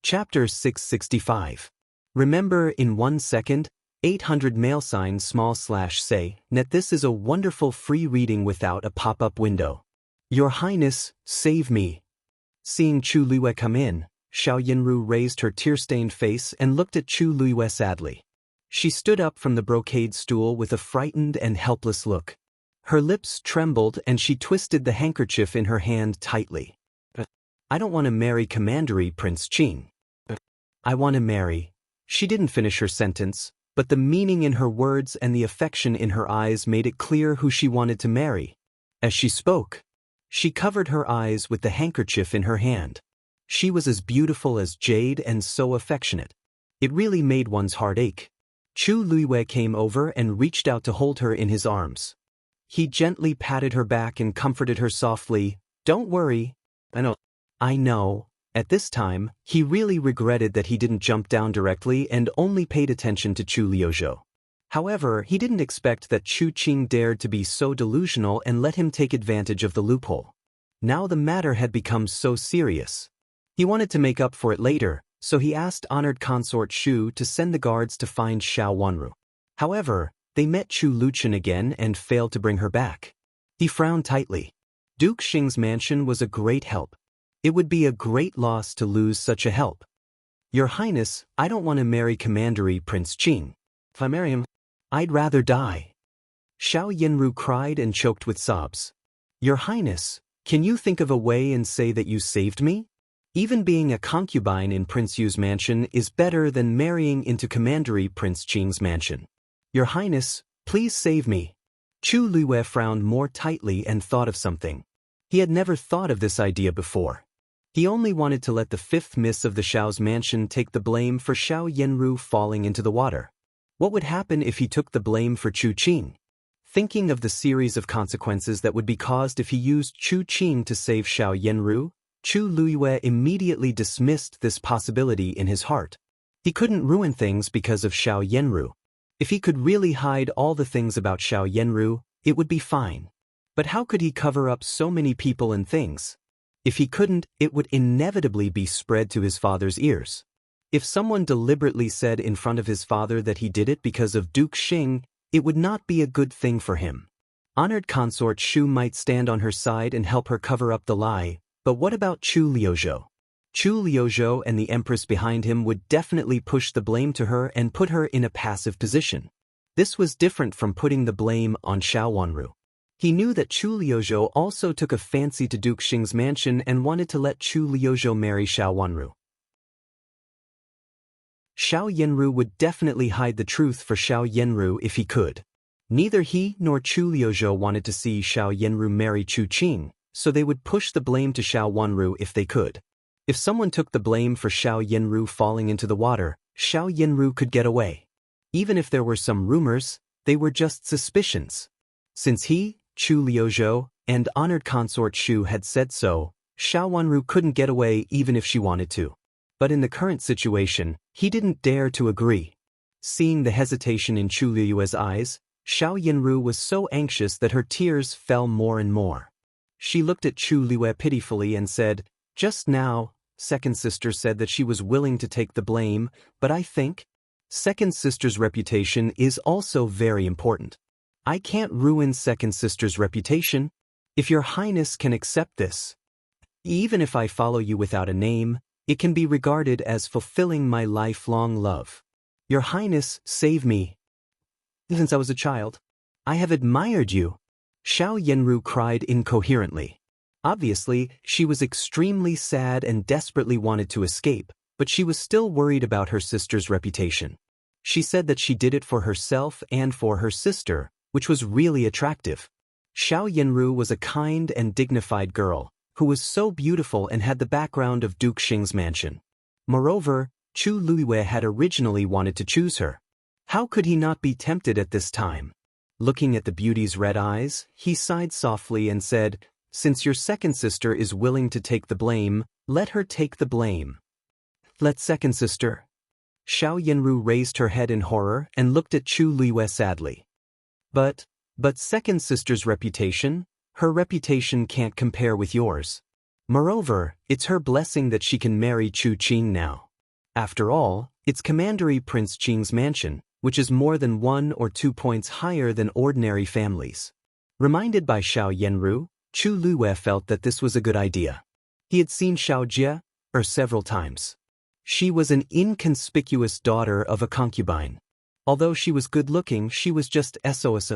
[SPEAKER 1] Chapter 665. Remember in 1 second, 800 $say, net. This is a wonderful free reading without a pop-up window. Your Highness, save me. Seeing Chu Luiwei come in, Xiao Yinru raised her tear-stained face and looked at Chu Luiwei sadly. She stood up from the brocade stool with a frightened and helpless look. Her lips trembled and she twisted the handkerchief in her hand tightly. "I don't want to marry Commandery Prince Qin. I want to marry." She didn't finish her sentence, but the meaning in her words and the affection in her eyes made it clear who she wanted to marry. As she spoke, she covered her eyes with the handkerchief in her hand. She was as beautiful as jade and so affectionate. It really made one's heart ache. Chu Luiwei came over and reached out to hold her in his arms. He gently patted her back and comforted her softly. "Don't worry." I know. At this time, he really regretted that he didn't jump down directly and only paid attention to Chu Liuzhou. However, he didn't expect that Chu Qing dared to be so delusional and let him take advantage of the loophole. Now the matter had become so serious. He wanted to make up for it later, so he asked honored consort Shu to send the guards to find Xiao Wenru. However, they met Chu Luchen again and failed to bring her back. He frowned tightly. Duke Xing's mansion was a great help. It would be a great loss to lose such a help. Your Highness, I don't want to marry Commandery Prince Qing. If I marry him, I'd rather die. Xiao Yanru cried and choked with sobs. Your Highness, can you think of a way and say that you saved me? Even being a concubine in Prince Yu's mansion is better than marrying into Commandery Prince Qing's mansion. Your Highness, please save me. Chu Luiyue frowned more tightly and thought of something. He had never thought of this idea before. He only wanted to let the fifth miss of the Xiao's mansion take the blame for Xiao Yanru falling into the water. What would happen if he took the blame for Chu Qing? Thinking of the series of consequences that would be caused if he used Chu Qing to save Xiao Yanru, Chu Luiyue immediately dismissed this possibility in his heart. He couldn't ruin things because of Xiao Yanru. If he could really hide all the things about Xiao Yanru, it would be fine. But how could he cover up so many people and things? If he couldn't, it would inevitably be spread to his father's ears. If someone deliberately said in front of his father that he did it because of Duke Xing, it would not be a good thing for him. Honored consort Shu might stand on her side and help her cover up the lie, but what about Chu Liuzhou? Chu Liuzhou and the Empress behind him would definitely push the blame to her and put her in a passive position. This was different from putting the blame on Xiao Wanru. He knew that Chu Liuzhou also took a fancy to Duke Xing's mansion and wanted to let Chu Liuzhou marry Xiao Wanru. Xiao Yanru would definitely hide the truth for Xiao Yanru if he could. Neither he nor Chu Liuzhou wanted to see Xiao Yanru marry Chu Qing, so they would push the blame to Xiao Wanru if they could. If someone took the blame for Xiao Yanru falling into the water, Xiao Yanru could get away. Even if there were some rumors, they were just suspicions. Since he, Chu Liuzhou, and honored consort Shu had said so, Xiao Wanru couldn't get away even if she wanted to. But in the current situation, he didn't dare to agree. Seeing the hesitation in Chu Liuyue's eyes, Xiao Yanru was so anxious that her tears fell more and more. She looked at Chu Liuyue pitifully and said, "Just now, second sister said that she was willing to take the blame, but I think second sister's reputation is also very important. I can't ruin second sister's reputation. If your Highness can accept this, even if I follow you without a name, it can be regarded as fulfilling my lifelong love. Your Highness, save me. Since I was a child, I have admired you." Xiao Yanru cried incoherently. Obviously, she was extremely sad and desperately wanted to escape, but she was still worried about her sister's reputation. She said that she did it for herself and for her sister, which was really attractive. Xiao Yanru was a kind and dignified girl, who was so beautiful and had the background of Duke Xing's mansion. Moreover, Chu Luiyue had originally wanted to choose her. How could he not be tempted at this time? Looking at the beauty's red eyes, he sighed softly and said, "Since your second sister is willing to take the blame, let her take the blame." "Let second sister." Xiao Yanru raised her head in horror and looked at Chu Luiyue sadly. But second sister's reputation? Her reputation can't compare with yours. Moreover, it's her blessing that she can marry Chu Qing now. After all, it's Commandery Prince Qing's mansion, which is more than 1 or 2 points higher than ordinary families. Reminded by Xiao Yanru, Chu Luiyue felt that this was a good idea. He had seen Xiao Jie several times. She was an inconspicuous daughter of a concubine. Although she was good-looking, she was just SOS.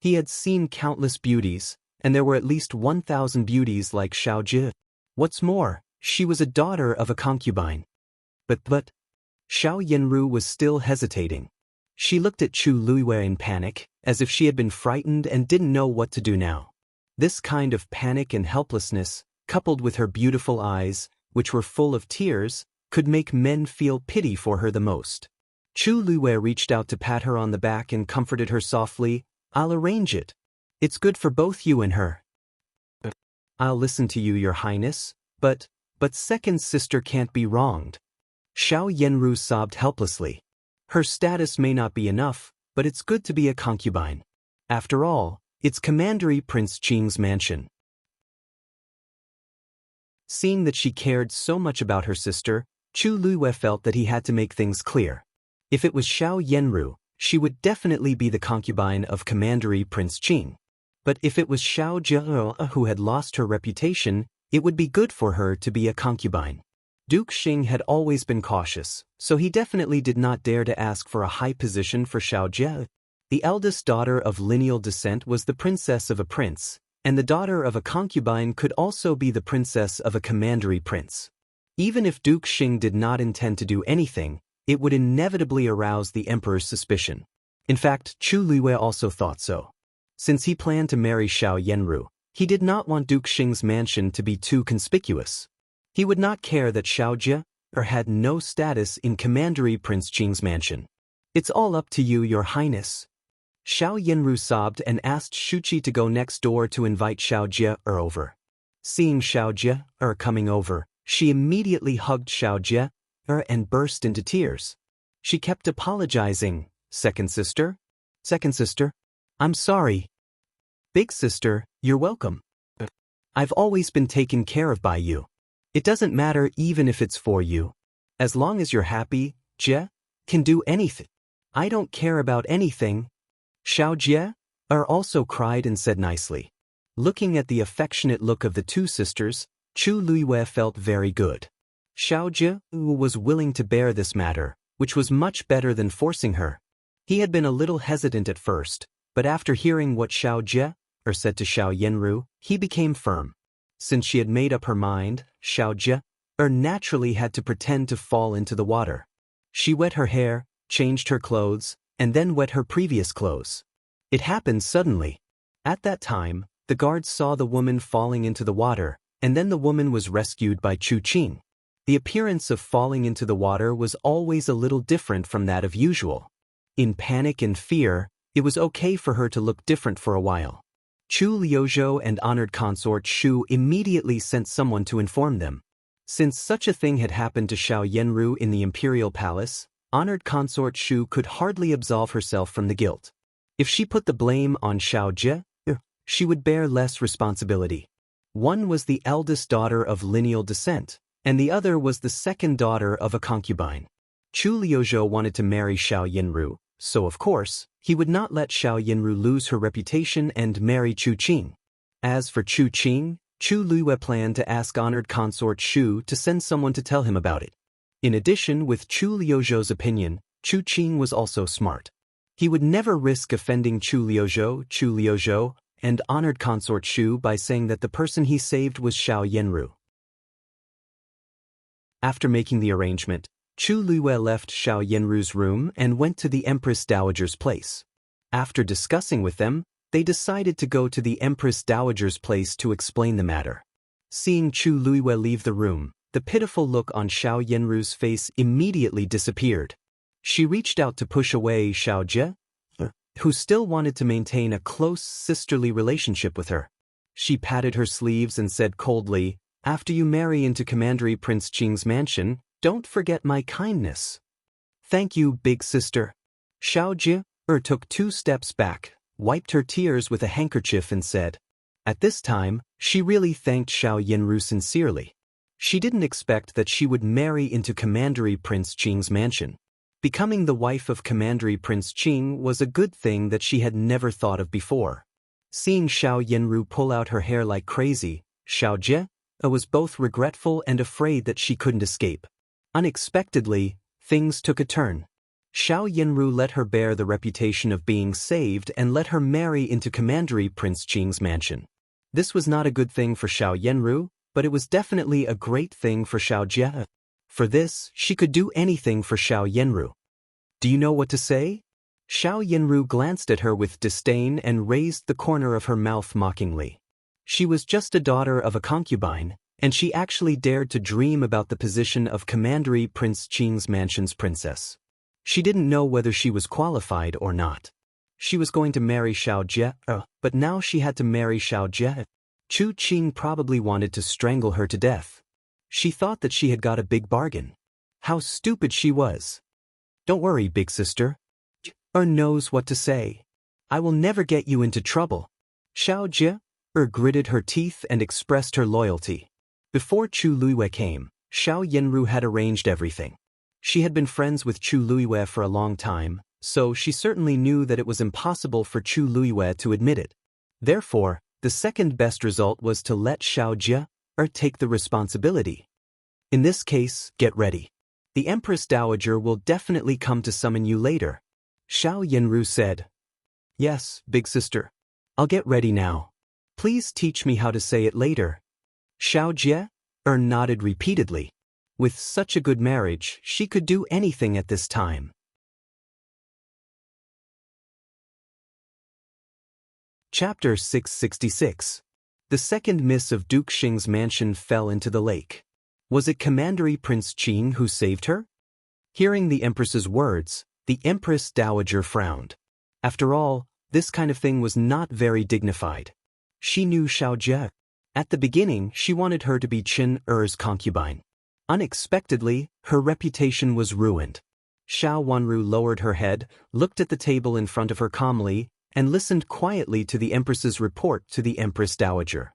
[SPEAKER 1] He had seen countless beauties, and there were at least 1,000 beauties like Xiao Jie. What's more, she was a daughter of a concubine. But Xiao Yanru was still hesitating. She looked at Chu Luiyue in panic, as if she had been frightened and didn't know what to do now. This kind of panic and helplessness, coupled with her beautiful eyes, which were full of tears, could make men feel pity for her the most. Chu Luiyue reached out to pat her on the back and comforted her softly. "I'll arrange it. It's good for both you and her." "I'll listen to you, your Highness, but second sister can't be wronged." Xiao Yanru sobbed helplessly. Her status may not be enough, but it's good to be a concubine. After all, it's Commandery Prince Qing's mansion. Seeing that she cared so much about her sister, Chu Luiyue felt that he had to make things clear. If it was Xiao Yanru, she would definitely be the concubine of Commandery Prince Qing. But if it was Xiao Jie who had lost her reputation, It would be good for her to be a concubine. Duke Xing had always been cautious, so he definitely did not dare to ask for a high position for Xiao Jie. The eldest daughter of lineal descent was the princess of a prince, and the daughter of a concubine could also be the princess of a commandery prince. Even if Duke Xing did not intend to do anything, it would inevitably arouse the emperor's suspicion. In fact, Chu Luiyue also thought so. Since he planned to marry Xiao Yenru, he did not want Duke Xing's mansion to be too conspicuous. He would not care that Xiao Jie had no status in commandery Prince Qing's mansion. It's all up to you, Your Highness. Xiao Yenru sobbed and asked Shuqi to go next door to invite Xiao Jie over. Seeing Xiao Jie coming over, she immediately hugged Xiao Jie and burst into tears. She kept apologizing. Second sister? Second sister? I'm sorry. Big sister, you're welcome. I've always been taken care of by you. It doesn't matter even if it's for you. As long as you're happy, Jie can do anything. I don't care about anything. Xiao Jie also cried and said nicely. Looking at the affectionate look of the two sisters, Chu Luiyue felt very good. Xiao Jie was willing to bear this matter, which was much better than forcing her. He had been a little hesitant at first, but after hearing what Xiao Jie said to Xiao Yenru, he became firm. Since she had made up her mind, Xiao Jie naturally had to pretend to fall into the water. She wet her hair, changed her clothes, and then wet her previous clothes. It happened suddenly. At that time, the guards saw the woman falling into the water, and then the woman was rescued by Chu Qing. The appearance of falling into the water was always a little different from that of usual. In panic and fear, it was okay for her to look different for a while. Chu Liuzhou and honored consort Shu immediately sent someone to inform them. Since such a thing had happened to Xiao Yenru in the Imperial Palace, honored consort Shu could hardly absolve herself from the guilt. If she put the blame on Xiao Jie, she would bear less responsibility. One was the eldest daughter of lineal descent, and the other was the second daughter of a concubine. Chu Liuzhou wanted to marry Xiao Yenru, so of course, he would not let Xiao Yenru lose her reputation and marry Chu Qing. As for Chu Qing, Chu Luiyue planned to ask honored consort Shu to send someone to tell him about it. In addition, with Chu Liuzhou's opinion, Chu Qing was also smart. He would never risk offending Chu Liuzhou, and honored consort Shu by saying that the person he saved was Xiao Yenru. After making the arrangement, Chu Luiyue left Xiao Yenru's room and went to the Empress Dowager's place. After discussing with them, they decided to go to the Empress Dowager's place to explain the matter. Seeing Chu Luiyue leave the room, the pitiful look on Xiao Yenru's face immediately disappeared. She reached out to push away Xiao Jie, who still wanted to maintain a close sisterly relationship with her. She patted her sleeves and said coldly, "After you marry into Commandery Prince Qing's mansion, don't forget my kindness." "Thank you, big sister." Xiao Jie took 2 steps back, wiped her tears with a handkerchief and said. At this time, she really thanked Xiao Yenru sincerely. She didn't expect that she would marry into Commandery Prince Qing's mansion. Becoming the wife of Commandery Prince Qing was a good thing that she had never thought of before. Seeing Xiao Yenru pull out her hair like crazy, Xiao Jie was both regretful and afraid that she couldn't escape. Unexpectedly, things took a turn. Xiao Yenru let her bear the reputation of being saved and let her marry into Commandery Prince Qing's mansion. This was not a good thing for Xiao Yenru, but it was definitely a great thing for Xiao Jie. For this, she could do anything for Xiao Yenru. "Do you know what to say?" Xiao Yenru glanced at her with disdain and raised the corner of her mouth mockingly. She was just a daughter of a concubine, and she actually dared to dream about the position of Commandery Prince Qing's mansion's princess. She didn't know whether she was qualified or not. She was going to marry Xiao Jie, but now she had to marry Xiao Jie. Chu Qing probably wanted to strangle her to death. She thought that she had got a big bargain. How stupid she was. "Don't worry, big sister. Jie knows what to say. I will never get you into trouble." Xiao Jie gritted her teeth and expressed her loyalty. Before Chu Luiyue came, Xiao Yenru had arranged everything. She had been friends with Chu Luiyue for a long time, so she certainly knew that it was impossible for Chu Luiyue to admit it. Therefore, the second best result was to let Xiao Jie or take the responsibility. In this case, get ready. The Empress Dowager will definitely come to summon you later. Xiao Yanru said. Yes, big sister. I'll get ready now. Please teach me how to say it later. Xiao Jie nodded repeatedly. With such a good marriage, she could do anything at this time. Chapter 666. The second miss of Duke Xing's mansion fell into the lake. Was it Commandery Prince Qing who saved her? Hearing the Empress's words, the Empress Dowager frowned. After all, this kind of thing was not very dignified. She knew Xiao Jie. At the beginning, she wanted her to be Qin Er's concubine. Unexpectedly, her reputation was ruined. Xiao Wanru lowered her head, looked at the table in front of her calmly, and listened quietly to the Empress's report to the Empress Dowager.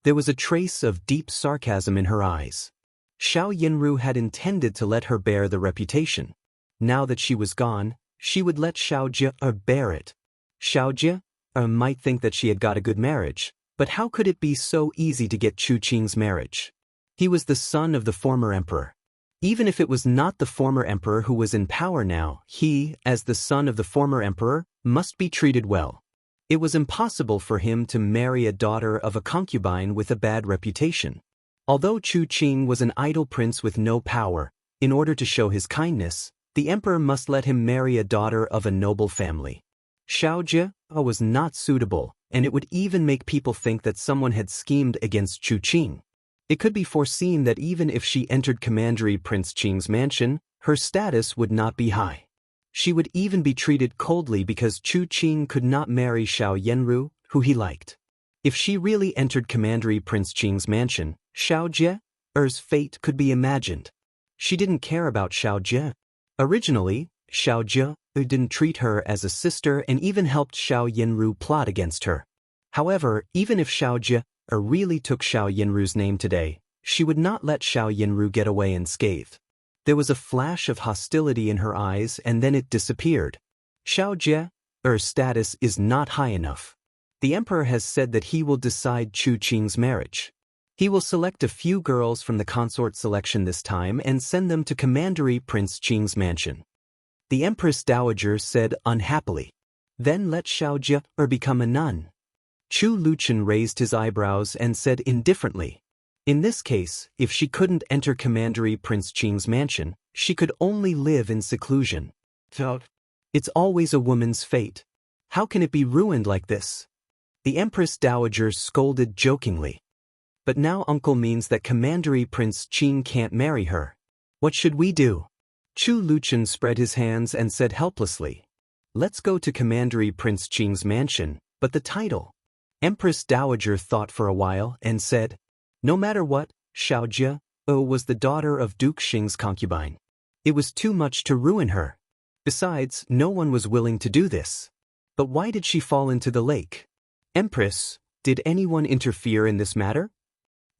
[SPEAKER 1] There was a trace of deep sarcasm in her eyes. Xiao Yanru had intended to let her bear the reputation. Now that she was gone, she would let Xiao Jie bear it. Xiao Jie might think that she had got a good marriage, but how could it be so easy to get Chu Qing's marriage? He was the son of the former emperor. Even if it was not the former emperor who was in power now, he, as the son of the former emperor, must be treated well. It was impossible for him to marry a daughter of a concubine with a bad reputation. Although Chu Qing was an idle prince with no power, in order to show his kindness, the emperor must let him marry a daughter of a noble family. Xiao Jie was not suitable, and it would even make people think that someone had schemed against Chu Qing. It could be foreseen that even if she entered Commandery Prince Qing's mansion, her status would not be high. She would even be treated coldly because Chu Qing could not marry Xiao Yanru, who he liked. If she really entered Commandery Prince Qing's mansion, Xiao Jie's fate could be imagined. She didn't care about Xiao Jie. Originally, Xiao Jie didn't treat her as a sister and even helped Xiao Yanru plot against her. However, even if Xiao Jie really took Xiao Yanru's name today, she would not let Xiao Yanru get away unscathed. There was a flash of hostility in her eyes and then it disappeared. Xiao Jie's status is not high enough. The emperor has said that he will decide Chu Qing's marriage. He will select a few girls from the consort selection this time and send them to Commandery Prince Qing's mansion. The Empress Dowager said unhappily. Then let Xiao Jie become a nun. Chu Luchen raised his eyebrows and said indifferently. In this case, if she couldn't enter Commandery Prince Qing's mansion, she could only live in seclusion. It's always a woman's fate. How can it be ruined like this? The Empress Dowager scolded jokingly. But now uncle means that Commandery Prince Qing can't marry her. What should we do? Chu Luchen spread his hands and said helplessly. Let's go to Commandery Prince Qing's mansion, but the title. Empress Dowager thought for a while and said, no matter what, Xiao Jie was the daughter of Duke Xing's concubine. It was too much to ruin her. Besides, no one was willing to do this. But why did she fall into the lake? Empress, did anyone interfere in this matter?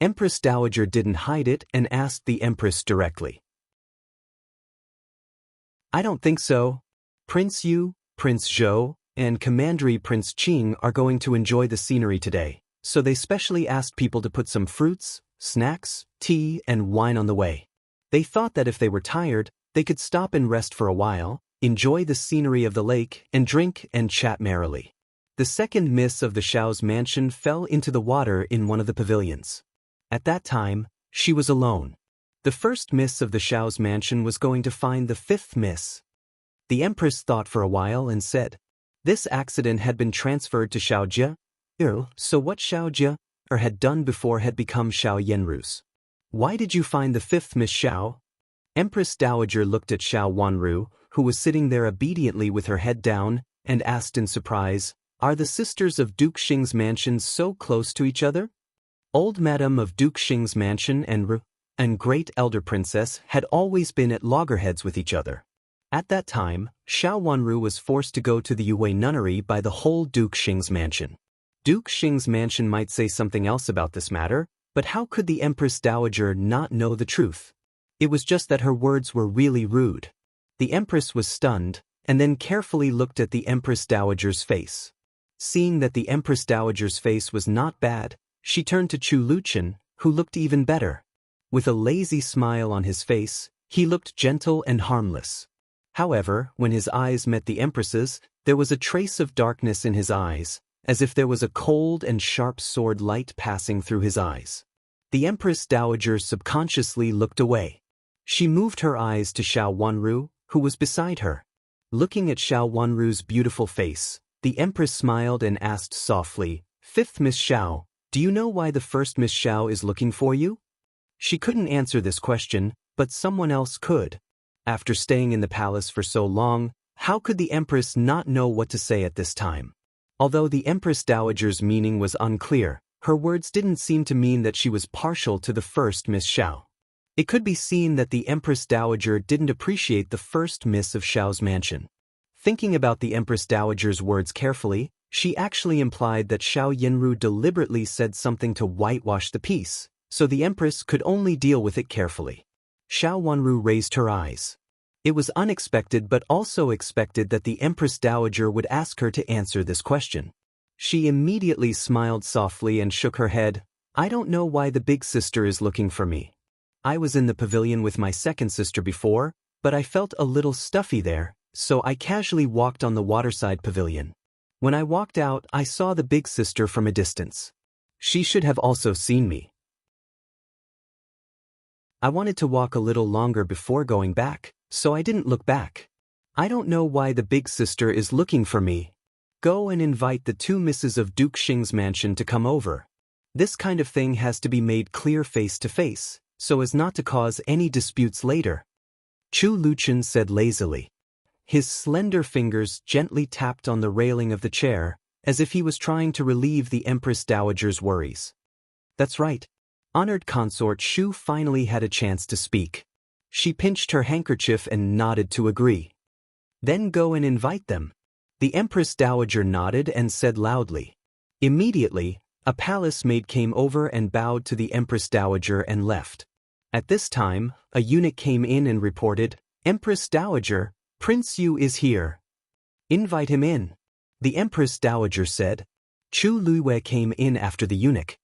[SPEAKER 1] Empress Dowager didn't hide it and asked the Empress directly. I don't think so. Prince Yu, Prince Zhou, and Commandery Prince Qing are going to enjoy the scenery today, so they specially asked people to put some fruits, snacks, tea, and wine on the way. They thought that if they were tired, they could stop and rest for a while, enjoy the scenery of the lake, and drink and chat merrily. The second miss of the Xiao's mansion fell into the water in one of the pavilions. At that time, she was alone. The first miss of the Xiao's mansion was going to find the fifth miss. The Empress thought for a while and said, this accident had been transferred to Xiao Jie, so what Xiao Jie had done before had become Xiao Yanru's. Why did you find the fifth Miss Xiao? Empress Dowager looked at Xiao Wanru, who was sitting there obediently with her head down, and asked in surprise, are the sisters of Duke Xing's mansion so close to each other? Old Madame of Duke Xing's mansion and Great Elder Princess had always been at loggerheads with each other. At that time, Xiao Wanru was forced to go to the Yue nunnery by the whole Duke Xing's mansion. Duke Xing's mansion might say something else about this matter, but how could the Empress Dowager not know the truth? It was just that her words were really rude. The Empress was stunned, and then carefully looked at the Empress Dowager's face. Seeing that the Empress Dowager's face was not bad, she turned to Chu Luchen, who looked even better. With a lazy smile on his face, he looked gentle and harmless. However, when his eyes met the Empress's, there was a trace of darkness in his eyes, as if there was a cold and sharp sword light passing through his eyes. The Empress Dowager subconsciously looked away. She moved her eyes to Xiao Wanru, who was beside her. Looking at Xiao Wanru's beautiful face, the Empress smiled and asked softly, "Fifth Miss Xiao, do you know why the first Miss Xiao is looking for you?" She couldn't answer this question, but someone else could. After staying in the palace for so long, how could the Empress not know what to say at this time? Although the Empress Dowager's meaning was unclear, her words didn't seem to mean that she was partial to the first Miss Xiao. It could be seen that the Empress Dowager didn't appreciate the first Miss of Xiao's mansion. Thinking about the Empress Dowager's words carefully, she actually implied that Xiao Yinru deliberately said something to whitewash the piece, so the Empress could only deal with it carefully. Xiao Wanru raised her eyes. It was unexpected but also expected that the Empress Dowager would ask her to answer this question. She immediately smiled softly and shook her head. "I don't know why the big sister is looking for me. I was in the pavilion with my second sister before, but I felt a little stuffy there, so I casually walked on the waterside pavilion. When I walked out, I saw the big sister from a distance. She should have also seen me. I wanted to walk a little longer before going back, so I didn't look back. I don't know why the big sister is looking for me. Go and invite the two misses of Duke Xing's mansion to come over. This kind of thing has to be made clear face to face, so as not to cause any disputes later." Chu Luchun said lazily. His slender fingers gently tapped on the railing of the chair, as if he was trying to relieve the Empress Dowager's worries. "That's right." Honored consort Shu finally had a chance to speak. She pinched her handkerchief and nodded to agree. "Then go and invite them." The Empress Dowager nodded and said loudly. Immediately, a palace maid came over and bowed to the Empress Dowager and left. At this time, a eunuch came in and reported, "Empress Dowager, Prince Yu is here. Invite him in." The Empress Dowager said. Chu Luiwei came in after the eunuch.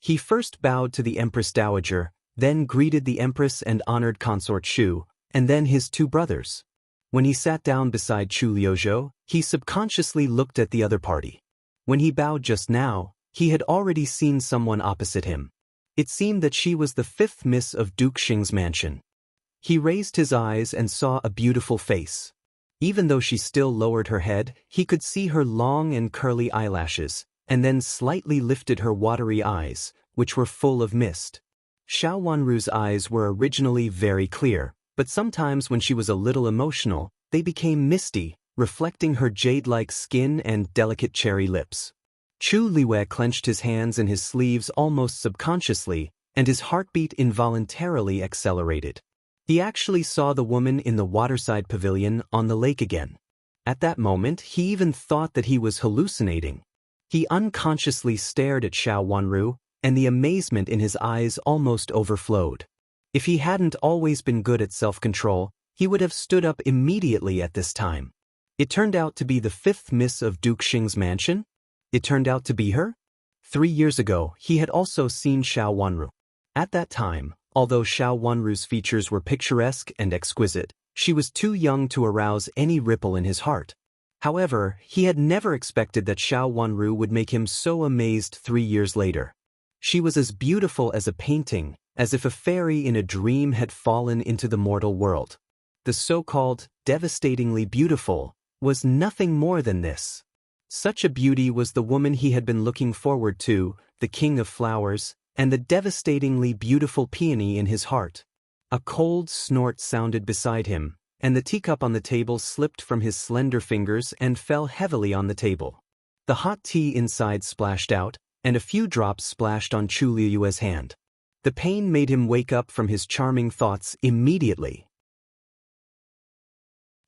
[SPEAKER 1] He first bowed to the Empress Dowager, then greeted the Empress and honored consort Shu, and then his two brothers. When he sat down beside Chu Liuzhou, he subconsciously looked at the other party. When he bowed just now, he had already seen someone opposite him. It seemed that she was the fifth Miss of Duke Xing's mansion. He raised his eyes and saw a beautiful face. Even though she still lowered her head, he could see her long and curly eyelashes, and then slightly lifted her watery eyes, which were full of mist. Xiao Wanru's eyes were originally very clear, but sometimes when she was a little emotional, they became misty, reflecting her jade-like skin and delicate cherry lips. Chu Liwei clenched his hands in his sleeves almost subconsciously, and his heartbeat involuntarily accelerated. He actually saw the woman in the waterside pavilion on the lake again. At that moment, he even thought that he was hallucinating. He unconsciously stared at Xiao Wanru, and the amazement in his eyes almost overflowed. If he hadn't always been good at self-control, he would have stood up immediately at this time. It turned out to be the fifth Miss of Duke Xing's mansion? It turned out to be her? 3 years ago, he had also seen Xiao Wanru. At that time, although Xiao Wanru's features were picturesque and exquisite, she was too young to arouse any ripple in his heart. However, he had never expected that Xiao Wanru would make him so amazed 3 years later. She was as beautiful as a painting, as if a fairy in a dream had fallen into the mortal world. The so-called devastatingly beautiful was nothing more than this. Such a beauty was the woman he had been looking forward to, the king of flowers, and the devastatingly beautiful peony in his heart. A cold snort sounded beside him, and the teacup on the table slipped from his slender fingers and fell heavily on the table. The hot tea inside splashed out, and a few drops splashed on Chu Liyue's hand. The pain made him wake up from his charming thoughts immediately.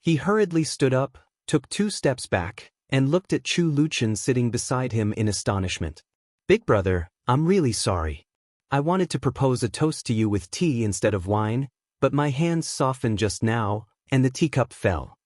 [SPEAKER 1] He hurriedly stood up, took 2 steps back, and looked at Chu Luchun sitting beside him in astonishment. "Big brother, I'm really sorry. I wanted to propose a toast to you with tea instead of wine, but my hands softened just now, and the teacup fell."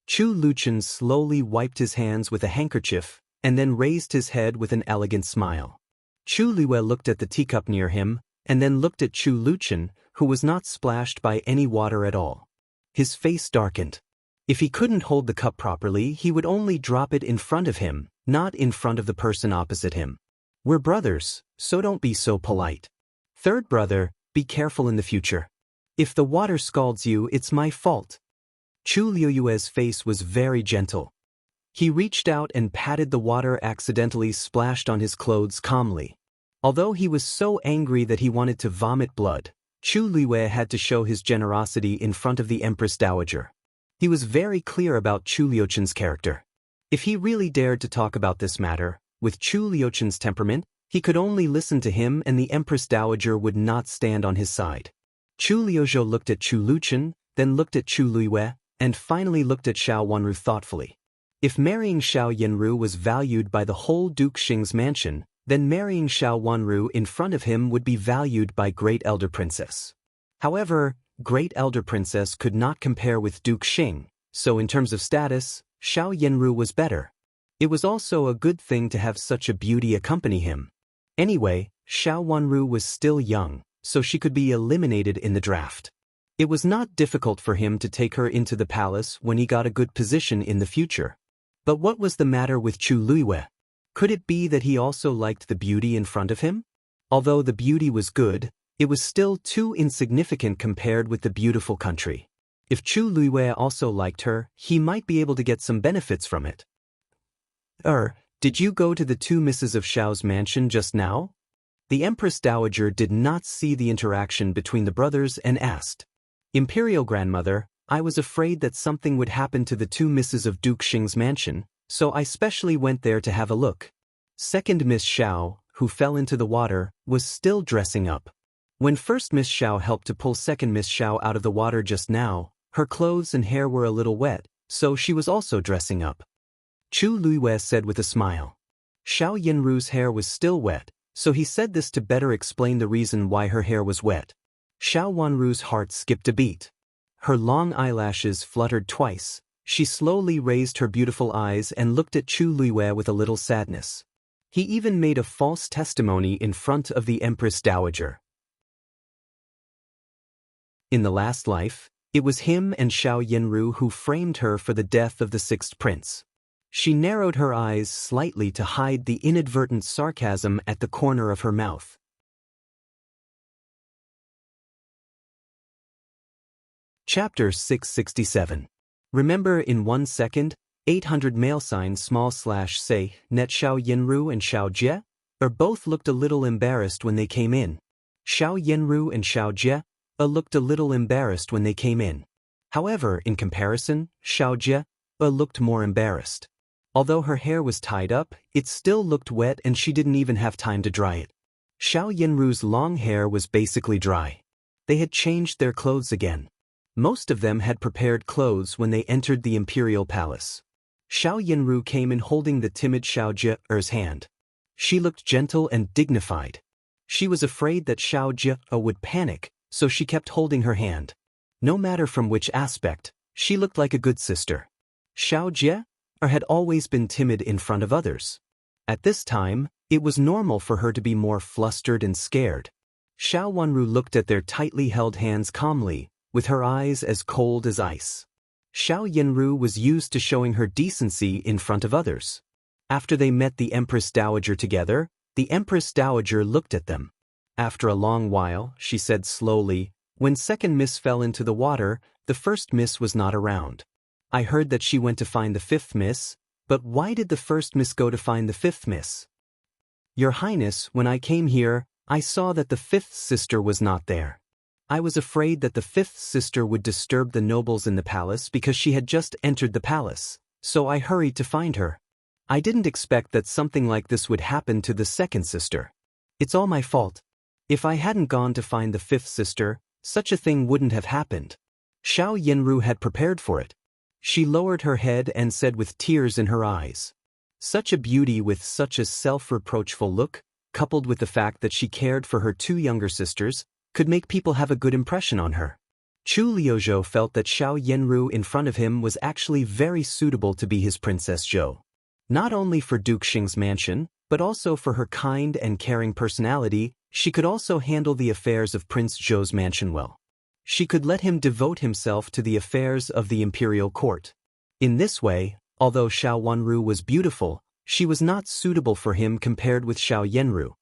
[SPEAKER 1] Chu Luchun slowly wiped his hands with a handkerchief, and then raised his head with an elegant smile. Chu Liwei looked at the teacup near him, and then looked at Chu Luchan, who was not splashed by any water at all. His face darkened. If he couldn't hold the cup properly, he would only drop it in front of him, not in front of the person opposite him. We're brothers, so don't be so polite. Third brother, be careful in the future. If the water scalds you, it's my fault. Chu Liuyue's face was very gentle. He reached out and patted the water accidentally splashed on his clothes calmly. Although he was so angry that he wanted to vomit blood, Chu Liyue had to show his generosity in front of the Empress Dowager. He was very clear about Chu Liuchen's character. If he really dared to talk about this matter, with Chu Liuchen's temperament, he could only listen to him and the Empress Dowager would not stand on his side. Chu Liuzhou looked at Chu Luchen, then looked at Chu Liyue, and finally looked at Xiao Wanru thoughtfully. If marrying Xiao Yanru was valued by the whole Duke Xing's mansion, then marrying Xiao Wanru in front of him would be valued by Great Elder Princess. However, Great Elder Princess could not compare with Duke Xing, so in terms of status, Xiao Yanru was better. It was also a good thing to have such a beauty accompany him. Anyway, Xiao Wanru was still young, so she could be eliminated in the draft. It was not difficult for him to take her into the palace when he got a good position in the future. But what was the matter with Chu Liyue? Could it be that he also liked the beauty in front of him? Although the beauty was good, it was still too insignificant compared with the beautiful country. If Chu Liyue also liked her, he might be able to get some benefits from it. Did you go to the two misses of Xiao's mansion just now? The Empress Dowager did not see the interaction between the brothers and asked. Imperial Grandmother, I was afraid that something would happen to the two misses of Duke Xing's mansion, so I specially went there to have a look. Second Miss Xiao, who fell into the water, was still dressing up. When first Miss Xiao helped to pull second Miss Xiao out of the water just now, her clothes and hair were a little wet, so she was also dressing up. Chu Liyue said with a smile. Xiao Yanru's hair was still wet, so he said this to better explain the reason why her hair was wet. Xiao Wanru's heart skipped a beat. Her long eyelashes fluttered twice. She slowly raised her beautiful eyes and looked at Chu Liyue with a little sadness. He even made a false testimony in front of the Empress Dowager. In the last life, it was him and Xiao Yanru who framed her for the death of the sixth prince. She narrowed her eyes slightly to hide the inadvertent sarcasm at the corner of her mouth. Chapter 667. Remember in 1 second, 800 mail sign /say, net Xiao Yanru and Xiao Jie? Both looked a little embarrassed when they came in. Xiao Yanru and Xiao Jie looked a little embarrassed when they came in. However, in comparison, Xiao Jie looked more embarrassed. Although her hair was tied up, it still looked wet and she didn't even have time to dry it. Xiao Yanru's long hair was basically dry. They had changed their clothes again. Most of them had prepared clothes when they entered the Imperial Palace. Xiao Yanru came in holding the timid Xiao Jie's hand. She looked gentle and dignified. She was afraid that Xiao Jie would panic, so she kept holding her hand. No matter from which aspect, she looked like a good sister. Xiao Jie had always been timid in front of others. At this time, it was normal for her to be more flustered and scared. Xiao Wanru looked at their tightly held hands calmly, with her eyes as cold as ice. Xiao Yanru was used to showing her decency in front of others. After they met the Empress Dowager together, the Empress Dowager looked at them. After a long while, she said slowly, when second miss fell into the water, the first miss was not around. I heard that she went to find the fifth miss, but why did the first miss go to find the fifth miss? Your Highness, when I came here, I saw that the fifth sister was not there. I was afraid that the fifth sister would disturb the nobles in the palace because she had just entered the palace, so I hurried to find her. I didn't expect that something like this would happen to the second sister. It's all my fault. If I hadn't gone to find the fifth sister, such a thing wouldn't have happened. Xiao Yanru had prepared for it. She lowered her head and said with tears in her eyes. Such a beauty with such a self-reproachful look, coupled with the fact that she cared for her two younger sisters, could make people have a good impression on her. Chu Liuzhou felt that Xiao Yanru in front of him was actually very suitable to be his Princess Zhou. Not only for Duke Xing's mansion, but also for her kind and caring personality, She could also handle the affairs of Prince Zhou's mansion well. She could let him devote himself to the affairs of the imperial court. In this way, although Xiao Wanru was beautiful, she was not suitable for him compared with Xiao Yenru.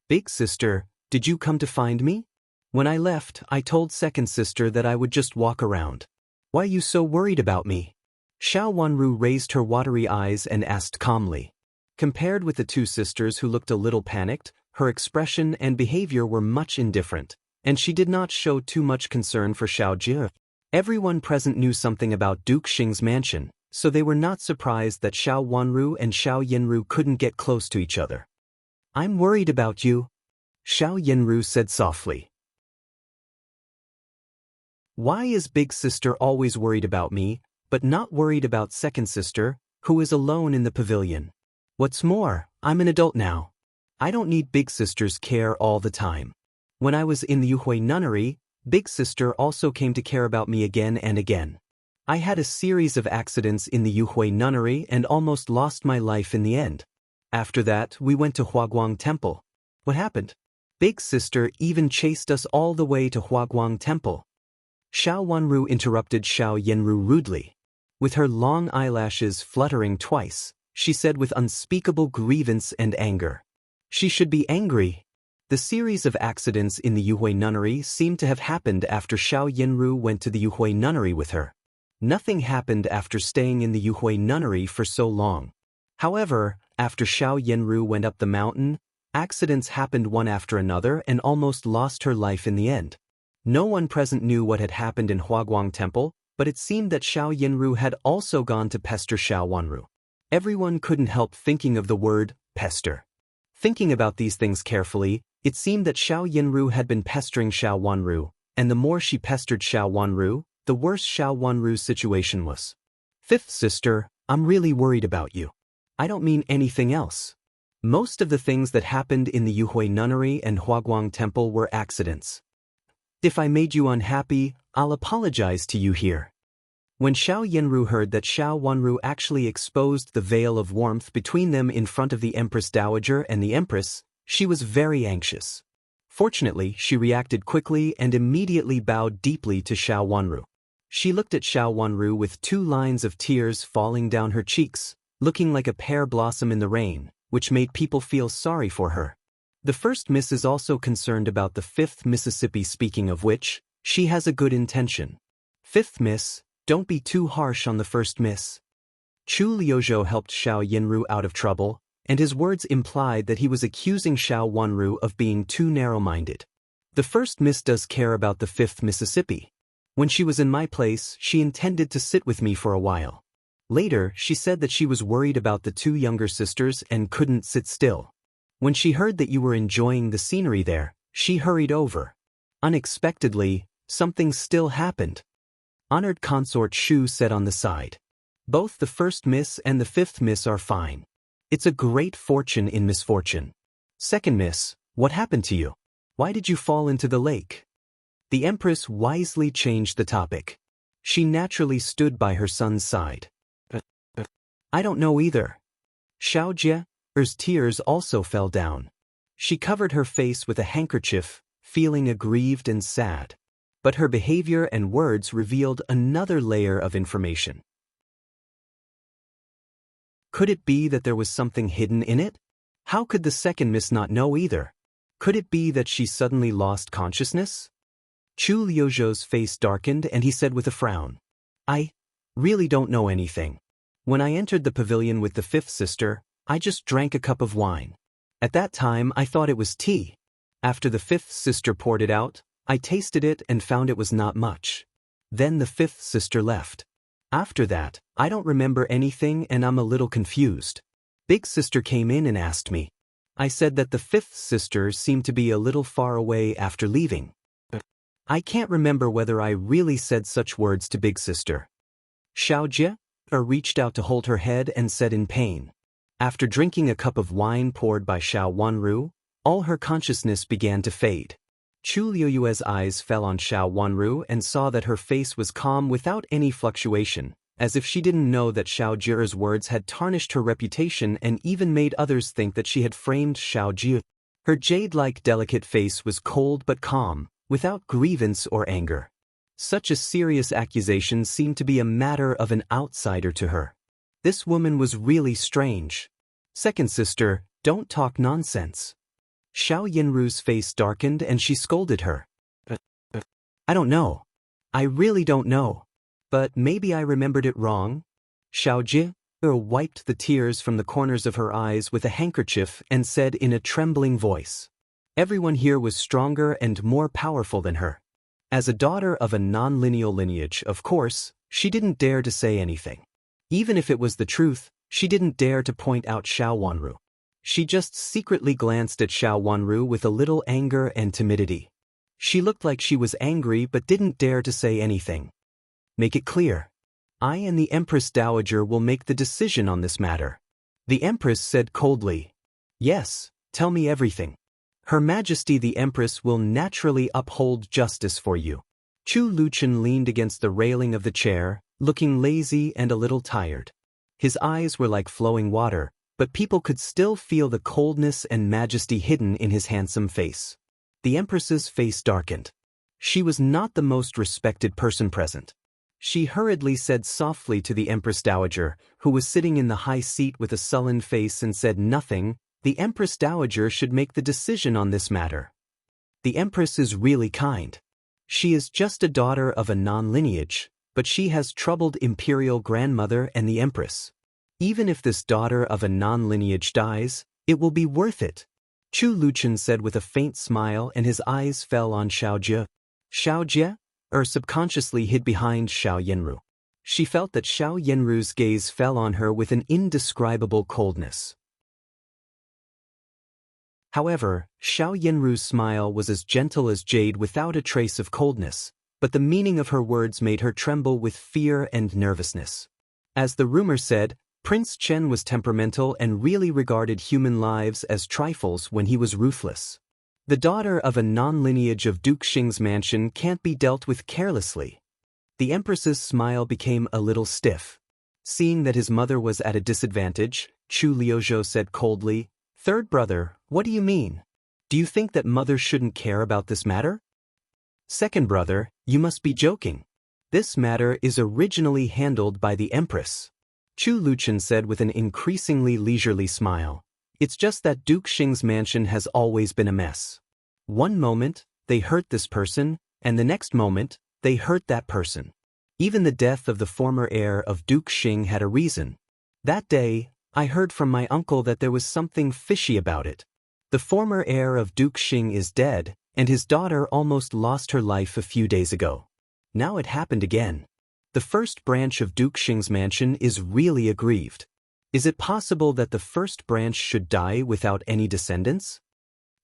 [SPEAKER 1] Big sister, did you come to find me? When I left, I told second sister that I would just walk around. Why are you so worried about me? Xiao Wanru raised her watery eyes and asked calmly. Compared with the two sisters who looked a little panicked, her expression and behavior were much indifferent, and she did not show too much concern for Xiao Jie. Everyone present knew something about Duke Xing's mansion, so they were not surprised that Xiao Wanru and Xiao Yenru couldn't get close to each other. I'm worried about you, Xiao Yenru said softly. Why is big sister always worried about me, but not worried about second sister, who is alone in the pavilion? What's more, I'm an adult now. I don't need big sister's care all the time. When I was in the Yuhui nunnery, big sister also came to care about me again and again. I had a series of accidents in the Yuhui nunnery and almost lost my life in the end. After that, we went to Huaguang Temple. What happened? Big sister even chased us all the way to Huaguang Temple. Xiao Wanru interrupted Xiao Yenru rudely. With her long eyelashes fluttering twice, she said with unspeakable grievance and anger. She should be angry. The series of accidents in the Yuhui nunnery seemed to have happened after Xiao Yenru went to the Yuhui nunnery with her. Nothing happened after staying in the Yuhui nunnery for so long. However, after Xiao Yenru went up the mountain, accidents happened one after another and almost lost her life in the end. No one present knew what had happened in Huaguang Temple, but it seemed that Xiao Yenru had also gone to pester Xiao Wanru. Everyone couldn't help thinking of the word, pester. Thinking about these things carefully, it seemed that Xiao Yenru had been pestering Xiao Wanru, and the more she pestered Xiao Wanru, the worse Xiao Wanru's situation was. Fifth sister, I'm really worried about you. I don't mean anything else. Most of the things that happened in the Yuhui nunnery and Huaguang Temple were accidents. If I made you unhappy, I'll apologize to you here. When Xiao Yenru heard that Xiao Wanru actually exposed the veil of warmth between them in front of the Empress Dowager and the Empress, she was very anxious. Fortunately, she reacted quickly and immediately bowed deeply to Xiao Wanru. She looked at Xiao Wanru with 2 lines of tears falling down her cheeks, looking like a pear blossom in the rain, which made people feel sorry for her. The first miss is also concerned about the 5th Mississippi, speaking of which, she has a good intention. 5th miss, don't be too harsh on the first miss. Chu Liuzhou helped Xiao Yenru out of trouble, and his words implied that he was accusing Xiao Wanru of being too narrow-minded. The first miss does care about the 5th Mississippi. When she was in my place, she intended to sit with me for a while. Later, she said that she was worried about the 2 younger sisters and couldn't sit still. When she heard that you were enjoying the scenery there, she hurried over. Unexpectedly, something still happened. Honored Consort Shu said on the side. Both the first miss and the 5th miss are fine. It's a great fortune in misfortune. Second miss, what happened to you? Why did you fall into the lake? The Empress wisely changed the topic. She naturally stood by her son's side. I don't know either. Xiao Jie's tears also fell down. She covered her face with a handkerchief, feeling aggrieved and sad. But her behavior and words revealed another layer of information. Could it be that there was something hidden in it? How could the second miss not know either? Could it be that she suddenly lost consciousness? Chu Liuzhou's face darkened and he said with a frown. I really don't know anything. When I entered the pavilion with the 5th sister, I just drank a cup of wine. At that time I thought it was tea. After the 5th sister poured it out, I tasted it and found it was not much. Then the 5th sister left. After that, I don't remember anything and I'm a little confused. Big sister came in and asked me. I said that the 5th sister seemed to be a little far away after leaving. I can't remember whether I really said such words to big sister. Xiao Jie reached out to hold her head and said in pain. After drinking a cup of wine poured by Xiao Wanru, all her consciousness began to fade. Chu Liuyue's eyes fell on Xiao Wanru and saw that her face was calm without any fluctuation, as if she didn't know that Xiao Jie's words had tarnished her reputation and even made others think that she had framed Xiao Jie. Her jade-like delicate face was cold but calm, without grievance or anger. Such a serious accusation seemed to be a matter of an outsider to her. This woman was really strange. Second sister, don't talk nonsense. Xiao Yinru's face darkened and she scolded her. I don't know. I really don't know. But maybe I remembered it wrong? Xiao Ji wiped the tears from the corners of her eyes with a handkerchief and said in a trembling voice. Everyone here was stronger and more powerful than her. As a daughter of a non-lineal lineage, of course, she didn't dare to say anything. Even if it was the truth, she didn't dare to point out Xiao Wanru. She just secretly glanced at Xiao Wanru with a little anger and timidity. She looked like she was angry but didn't dare to say anything. Make it clear. I and the Empress Dowager will make the decision on this matter. The Empress said coldly. Yes, tell me everything. Her Majesty the Empress will naturally uphold justice for you. Chu Luchen leaned against the railing of the chair, looking lazy and a little tired. His eyes were like flowing water, but people could still feel the coldness and majesty hidden in his handsome face. The Empress's face darkened. She was not the most respected person present. She hurriedly said softly to the Empress Dowager, who was sitting in the high seat with a sullen face and said nothing, the Empress Dowager should make the decision on this matter. The Empress is really kind. She is just a daughter of a non-lineage, but she has troubled Imperial grandmother and the Empress. Even if this daughter of a non-lineage dies, it will be worth it. Chu Luchen said with a faint smile and his eyes fell on Xiao Jie. Xiao Jie? Subconsciously hid behind Xiao Yinru. She felt that Xiao Yinru's gaze fell on her with an indescribable coldness. However, Xiao Yinru's smile was as gentle as jade without a trace of coldness, but the meaning of her words made her tremble with fear and nervousness. As the rumor said, Prince Chen was temperamental and really regarded human lives as trifles when he was ruthless. The daughter of a non-lineage of Duke Xing's mansion can't be dealt with carelessly. The Empress's smile became a little stiff. Seeing that his mother was at a disadvantage, Chu Liuzhou said coldly, Third brother, what do you mean? Do you think that mother shouldn't care about this matter? Second brother, you must be joking. This matter is originally handled by the Empress. Chu Luchen said with an increasingly leisurely smile. It's just that Duke Xing's mansion has always been a mess. One moment, they hurt this person, and the next moment, they hurt that person. Even the death of the former heir of Duke Xing had a reason. That day, I heard from my uncle that there was something fishy about it. The former heir of Duke Xing is dead, and his daughter almost lost her life a few days ago. Now it happened again. The first branch of Duke Xing's mansion is really aggrieved. Is it possible that the first branch should die without any descendants?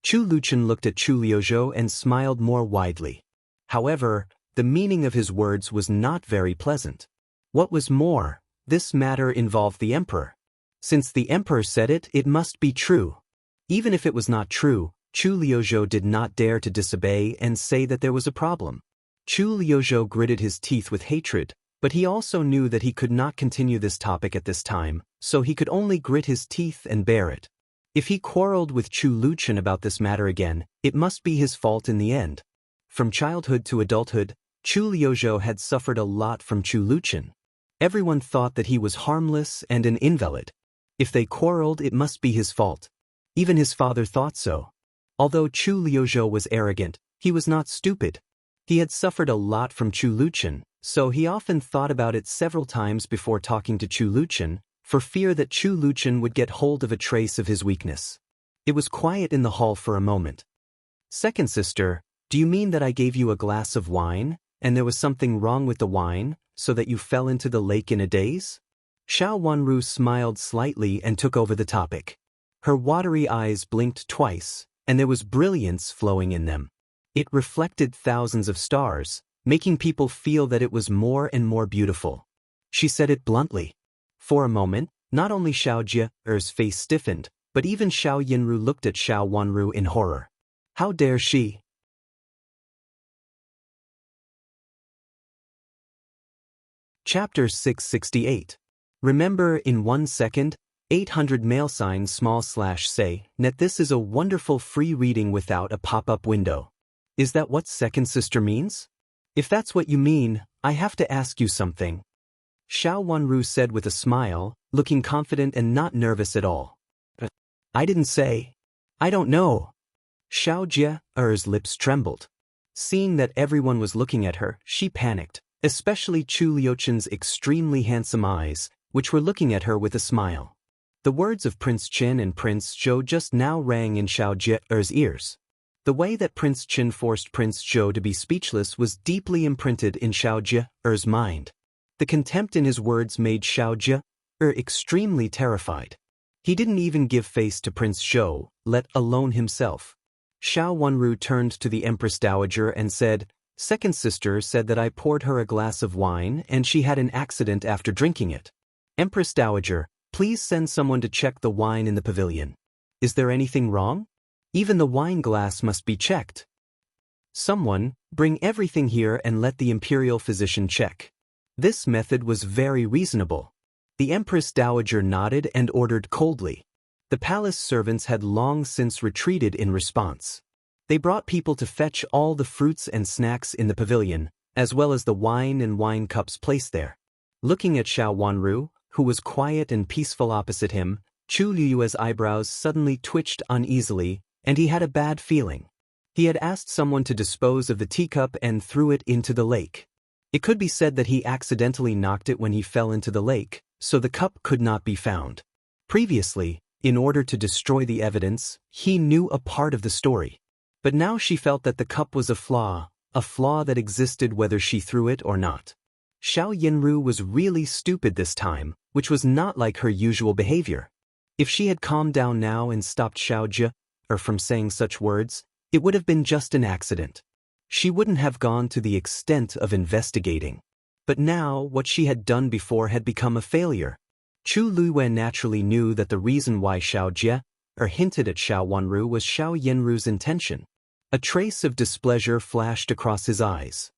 [SPEAKER 1] Chu Luchen looked at Chu Liuzhou and smiled more widely. However, the meaning of his words was not very pleasant. What was more, this matter involved the emperor. Since the emperor said it, it must be true. Even if it was not true, Chu Liuzhou did not dare to disobey and say that there was a problem. Chu Liuzhou gritted his teeth with hatred, but he also knew that he could not continue this topic at this time, so he could only grit his teeth and bear it. If he quarreled with Chu Luchen about this matter again, it must be his fault in the end. From childhood to adulthood, Chu Liuzhou had suffered a lot from Chu Luchen. Everyone thought that he was harmless and an invalid. If they quarreled, it must be his fault. Even his father thought so. Although Chu Liuzhou was arrogant, he was not stupid. He had suffered a lot from Chu Luchen, so he often thought about it several times before talking to Chu Luchen, for fear that Chu Luchen would get hold of a trace of his weakness. It was quiet in the hall for a moment. Second sister, do you mean that I gave you a glass of wine, and there was something wrong with the wine, so that you fell into the lake in a daze? Xiao Wanru smiled slightly and took over the topic. Her watery eyes blinked twice, and there was brilliance flowing in them. It reflected thousands of stars, making people feel that it was more and more beautiful. She said it bluntly. For a moment, not only Xiao Jie's face stiffened, but even Xiao Yinru looked at Xiao Wanru in horror. How dare she? Chapter 668. Remember in 1 second, 800 mail sign /say, net this is a wonderful free reading without a pop-up window. Is that what second sister means? If that's what you mean, I have to ask you something. Xiao Wanru said with a smile, looking confident and not nervous at all. I didn't say. I don't know. Xiao Jie's lips trembled. Seeing that everyone was looking at her, she panicked, especially Chu Liuchen's extremely handsome eyes, which were looking at her with a smile. The words of Prince Qin and Prince Zhou just now rang in Xiao Jie's ears. The way that Prince Qin forced Prince Zhou to be speechless was deeply imprinted in Xiao Jie's mind. The contempt in his words made Xiao Jie extremely terrified. He didn't even give face to Prince Zhou, let alone himself. Xiao Wanru turned to the Empress Dowager and said, "Second sister said that I poured her a glass of wine and she had an accident after drinking it. Empress Dowager, please send someone to check the wine in the pavilion. Is there anything wrong? Even the wine glass must be checked. Someone, bring everything here and let the Imperial physician check." This method was very reasonable. The Empress Dowager nodded and ordered coldly. The palace servants had long since retreated in response. They brought people to fetch all the fruits and snacks in the pavilion, as well as the wine and wine cups placed there. Looking at Xiao Wanru, who was quiet and peaceful opposite him, Chu Liyue's eyebrows suddenly twitched uneasily, and he had a bad feeling. He had asked someone to dispose of the teacup and threw it into the lake. It could be said that he accidentally knocked it when he fell into the lake, so the cup could not be found. Previously, in order to destroy the evidence, he knew a part of the story. But now she felt that the cup was a flaw that existed whether she threw it or not. Xiao Yinru was really stupid this time, which was not like her usual behavior. If she had calmed down now and stopped Xiao Jie from saying such words, it would have been just an accident. She wouldn't have gone to the extent of investigating. But now, what she had done before had become a failure. Chu Luiwen naturally knew that the reason why Xiao Jie hinted at Xiao Wanru was Xiao Yinru's intention. A trace of displeasure flashed across his eyes.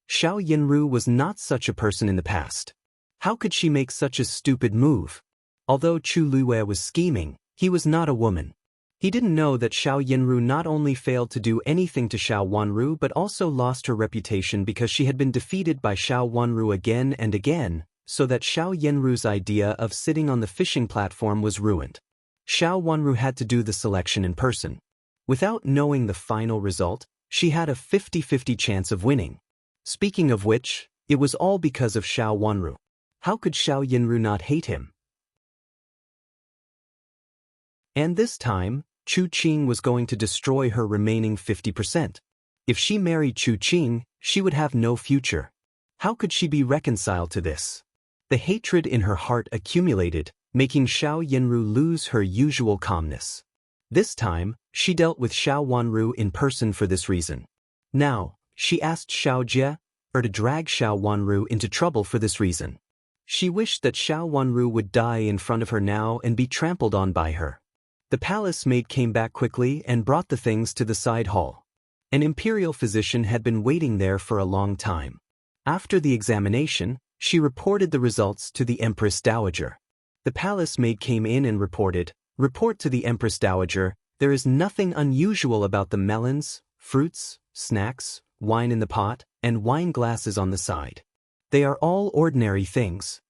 [SPEAKER 1] Xiao Yinru was not such a person in the past. How could she make such a stupid move? Although Chu Luiwen was scheming, he was not a woman. He didn't know that Xiao Yinru not only failed to do anything to Xiao Wanru but also lost her reputation because she had been defeated by Xiao Wanru again and again, so that Xiao Yinru's idea of sitting on the fishing platform was ruined. Xiao Wanru had to do the selection in person. Without knowing the final result, she had a 50-50 chance of winning. Speaking of which, it was all because of Xiao Wanru. How could Xiao Yinru not hate him? And this time, Chu Qing was going to destroy her remaining 50%. If she married Chu Qing, she would have no future. How could she be reconciled to this? The hatred in her heart accumulated, making Xiao Yinru lose her usual calmness. This time, she dealt with Xiao Wanru in person for this reason. Now, she asked Xiao Jie to drag Xiao Wanru into trouble for this reason. She wished that Xiao Wanru would die in front of her now and be trampled on by her. The palace maid came back quickly and brought the things to the side hall. An imperial physician had been waiting there for a long time. After the examination, she reported the results to the Empress Dowager. The palace maid came in and reported, "Report to the Empress Dowager, there is nothing unusual about the melons, fruits, snacks, wine in the pot, and wine glasses on the side. They are all ordinary things."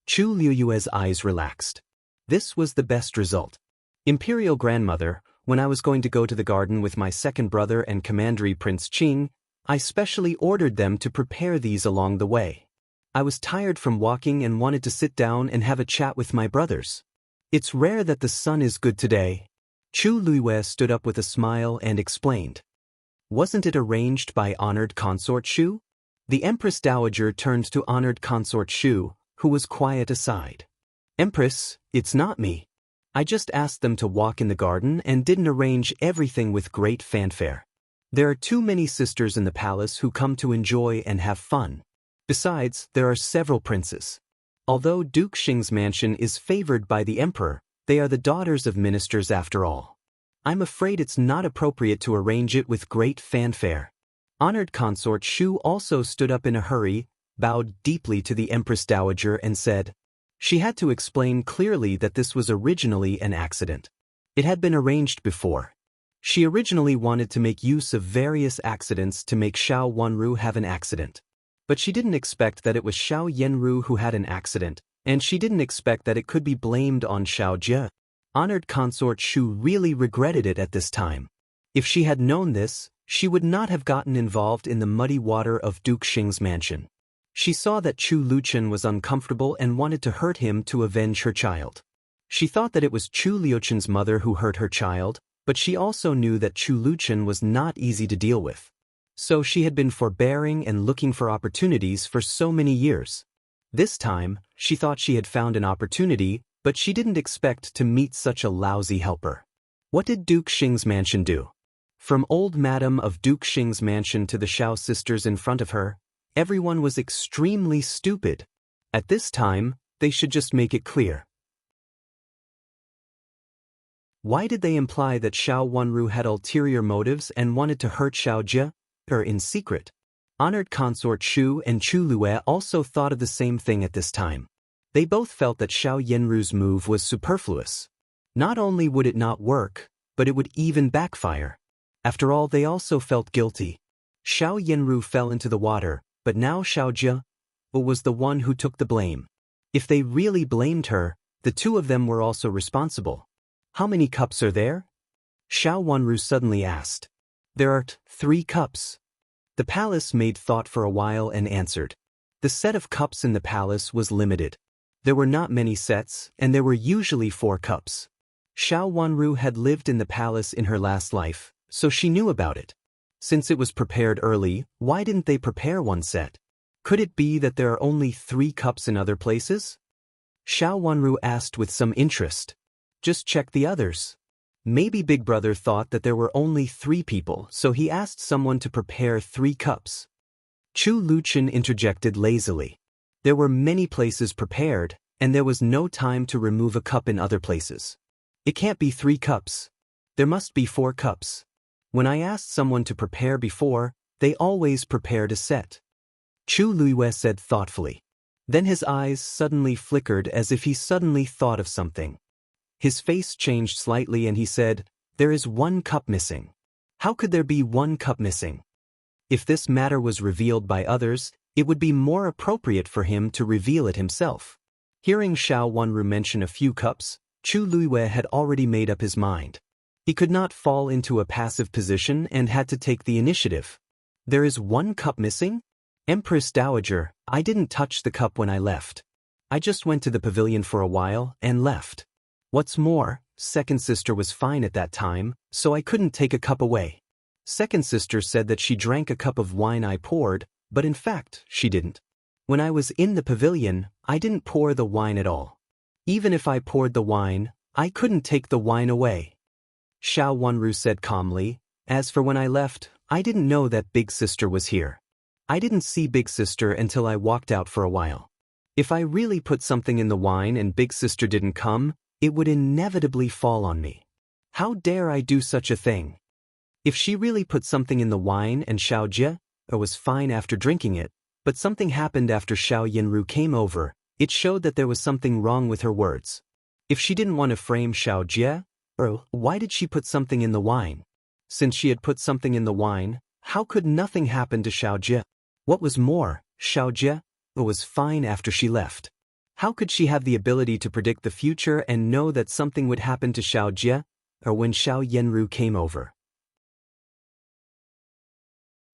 [SPEAKER 1] Chu Liyue's eyes relaxed. This was the best result. Imperial grandmother, when I was going to go to the garden with my second brother and commandery Prince Qing, I specially ordered them to prepare these along the way. I was tired from walking and wanted to sit down and have a chat with my brothers. It's rare that the sun is good today. Chu Liyue stood up with a smile and explained. Wasn't it arranged by honored consort Shu? The Empress Dowager turned to honored consort Shu, who was quiet aside. Empress, it's not me. I just asked them to walk in the garden and didn't arrange everything with great fanfare. There are too many sisters in the palace who come to enjoy and have fun. Besides, there are several princes. Although Duke Xing's mansion is favored by the emperor, they are the daughters of ministers after all. I'm afraid it's not appropriate to arrange it with great fanfare. Honored consort Shu also stood up in a hurry, bowed deeply to the Empress Dowager and said, She had to explain clearly that this was originally an accident. It had been arranged before. She originally wanted to make use of various accidents to make Xiao Wanru have an accident. But she didn't expect that it was Xiao Yanru who had an accident, and she didn't expect that it could be blamed on Xiao Jie. Honored consort Shu really regretted it at this time. If she had known this, she would not have gotten involved in the muddy water of Duke Xing's mansion. She saw that Chu Luchen was uncomfortable and wanted to hurt him to avenge her child. She thought that it was Chu Liuchen's mother who hurt her child, but she also knew that Chu Luchen was not easy to deal with. So she had been forbearing and looking for opportunities for so many years. This time, she thought she had found an opportunity, but she didn't expect to meet such a lousy helper. What did Duke Xing's mansion do? From old madam of Duke Xing's mansion to the Xiao sisters in front of her, everyone was extremely stupid. At this time, they should just make it clear. Why did they imply that Xiao Wanru had ulterior motives and wanted to hurt Xiao Jie? In secret? Honored consort Shu and Chu Lue also thought of the same thing at this time. They both felt that Xiao Yanru's move was superfluous. Not only would it not work, but it would even backfire. After all, they also felt guilty. Xiao Yanru fell into the water, but now Xiao Jie was the one who took the blame. If they really blamed her, the two of them were also responsible. How many cups are there? Xiao Wanru suddenly asked. There are 3 cups. The palace made thought for a while and answered. The set of cups in the palace was limited. There were not many sets, and there were usually 4 cups. Xiao Wanru had lived in the palace in her last life, so she knew about it. Since it was prepared early, why didn't they prepare 1 set? Could it be that there are only 3 cups in other places? Xiao Wanru asked with some interest. Just check the others. Maybe Big Brother thought that there were only 3 people, so he asked someone to prepare 3 cups. Chu Luchen interjected lazily. There were many places prepared, and there was no time to remove a cup in other places. It can't be 3 cups. There must be 4 cups. When I asked someone to prepare before, they always prepared a set. Chu Lue said thoughtfully. Then his eyes suddenly flickered as if he suddenly thought of something. His face changed slightly and he said, There is 1 cup missing. How could there be 1 cup missing? If this matter was revealed by others, it would be more appropriate for him to reveal it himself. Hearing Xiao Wanru mention a few cups, Chu Lue had already made up his mind. He could not fall into a passive position and had to take the initiative. There is 1 cup missing? Empress Dowager, I didn't touch the cup when I left. I just went to the pavilion for a while and left. What's more, second sister was fine at that time, so I couldn't take a cup away. Second sister said that she drank a cup of wine I poured, but in fact, she didn't. When I was in the pavilion, I didn't pour the wine at all. Even if I poured the wine, I couldn't take the wine away. Xiao Wanru said calmly, As for when I left, I didn't know that Big Sister was here. I didn't see Big Sister until I walked out for a while. If I really put something in the wine and Big Sister didn't come, it would inevitably fall on me. How dare I do such a thing? If she really put something in the wine and Xiao Jie was fine after drinking it, but something happened after Xiao Yanru came over, it showed that there was something wrong with her words. If she didn't want to frame Xiao Jie, why did she put something in the wine? Since she had put something in the wine, how could nothing happen to Xiao Jie? What was more, Xiao Jie was fine after she left. How could she have the ability to predict the future and know that something would happen to Xiao Jie when Xiao Yanru came over?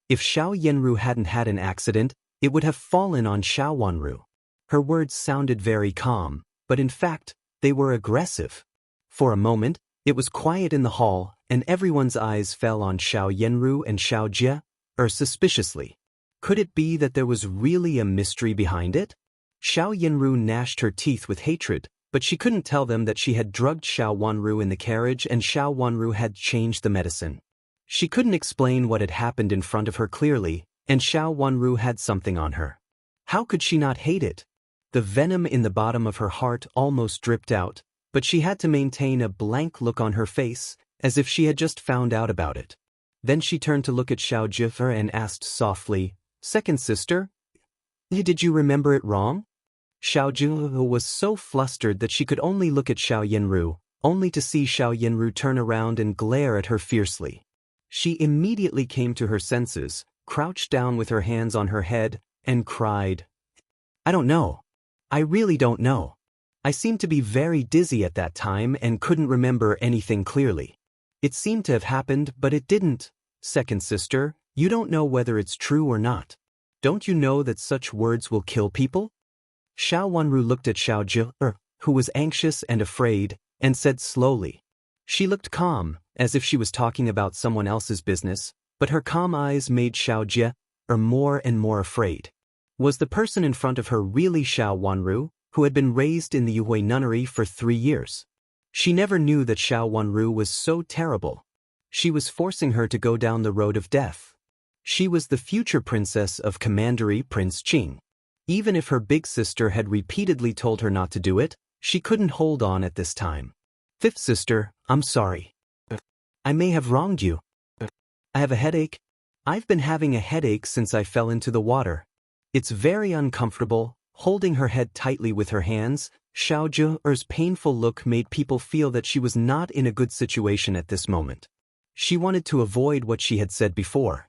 [SPEAKER 1] If Xiao Yanru hadn't had an accident, it would have fallen on Xiao Wanru. Her words sounded very calm, but in fact, they were aggressive. For a moment, it was quiet in the hall, and everyone's eyes fell on Xiao Yanru and Xiao Jie, suspiciously. Could it be that there was really a mystery behind it? Xiao Yanru gnashed her teeth with hatred, but she couldn't tell them that she had drugged Xiao Wanru in the carriage and Xiao Wanru had changed the medicine. She couldn't explain what had happened in front of her clearly, and Xiao Wanru had something on her. How could she not hate it? The venom in the bottom of her heart almost dripped out, but she had to maintain a blank look on her face, as if she had just found out about it. Then she turned to look at Xiao Jie and asked softly, Second sister? Did you remember it wrong? Xiao Zhu was so flustered that she could only look at Xiao Yanru, only to see Xiao Yanru turn around and glare at her fiercely. She immediately came to her senses, crouched down with her hands on her head, and cried, "I don't know. I really don't know. I seemed to be very dizzy at that time and couldn't remember anything clearly. It seemed to have happened, but it didn't. Second sister, you don't know whether it's true or not. Don't you know that such words will kill people?" Xiao Wanru looked at Xiao Zhi, who was anxious and afraid, and said slowly. She looked calm, as if she was talking about someone else's business, but her calm eyes made Xiao Jie more and more afraid. Was the person in front of her really Xiao Wanru, who had been raised in the Yuhui nunnery for 3 years? She never knew that Xiao Wanru was so terrible. She was forcing her to go down the road of death. She was the future princess of Commandery Prince Qing. Even if her big sister had repeatedly told her not to do it, she couldn't hold on at this time. Fifth sister, I'm sorry. I may have wronged you. I have a headache. I've been having a headache since I fell into the water. It's very uncomfortable. Holding her head tightly with her hands, Xiao Zhi's painful look made people feel that she was not in a good situation at this moment. She wanted to avoid what she had said before.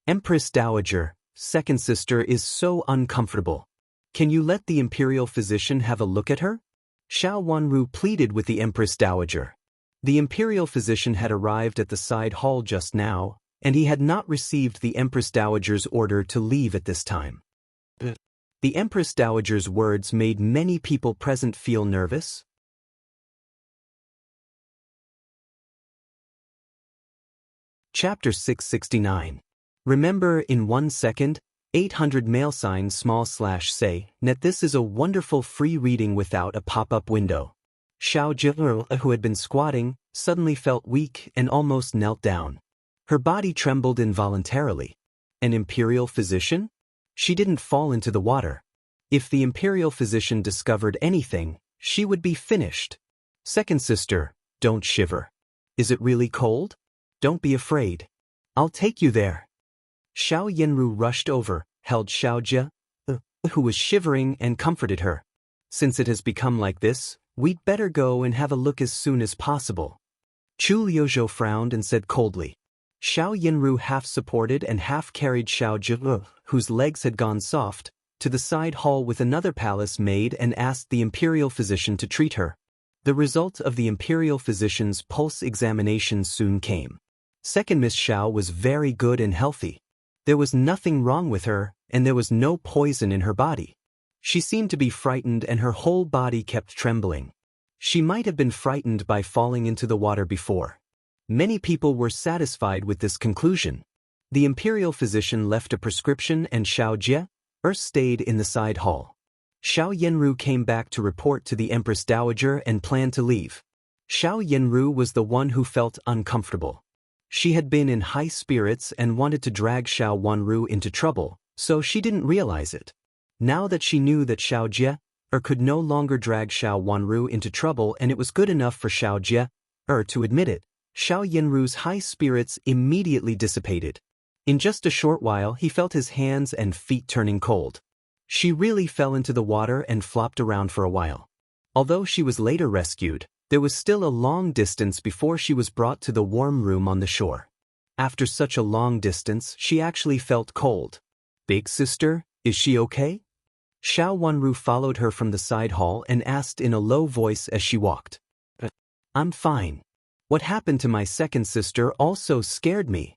[SPEAKER 1] Empress Dowager, second sister is so uncomfortable. Can you let the Imperial physician have a look at her? Xiao Wanru pleaded with the Empress Dowager. The Imperial physician had arrived at the side hall just now, and he had not received the Empress Dowager's order to leave at this time. The Empress Dowager's words made many people present feel nervous. Chapter 669. Remember in 1 second, 800 $say, net. This is a wonderful free reading without a pop-up window. Xiao Zhi, who had been squatting, suddenly felt weak and almost knelt down. Her body trembled involuntarily. An Imperial physician? She didn't fall into the water. If the Imperial physician discovered anything, she would be finished. Second sister, don't shiver. Is it really cold? Don't be afraid. I'll take you there. Xiao Yanru rushed over, held Xiao Jie, who was shivering, and comforted her. Since it has become like this, we'd better go and have a look as soon as possible. Chu Liuzhou frowned and said coldly. Xiao Yanru half supported and half carried Xiao Jie, whose legs had gone soft, to the side hall with another palace maid and asked the Imperial physician to treat her. The result of the Imperial physician's pulse examination soon came. Second Miss Xiao was very good and healthy. There was nothing wrong with her, and there was no poison in her body. She seemed to be frightened and her whole body kept trembling. She might have been frightened by falling into the water before. Many people were satisfied with this conclusion. The Imperial physician left a prescription and Xiao Jie stayed in the side hall. Xiao Yanru came back to report to the Empress Dowager and planned to leave. Xiao Yanru was the one who felt uncomfortable. She had been in high spirits and wanted to drag Xiao Wanru into trouble, so she didn't realize it. Now that she knew that Xiao Jie could no longer drag Xiao Wanru into trouble and it was good enough for Xiao Jie to admit it, Xiao Yanru's high spirits immediately dissipated. In just a short while he felt his hands and feet turning cold. She really fell into the water and flopped around for a while. Although she was later rescued, there was still a long distance before she was brought to the warm room on the shore. After such a long distance, she actually felt cold. Big sister, is she okay? Xiao Wanru followed her from the side hall and asked in a low voice as she walked. I'm fine. What happened to my second sister also scared me.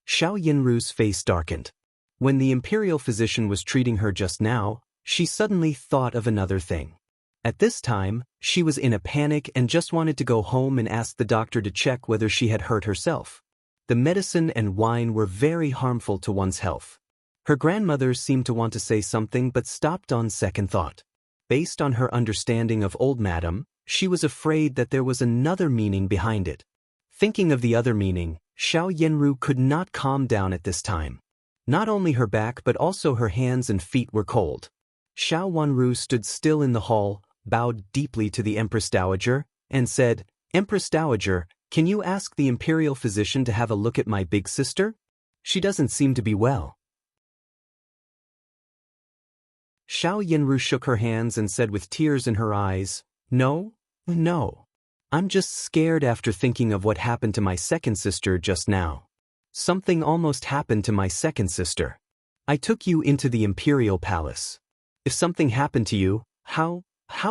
[SPEAKER 1] Xiao Yanru's face darkened. When the Imperial physician was treating her just now, she suddenly thought of another thing. At this time, she was in a panic and just wanted to go home and ask the doctor to check whether she had hurt herself. The medicine and wine were very harmful to one's health. Her grandmother seemed to want to say something but stopped on second thought. Based on her understanding of old madam, she was afraid that there was another meaning behind it. Thinking of the other meaning, Xiao Yanru could not calm down at this time. Not only her back but also her hands and feet were cold. Xiao Wanru stood still in the hall, bowed deeply to the Empress Dowager, and said, Empress Dowager, can you ask the Imperial physician to have a look at my big sister? She doesn't seem to be well. Xiao Yinru shook her hands and said with tears in her eyes, "No, no. I'm just scared after thinking of what happened to my second sister just now. Something almost happened to my second sister. I took you into the Imperial Palace. If something happened to you, how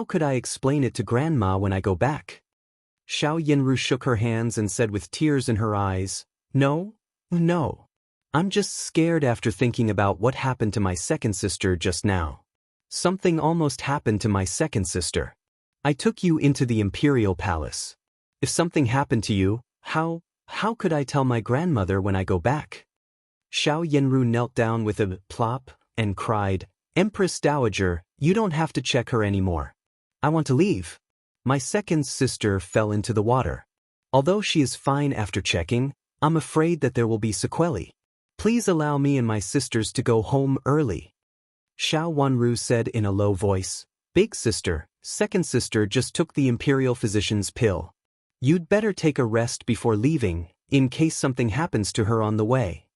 [SPEAKER 1] could I explain it to Grandma when I go back?" Xiao Yinru shook her hands and said with tears in her eyes, "No, no. I'm just scared after thinking about what happened to my second sister just now. Something almost happened to my second sister. I took you into the Imperial Palace. If something happened to you, how could I tell my grandmother when I go back?" Xiao Yinru knelt down with a plop and cried, "Empress Dowager, you don't have to check her anymore. I want to leave. My second sister fell into the water. Although she is fine after checking, I'm afraid that there will be sequelae. Please allow me and my sisters to go home early." Xiao Wanru said in a low voice, "Big sister, second sister just took the Imperial physician's pill. You'd better take a rest before leaving, in case something happens to her on the way."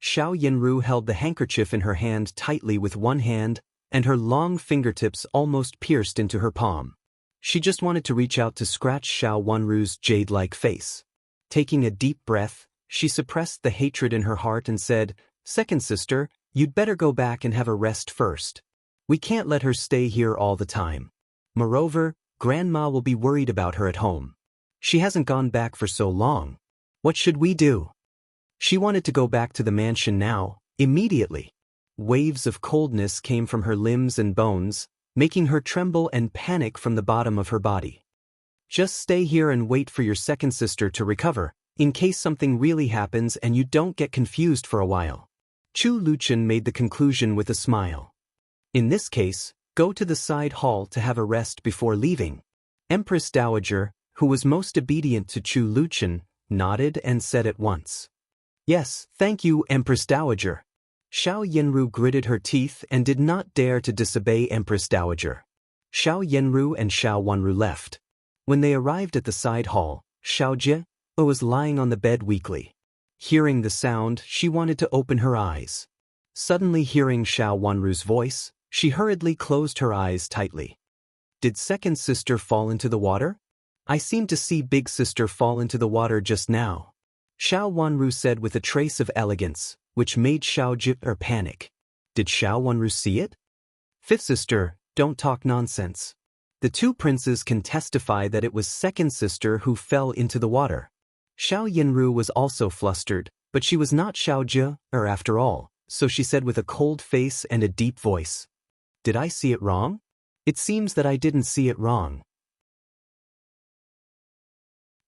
[SPEAKER 1] Xiao Yinru held the handkerchief in her hand tightly with one hand, and her long fingertips almost pierced into her palm. She just wanted to reach out to scratch Xiao Wanru's jade-like face. Taking a deep breath, she suppressed the hatred in her heart and said, "Second sister, you'd better go back and have a rest first. We can't let her stay here all the time. Moreover, Grandma will be worried about her at home. She hasn't gone back for so long. What should we do?" She wanted to go back to the mansion now, immediately. Waves of coldness came from her limbs and bones, making her tremble and panic from the bottom of her body. "Just stay here and wait for your second sister to recover, in case something really happens and you don't get confused for a while." Chu Luchen made the conclusion with a smile. "In this case, go to the side hall to have a rest before leaving." Empress Dowager, who was most obedient to Chu Luchen, nodded and said at once, "Yes, thank you, Empress Dowager." Xiao Yinru gritted her teeth and did not dare to disobey Empress Dowager. Xiao Yinru and Xiao Wanru left. When they arrived at the side hall, Xiao Jie was lying on the bed weakly. Hearing the sound, she wanted to open her eyes. Suddenly hearing Xiao Wanru's voice, she hurriedly closed her eyes tightly. "Did second sister fall into the water? I seemed to see big sister fall into the water just now," Xiao Wanru said with a trace of elegance, which made Xiao Jie panic. Did Xiao Wanru see it? "Fifth sister, don't talk nonsense. The two princes can testify that it was second sister who fell into the water." Xiao Yinru was also flustered, but she was not Xiao Jie after all, so she said with a cold face and a deep voice, "Did I see it wrong? It seems that I didn't see it wrong."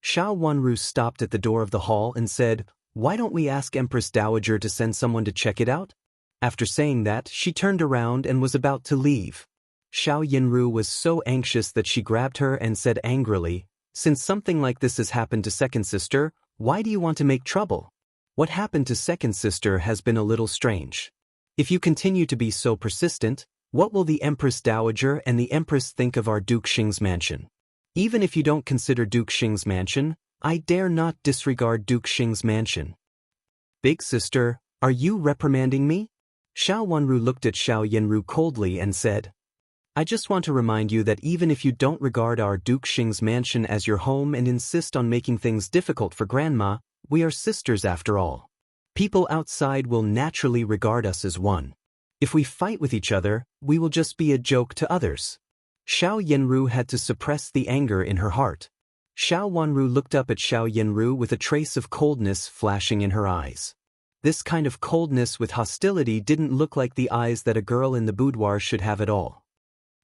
[SPEAKER 1] Xiao Wanru stopped at the door of the hall and said, "Why don't we ask Empress Dowager to send someone to check it out?" After saying that, she turned around and was about to leave. Xiao Yinru was so anxious that she grabbed her and said angrily, "Since something like this has happened to second sister, why do you want to make trouble? What happened to second sister has been a little strange. If you continue to be so persistent, what will the Empress Dowager and the Empress think of our Duke Xing's mansion? Even if you don't consider Duke Xing's mansion, I dare not disregard Duke Xing's mansion." "Big sister, are you reprimanding me?" Xiao Wanru looked at Xiao Yinru coldly and said, "I just want to remind you that even if you don't regard our Duke Xing's mansion as your home and insist on making things difficult for Grandma, we are sisters after all. People outside will naturally regard us as one. If we fight with each other, we will just be a joke to others." Xiao Yinru had to suppress the anger in her heart. Xiao Wanru looked up at Xiao Yinru with a trace of coldness flashing in her eyes. This kind of coldness with hostility didn't look like the eyes that a girl in the boudoir should have at all.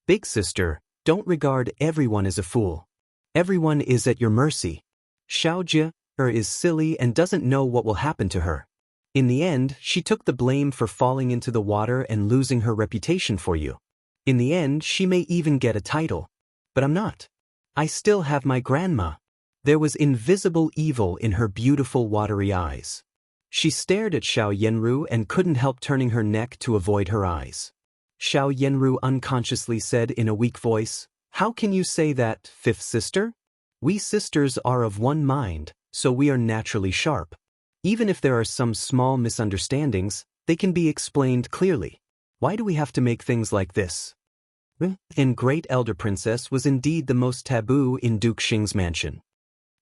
[SPEAKER 1] "Big sister, don't regard everyone as a fool. Everyone is at your mercy. Xiao Jie is silly and doesn't know what will happen to her. In the end, she took the blame for falling into the water and losing her reputation for you. In the end, she may even get a title. But I'm not. I still have my grandma." There was invisible evil in her beautiful watery eyes. She stared at Xiao Yinru and couldn't help turning her neck to avoid her eyes. Xiao Yinru unconsciously said in a weak voice, "How can you say that, fifth sister? We sisters are of one mind, so we are naturally sharp. Even if there are some small misunderstandings, they can be explained clearly. Why do we have to make things like this? And Great Elder Princess was indeed the most taboo in Duke Xing's mansion.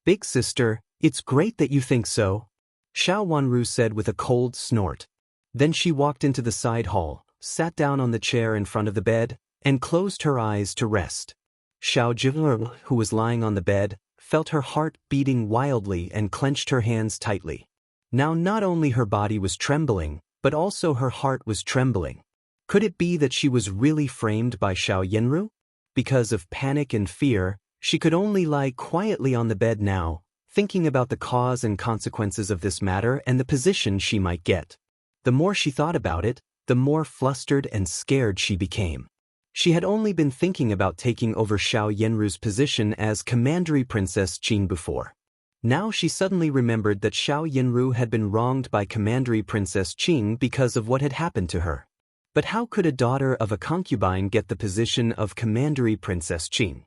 [SPEAKER 1] Big sister, it's great that you think so, Xiao Wanru said with a cold snort. Then she walked into the side hall, sat down on the chair in front of the bed, and closed her eyes to rest. Xiao Jie, who was lying on the bed, felt her heart beating wildly and clenched her hands tightly. Now not only her body was trembling, but also her heart was trembling. Could it be that she was really framed by Xiao Yenru? Because of panic and fear, she could only lie quietly on the bed now, thinking about the cause and consequences of this matter and the position she might get. The more she thought about it, the more flustered and scared she became. She had only been thinking about taking over Xiao Yenru's position as Commandery Princess Qin before. Now she suddenly remembered that Xiao Yenru had been wronged by Commandery Princess Qing because of what had happened to her. But how could a daughter of a concubine get the position of Commandery Princess Qing?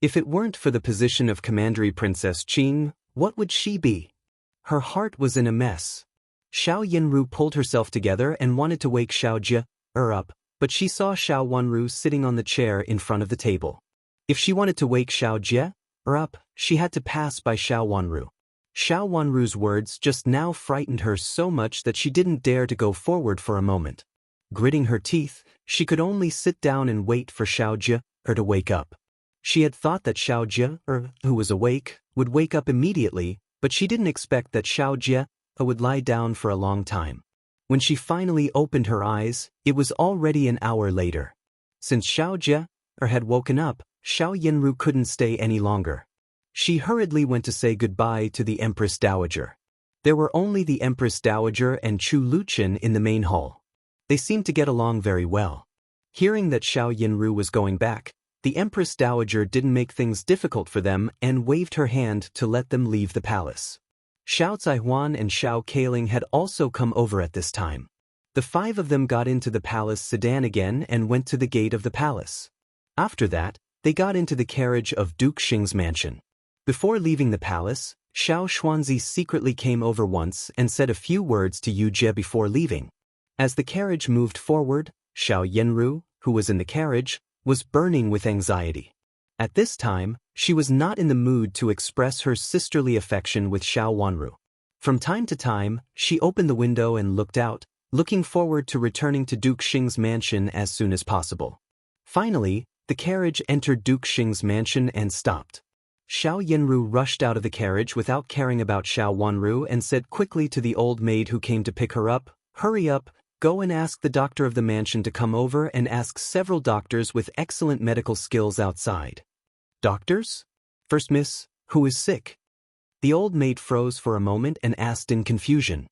[SPEAKER 1] If it weren't for the position of Commandery Princess Qing, what would she be? Her heart was in a mess. Xiao Yenru pulled herself together and wanted to wake Xiao Jie up, but she saw Xiao Wanru sitting on the chair in front of the table. If she wanted to wake Xiao Jie up, she had to pass by Xiao Wanru. Xiao Wanru's words just now frightened her so much that she didn't dare to go forward for a moment. Gritting her teeth, she could only sit down and wait for Xiao Jie to wake up. She had thought that Xiao Jie, who was awake, would wake up immediately, but she didn't expect that Xiao Jie would lie down for a long time. When she finally opened her eyes, it was already an hour later. Since Xiao Jie had woken up, Xiao Yenru couldn't stay any longer. She hurriedly went to say goodbye to the Empress Dowager. There were only the Empress Dowager and Chu Luqin in the main hall. They seemed to get along very well. Hearing that Xiao Yenru was going back, the Empress Dowager didn't make things difficult for them and waved her hand to let them leave the palace. Xiao Zaihuan and Xiao Kailing had also come over at this time. The five of them got into the palace sedan again and went to the gate of the palace. After that, they got into the carriage of Duke Xing's mansion. Before leaving the palace, Xiao Xuanzi secretly came over once and said a few words to Yu Jie before leaving. As the carriage moved forward, Xiao Yenru, who was in the carriage, was burning with anxiety. At this time, she was not in the mood to express her sisterly affection with Xiao Wanru. From time to time, she opened the window and looked out, looking forward to returning to Duke Xing's mansion as soon as possible. Finally, the carriage entered Duke Xing's mansion and stopped. Xiao Yenru rushed out of the carriage without caring about Xiao Wanru and said quickly to the old maid who came to pick her up, "Hurry up, go and ask the doctor of the mansion to come over and ask several doctors with excellent medical skills outside." "Doctors? First miss, who is sick?" The old maid froze for a moment and asked in confusion.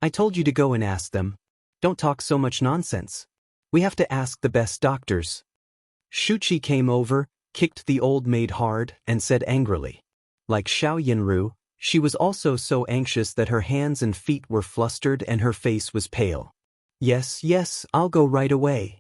[SPEAKER 1] "I told you to go and ask them. Don't talk so much nonsense. We have to ask the best doctors." Shuqi came over, kicked the old maid hard, and said angrily. Like Xiao Yenru, she was also so anxious that her hands and feet were flustered and her face was pale. Yes, I'll go right away."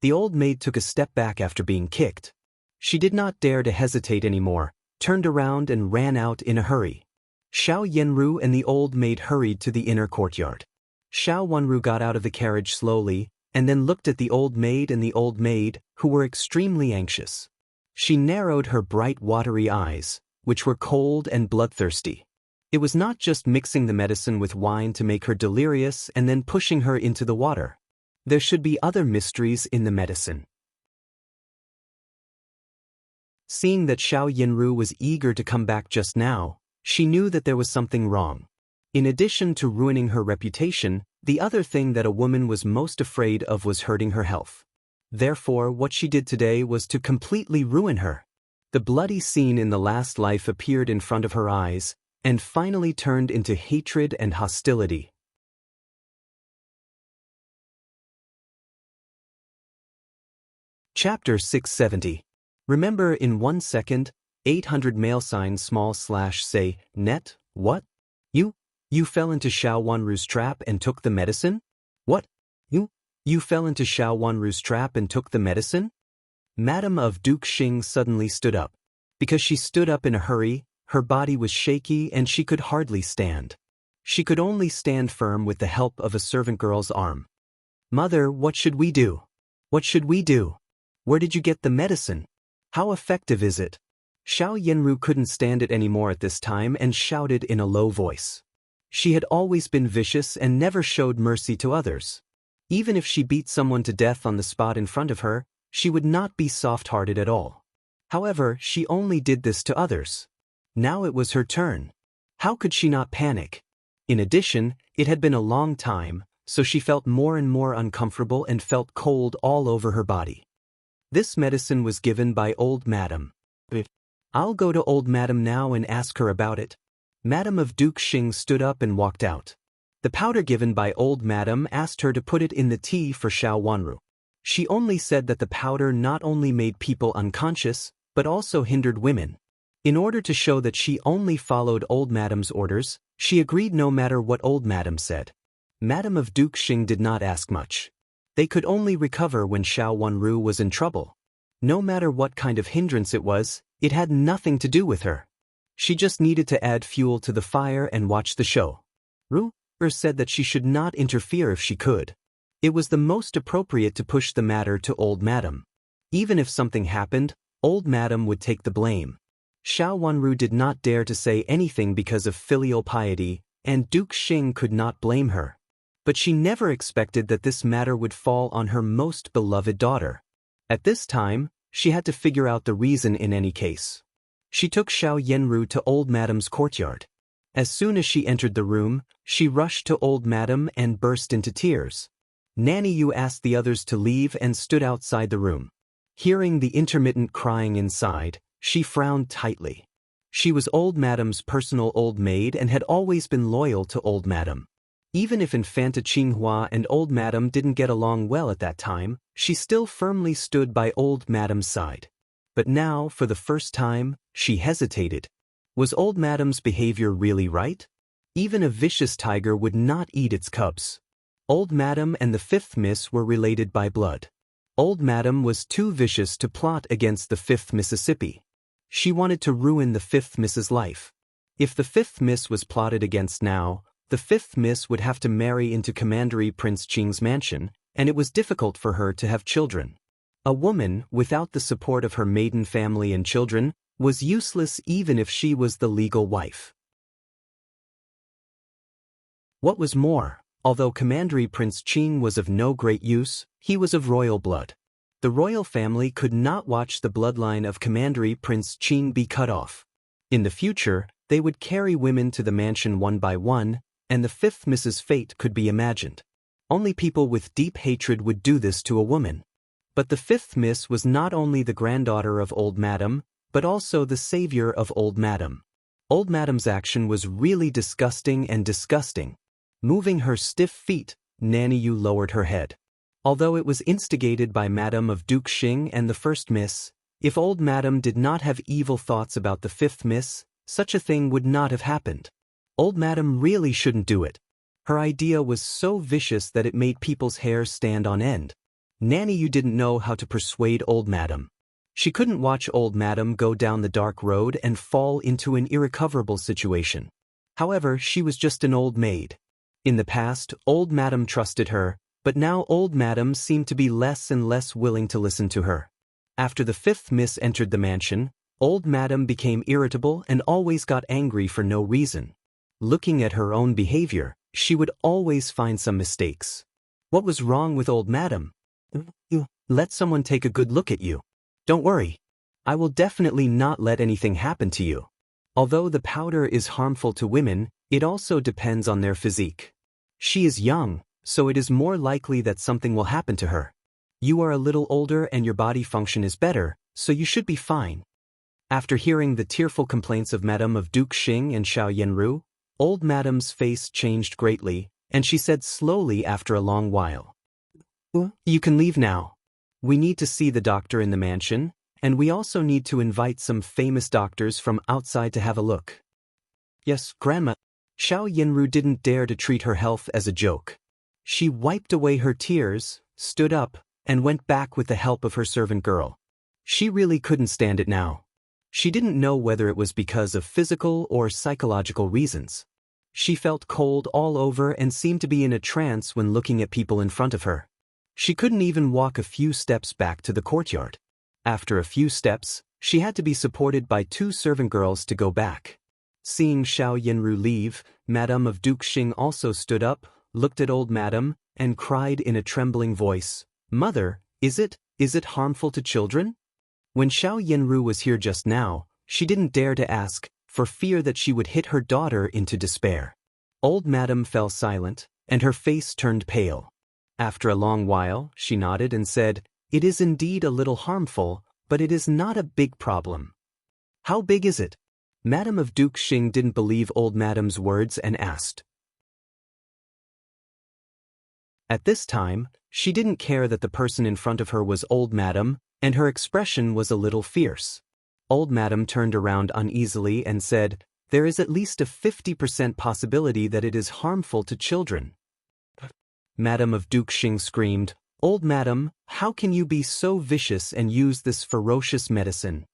[SPEAKER 1] The old maid took a step back after being kicked. She did not dare to hesitate anymore, turned around and ran out in a hurry. Xiao Yenru and the old maid hurried to the inner courtyard. Xiao Wanru got out of the carriage slowly, and then looked at the old maid and the old maid, who were extremely anxious. She narrowed her bright watery eyes, which were cold and bloodthirsty. It was not just mixing the medicine with wine to make her delirious and then pushing her into the water. There should be other mysteries in the medicine. Seeing that Xiao Yenru was eager to come back just now, she knew that there was something wrong. In addition to ruining her reputation, the other thing that a woman was most afraid of was hurting her health. Therefore, what she did today was to completely ruin her. The bloody scene in the last life appeared in front of her eyes, and finally turned into hatred and hostility. Chapter 670. Remember in 1 second, 800 $say, net, what? You fell into Xiao Wanru's trap and took the medicine? What? You fell into Xiao Wanru's trap and took the medicine? Madame of Duke Xing suddenly stood up. Because she stood up in a hurry, her body was shaky and she could hardly stand. She could only stand firm with the help of a servant girl's arm. "Mother, what should we do? What should we do? Where did you get the medicine? How effective is it?" Xiao Yanru couldn't stand it anymore at this time and shouted in a low voice. She had always been vicious and never showed mercy to others. Even if she beat someone to death on the spot in front of her, she would not be soft-hearted at all. However, she only did this to others. Now it was her turn. How could she not panic? In addition, it had been a long time, so she felt more and more uncomfortable and felt cold all over her body. This medicine was given by Old Madam. "I'll go to Old Madam now and ask her about it." Madam of Duke Xing stood up and walked out. The powder given by Old Madam asked her to put it in the tea for Xiao Wanru. She only said that the powder not only made people unconscious, but also hindered women. In order to show that she only followed Old Madam's orders, she agreed no matter what Old Madam said. Madam of Duke Xing did not ask much. They could only recover when Xiao Wanru was in trouble. No matter what kind of hindrance it was, it had nothing to do with her. She just needed to add fuel to the fire and watch the show. Ru said that she should not interfere if she could. It was the most appropriate to push the matter to Old Madam. Even if something happened, Old Madam would take the blame. Xiao Wanru did not dare to say anything because of filial piety, and Duke Xing could not blame her. But she never expected that this matter would fall on her most beloved daughter. At this time, she had to figure out the reason in any case. She took Xiao Yanru to Old Madam's courtyard. As soon as she entered the room, she rushed to Old Madam and burst into tears. Nanny Yu asked the others to leave and stood outside the room. Hearing the intermittent crying inside, she frowned tightly. She was Old Madam's personal old maid and had always been loyal to Old Madam. Even if Infanta Qinghua and Old Madam didn't get along well at that time, she still firmly stood by Old Madam's side. But now, for the first time, she hesitated. Was Old Madam's behavior really right? Even a vicious tiger would not eat its cubs. Old Madam and the fifth miss were related by blood. Old Madam was too vicious to plot against the fifth Mississippi. She wanted to ruin the fifth miss's life. If the fifth miss was plotted against now, the fifth miss would have to marry into Commandery Prince Qing's mansion, and it was difficult for her to have children. A woman, without the support of her maiden family and children, was useless even if she was the legal wife. What was more, although Commandery Prince Qing was of no great use, he was of royal blood. The royal family could not watch the bloodline of Commandery Prince Qing be cut off. In the future, they would carry women to the mansion one by one, and the fifth Miss's fate could be imagined. Only people with deep hatred would do this to a woman. But the fifth Miss was not only the granddaughter of Old Madam, but also the savior of Old Madam. Old Madam's action was really disgusting and disgusting. Moving her stiff feet, Nanny Yu lowered her head. Although it was instigated by Madam of Duke Xing and the first Miss, if Old Madam did not have evil thoughts about the fifth Miss, such a thing would not have happened. Old Madam really shouldn't do it. Her idea was so vicious that it made people's hair stand on end. Nanny Yu didn't know how to persuade Old Madam. She couldn't watch Old Madam go down the dark road and fall into an irrecoverable situation. However, she was just an old maid. In the past, Old Madam trusted her, but now Old Madam seemed to be less and less willing to listen to her. After the fifth Miss entered the mansion, Old Madam became irritable and always got angry for no reason. Looking at her own behavior, she would always find some mistakes. What was wrong with Old Madam? You let someone take a good look at you. Don't worry. I will definitely not let anything happen to you. Although the powder is harmful to women, it also depends on their physique. She is young, so it is more likely that something will happen to her. You are a little older and your body function is better, so you should be fine. After hearing the tearful complaints of Madame of Duke Xing and Xiao Yanru, Old Madam's face changed greatly, and she said slowly after a long while, "You can leave now. We need to see the doctor in the mansion, and we also need to invite some famous doctors from outside to have a look." "Yes, Grandma." Xiao Yanru didn't dare to treat her health as a joke. She wiped away her tears, stood up, and went back with the help of her servant girl. She really couldn't stand it now. She didn't know whether it was because of physical or psychological reasons. She felt cold all over and seemed to be in a trance when looking at people in front of her. She couldn't even walk a few steps back to the courtyard. After a few steps, she had to be supported by 2 servant girls to go back. Seeing Xiao Yanru leave, Madame of Duke Xing also stood up, looked at old Madame, and cried in a trembling voice, "Mother, is it harmful to children?" When Xiao Yanru was here just now, she didn't dare to ask, for fear that she would hit her daughter into despair. Old Madame fell silent, and her face turned pale. After a long while, she nodded and said, "It is indeed a little harmful, but it is not a big problem." "How big is it?" Madame of Duke Xing didn't believe old Madame's words and asked. At this time, she didn't care that the person in front of her was old Madame, and her expression was a little fierce. Old Madame turned around uneasily and said, "There is at least a 50% possibility that it is harmful to children." Madame of Duke Xing screamed, "Old Madame, how can you be so vicious and use this ferocious medicine?"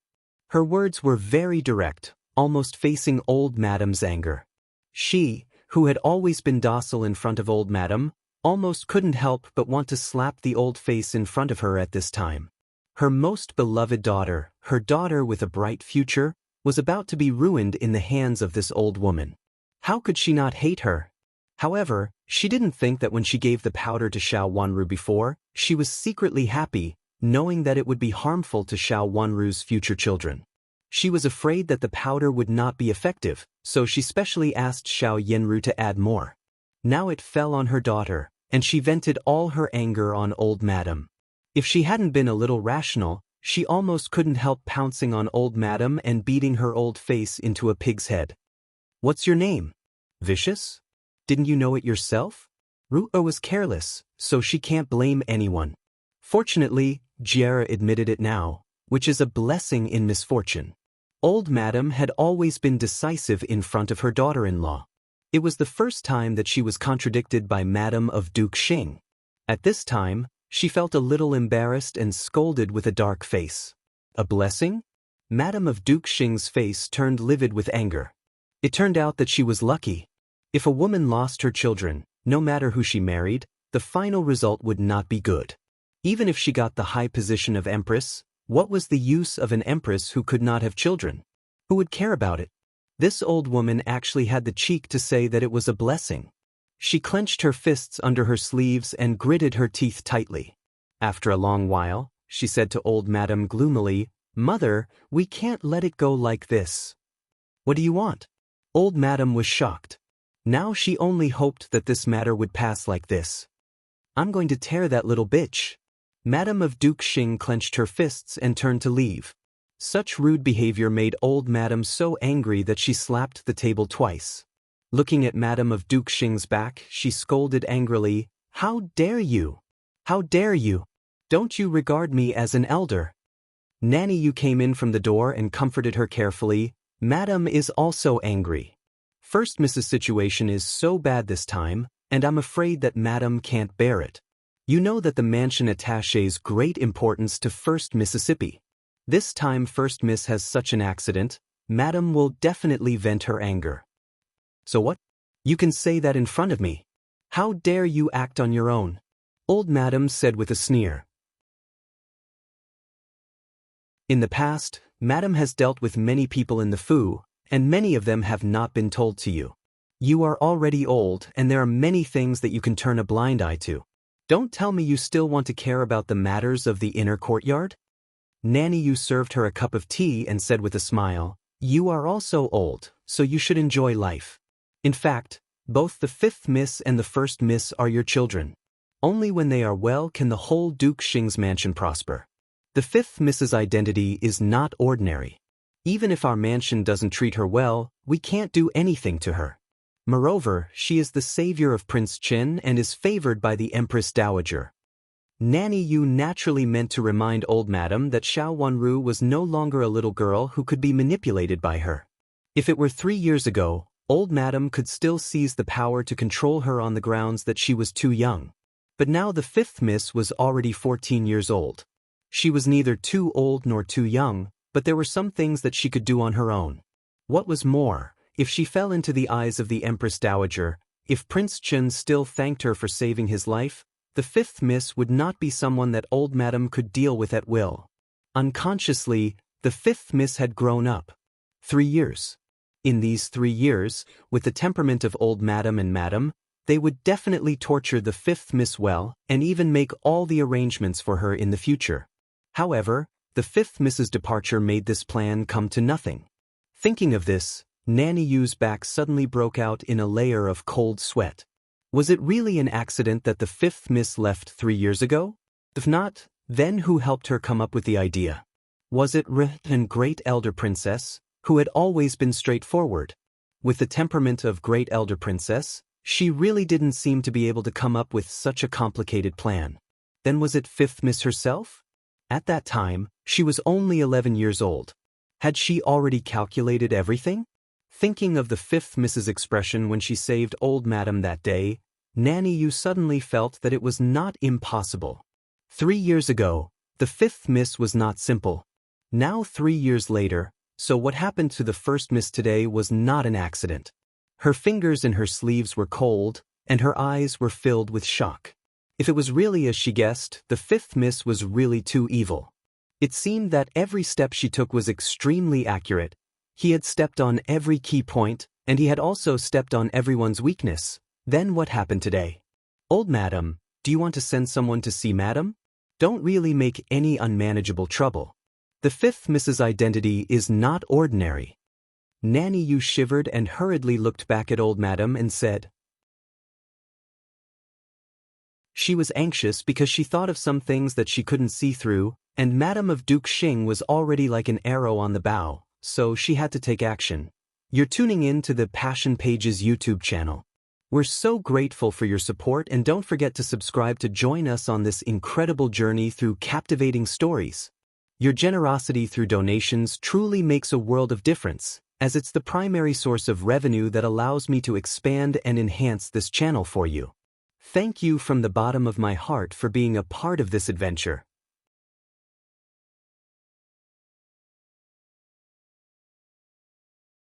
[SPEAKER 1] Her words were very direct, almost facing old Madame's anger. She, who had always been docile in front of old Madame, almost couldn't help but want to slap the old face in front of her at this time. Her most beloved daughter, her daughter with a bright future, was about to be ruined in the hands of this old woman. How could she not hate her? However, she didn't think that when she gave the powder to Xiao Wanru before, she was secretly happy, knowing that it would be harmful to Xiao Wanru's future children. She was afraid that the powder would not be effective, so she specially asked Xiao Yanru to add more. Now it fell on her daughter, and she vented all her anger on old Madame. If she hadn't been a little rational, she almost couldn't help pouncing on old Madame and beating her old face into a pig's head. "What's your name? Vicious? Didn't you know it yourself?" Ruo was careless, so she can't blame anyone. Fortunately, Jiera admitted it now, which is a blessing in misfortune. Old Madame had always been decisive in front of her daughter-in-law. It was the first time that she was contradicted by Madame of Duke Xing. At this time, she felt a little embarrassed and scolded with a dark face. A blessing? Madame of Duke Xing's face turned livid with anger. It turned out that she was lucky. If a woman lost her children, no matter who she married, the final result would not be good. Even if she got the high position of empress, what was the use of an empress who could not have children? Who would care about it? This old woman actually had the cheek to say that it was a blessing. She clenched her fists under her sleeves and gritted her teeth tightly. After a long while, she said to old Madame gloomily, "Mother, we can't let it go like this." "What do you want?" Old Madame was shocked. Now she only hoped that this matter would pass like this. "I'm going to tear that little bitch." Madame of Duke Xing clenched her fists and turned to leave. Such rude behavior made old Madame so angry that she slapped the table twice. Looking at Madame of Duke Xing's back, she scolded angrily, "How dare you? How dare you? Don't you regard me as an elder?" Nanny Yu came in from the door and comforted her carefully. "Madame is also angry. First Mrs. situation is so bad this time, and I'm afraid that Madame can't bear it. You know that the mansion attaches great importance to First Mississippi. This time First Miss has such an accident, Madame will definitely vent her anger." "So what? You can say that in front of me. How dare you act on your own?" Old Madame said with a sneer. In the past, Madame has dealt with many people in the Fu, and many of them have not been told to you. You are already old and there are many things that you can turn a blind eye to. Don't tell me you still want to care about the matters of the inner courtyard? Nanny Yu served her a cup of tea and said with a smile, "You are also old, so you should enjoy life. In fact, both the 5th Miss and the 1st Miss are your children. Only when they are well can the whole Duke Xing's mansion prosper. The 5th Miss's identity is not ordinary. Even if our mansion doesn't treat her well, we can't do anything to her. Moreover, she is the savior of Prince Qin and is favored by the Empress Dowager." Nanny Yu naturally meant to remind old Madame that Xiao Wanru was no longer a little girl who could be manipulated by her. If it were 3 years ago, old Madame could still seize the power to control her on the grounds that she was too young. But now the 5th Miss was already 14 years old. She was neither too old nor too young, but there were some things that she could do on her own. What was more, If she fell into the eyes of the Empress Dowager, if Prince Chun still thanked her for saving his life, the fifth miss would not be someone that old madam could deal with at will. Unconsciously, the fifth miss had grown up. 3 years. In these 3 years, with the temperament of old madam and madam, they would definitely torture the fifth miss well and even make all the arrangements for her in the future. However, the fifth miss's departure made this plan come to nothing. Thinking of this, Nanny Yu's back suddenly broke out in a layer of cold sweat. Was it really an accident that the fifth miss left 3 years ago? If not, then who helped her come up with the idea? Was it and Great Elder Princess, who had always been straightforward? With the temperament of Great Elder Princess, she really didn't seem to be able to come up with such a complicated plan. Then was it fifth miss herself? At that time, she was only 11 years old. Had she already calculated everything? Thinking of the fifth miss's expression when she saved old madam that day, Nanny Yu suddenly felt that it was not impossible. 3 years ago, the fifth miss was not simple. Now 3 years later, so what happened to the first miss today was not an accident. Her fingers in her sleeves were cold, and her eyes were filled with shock. If it was really as she guessed, the fifth miss was really too evil. It seemed that every step she took was extremely accurate. He had stepped on every key point, and he had also stepped on everyone's weakness. Then what happened today? Old madam, do you want to send someone to see madam? Don't really make any unmanageable trouble. The fifth miss's identity is not ordinary. Nanny Yu shivered and hurriedly looked back at old madam and said. She was anxious because she thought of some things that she couldn't see through, and Madam of Duke Xing was already like an arrow on the bow, so she had to take action. You're tuning in to the Passion Pages YouTube channel. We're so grateful for your support, and don't forget to subscribe to join us on this incredible journey through captivating stories. Your generosity through donations truly makes a world of difference, as it's the primary source of revenue that allows me to expand and enhance this channel for you. Thank you from the bottom of my heart for being a part of this adventure.